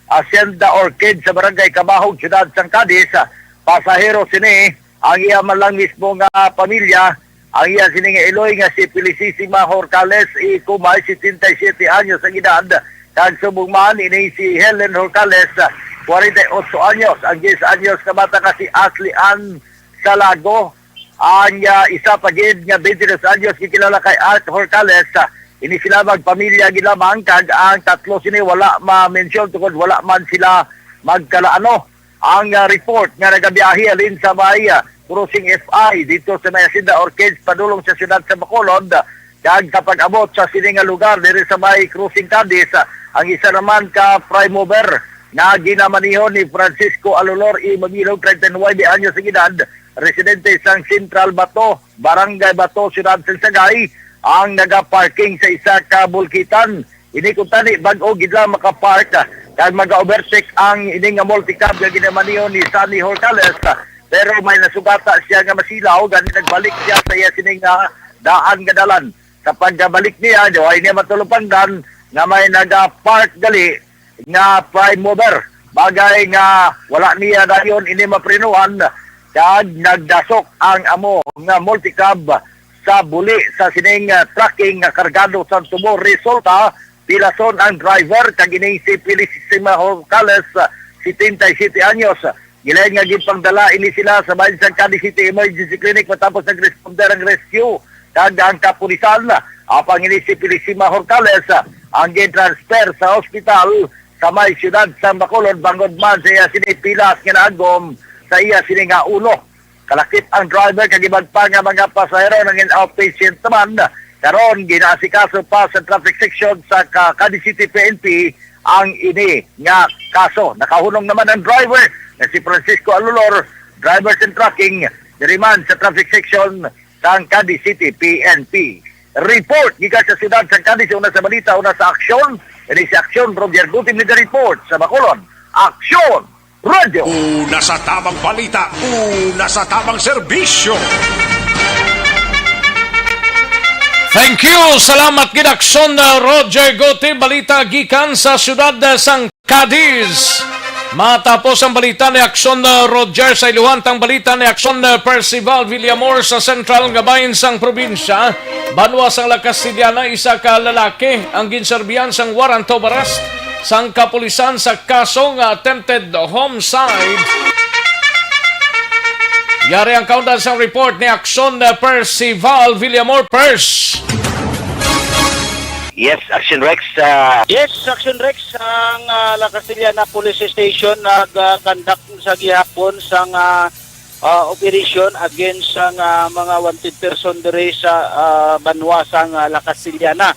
Speaker 7: Hacienda Orchid sa Barangay Cabahog, Ciudad San Cadiz. Pasahero sini ang iya man lang mismo nga pamilya, ang iya sini nga Eloy nga si Felicissima Horcales, ikumay 77 anyos sa edad, kag subugman ini si Helen Horcales, 48 anyos, ang 10 anyos na bata nga si Ashley Ann Salago, ang isa pa gid nga 22 anyos kikilala kay Art Horcales. Ini sila magpamilya gilamang kag ang tatlo sini wala ma-mention tungod wala man sila magkalaano. Ang report nga nagabiyahe alin sa may crossing FI dito sa may Hacienda Orchids padulong sa siyudad sa Bacolod, kag kapag abot sa sini nga lugar diri sa may crossing Cadiz, ang isa naman ka prime mover na ginamaniho ni Francisco Alolor Magilog, 39 anyos sa edad, residente sa Central Bato, Barangay Bato, Ciudad San Sagay, ang nagaparking sa isa ka bulkitan. Ini kung tani bag-o gidla makapark kag mag-overtake ang ini nga multicab nga ginamaniho ni Sunny Horcales, pero may nasugata siya nga masilaw gani nagbalik siya sa iya sining daan nga dalan. Sa pagbalik niya ay niya matulupangdan nga may nagapark gali nga prime mover, bagay nga wala niya dayon ini maprinuan kag nagdasok ang amo nga multicab sa buli sa sining trucking nga kargado sa tubo. Resulta, pilason ang driver kag ining si Felicissima Horcales, 77 anyos. Gilain nga gipangdala ini sila sa bayan sa Cadiz City Emergency Clinic matapos nag-responder ang rescue kag ang kapulisan. Apang ini si Felicissima Horcales ang gin-transfer sa hospital sa may siyudad sa Bacolod bangod man sa iya sinipilas nga naagom sa iya sining nga ulo. Kalakip ang driver kagibag pa nga mga pasahero ng outpatient naman. Karon ginasikaso pa sa traffic section sa Cadiz City PNP ang ini nga kaso. Nakahunong naman ang driver na si Francisco Alolor, drivers and trucking, diriman sa traffic section sa Cadiz City PNP. Report gikan sa siyudad sa Cadiz, una sa balita, una sa aksyon. Ini si Aksyon Roger Gutib ni report sa Bacolod. Aksyon Radio.
Speaker 4: Una sa tamang balita, una sa tamang serbisyo.
Speaker 2: Thank you. Salamat Gidaksyon Roger Gotib. Balita gikan sa siyudad sang Cadiz. Matapos ang balita ni Action Roger sa iluhantang balita ni Action Percival Villamor sa Central nga bahin sang probinsya, banwa sang La Castellana, isa ka lalaki ang ginserbihan sang warrant of arrest sang kapulisan sa kaso nga attempted homicide. Yari ang kaundan sang report ni Action Percival Villamor. Pers.
Speaker 5: Yes, Action Rex.
Speaker 21: Yes, Action Rex, ang La Castellana Police Station nag-conduct sa gihapon sang operation against sang mga wanted person diri sa banwa sang La Castellana.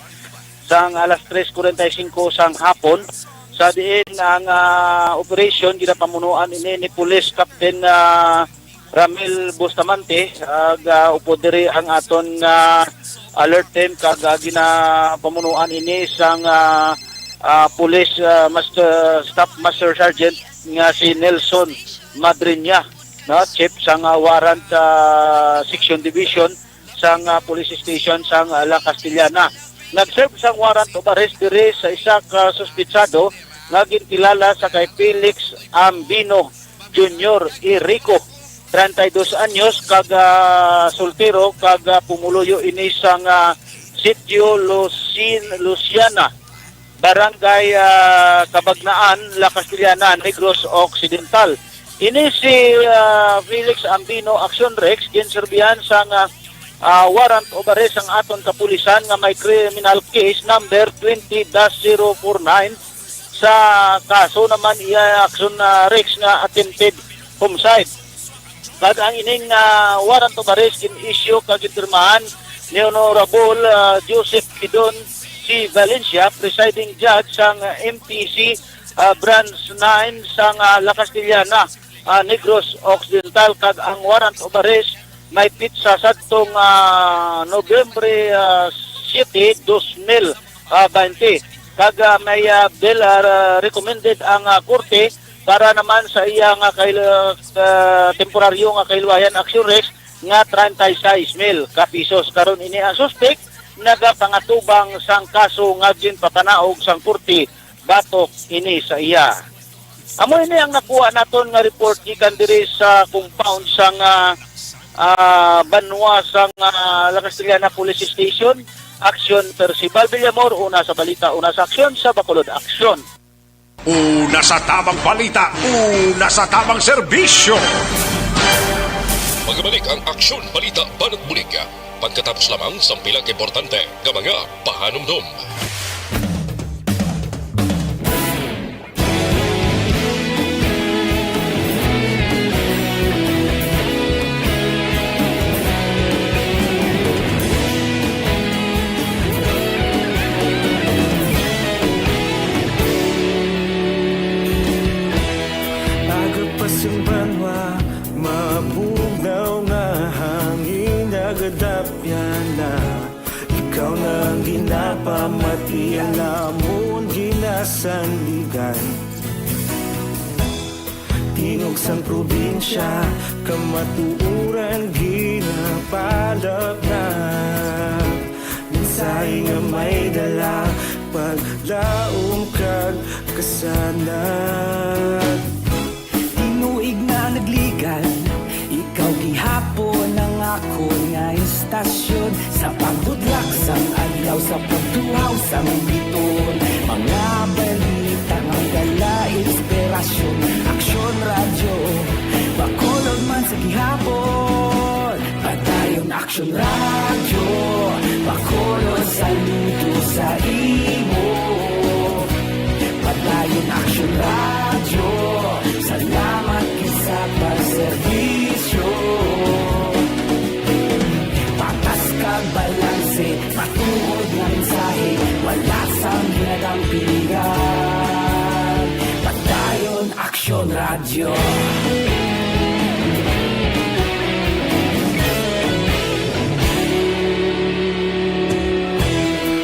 Speaker 21: Sang alas 3:45 sang hapon, sa diin ang operation ginapamunuan ini ni Police Captain Ramil Bustamante. Upo diri ang aton alert team kag ginapamunuan ini sang Police Staff Master Sergeant nga si Nelson Madrinya, no, Chief sang warrant section division sang police station sang La Castellana. Nag-serve sang warrant of arrest diri sa isa ka suspitsado nga gintilala sa kay Felix Ambino Jr. Irico, 32 anyos, kag soltero, kag pumuluyo ini sang Sitio Luciana, Barangay Kabagnaan, La Castellana, Negros Occidental. Ini si Felix Ambino Action Rex ginserbihan sang warrant of arrest ang aton kapulisan nga may criminal case number 20-049 sa kaso naman iya Action Rex nga attempted homicide. Kag ang ining warrant of arrest in-issue kag ipirmahan ni Honorable Joseph Pidon C. Valencia, presiding judge sang MPC Branch 9 sang La Castellana, Negros Occidental. Kag ang warrant of arrest may pitsa sadtong Nobyembre 7, 2020. Kag may bill recommended ang korte para naman sa iya nga temporaryo nga kahiluwayan Action Rex nga 36,000 ka pisos. Karon ini ang suspect nagapangatubang sang kaso nga ginpapanaog sang korte batok ini sa iya. Amo ini ang nakuha naton nga report gikan diri sa compound sang banwa sang La Castellana Police Station. Action Percival Villamor, una sa balita, una sa aksyon sa Bacolod Action.
Speaker 4: Una sa tamang balita, una sa tamang serbisyo.
Speaker 1: Magbalik ang Aksyon Balita Banat Bulig. Pagkatapos lamang sa pilang importante ng mga pahanumdum.
Speaker 15: Ikaw na ang ginapamati, alamon ginasandigan. Tingog sang probinsya, kamatuuran ginapalap na. Minsay nga may dala, paglaom kag kasanag. Tinuig na nagligan, ikaw gihapon ang ako nga istasyon. Sa pagbudlak sang adlaw, sa pagtuhaw sang biton. Mga balita nga dala inspirasyon. Aksyon radyo, Bacolod man sa gihapon. Padayon Aksyon radyo, Bacolod saludo sa imo. Padayon Aksyon radyo, salamat kisa pagserbisyo. Patas kag balanse, matuod nga mensahe, wala sang ginagampingan. Padayon Aksyon radyo.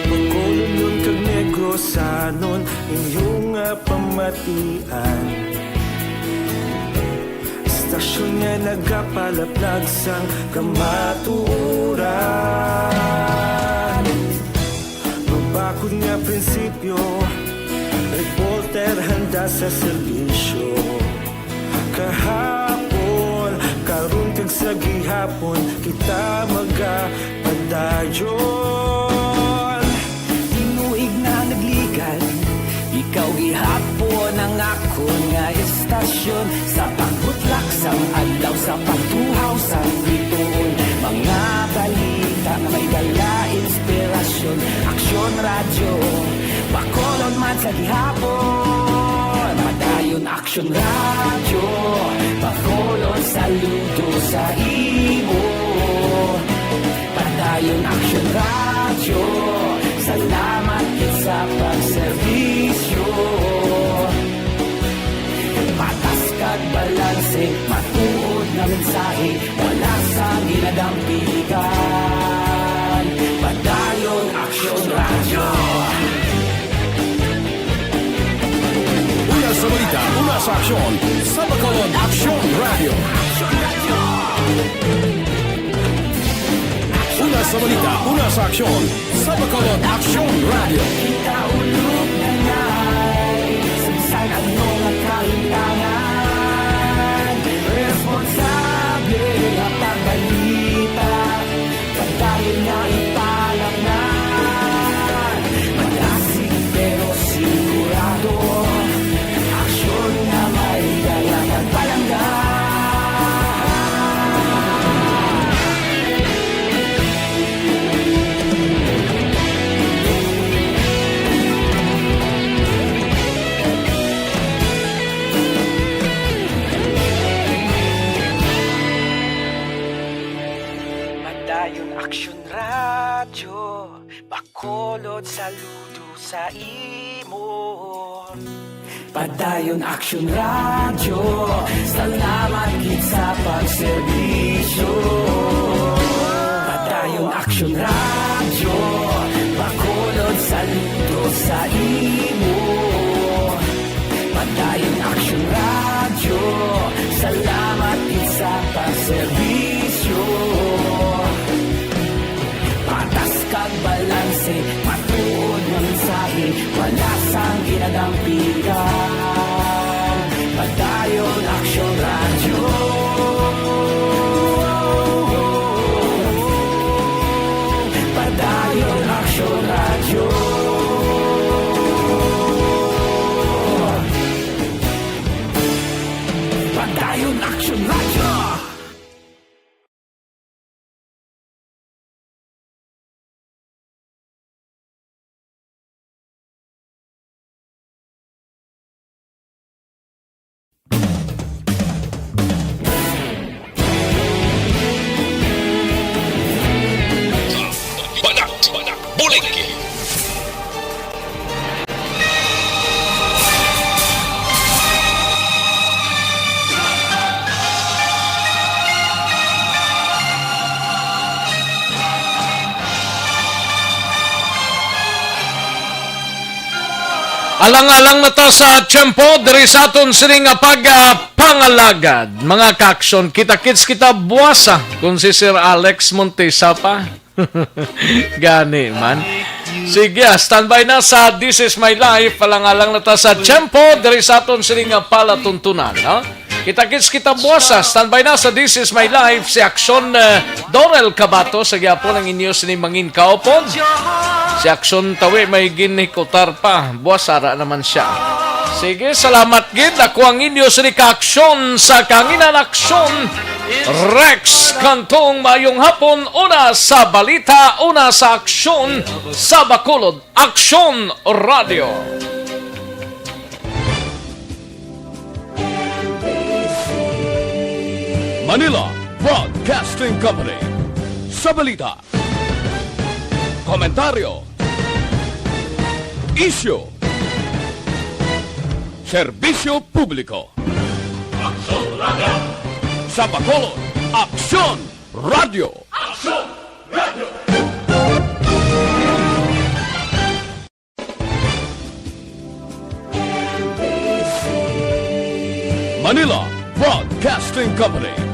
Speaker 15: Bacolod kag Negrosanon, inyong pamatian. Istasyon nga nagapalaplag sang kamatuuran. Mabakod nga prinsipyo, reporter handa ka sa serbisyo. Kahapon, karon kag sa gihapon, kita magapadayon. Tinuig na nagligad, ikaw gihapon ang ako nga estasyon. Sa pagbutlak sang adlaw, sa pagtuhaw sang bituon, mga balita na may dala inspirasyon. Aksyon radyo, Bacolod man sa gihapon. Padayon Aksyon radyo, Bacolod saludo sa imo. Padayon Aksyon radyo, salamat kit sa pagserbisyo. Patas kag balanse, matuod na mensahe, wala sa ginadampigan. Padayon Aksyon radyo.
Speaker 4: Una sa balita, una sa aksyon, sa Bacolod Aksyon Radio. Una sa balita, una sa aksyon, sa Bacolod Aksyon Radio.
Speaker 15: Kita ulog na ngay, sagsay ang mga kahintangan. Responsable na pagbalita, pagdayon na ipalangnan. Malasig pero sigurado, aksyon na may dalang at palanggan. Padayon Aksyon radyo, Bacolod saludo sa imo. Padayon Aksyon radyo, salamat gid sa pagserbisyo. Padayon Aksyon radyo, Bacolod saludo sa imo. Padayon Aksyon radyo, salamat gid sa pagserbisyo. Patas kag balanse, matuod na mensahe, wala sang ginadampigan. Padayon Aksyon radyo. Padayon Aksyon radyo. Padayon Aksyon radyo.
Speaker 1: Banak Bulingki.
Speaker 2: Alang-alang na ta sa tiyempo, diri sa aton sining pangalagad. Mga kaksyon, kita-kits kita buwasa kung si Sir Alex Montesa pa. Gani man. Sige, standby na sa This Is My Life. Alang-alang na ta sa tiyempo, diri sa aton sining palatuntunan. No? Kita-kits kita buwasa. Standby na sa This Is My Life. Si Aksyon Dorel Cabato sa gyapon ang inyo sining mangin kaupod. Si Aksyon Tawi may ginikotar pa. Buwasara naman siya. Sige, salamat gid. Ako ang inyo sining Aksyon sa Kanginan Aksyon. Rex Kantong, mayong hapon. Una sa balita, una sa aksyon sa Bacolod Aksyon Radio.
Speaker 4: Manila Broadcasting Company. Sa balita, komentaryo, isyu, serbisyo publiko. Aksyon Radio. Sa Bacolod Aksyon Radio. Aksyon Radio. Manila Broadcasting Company.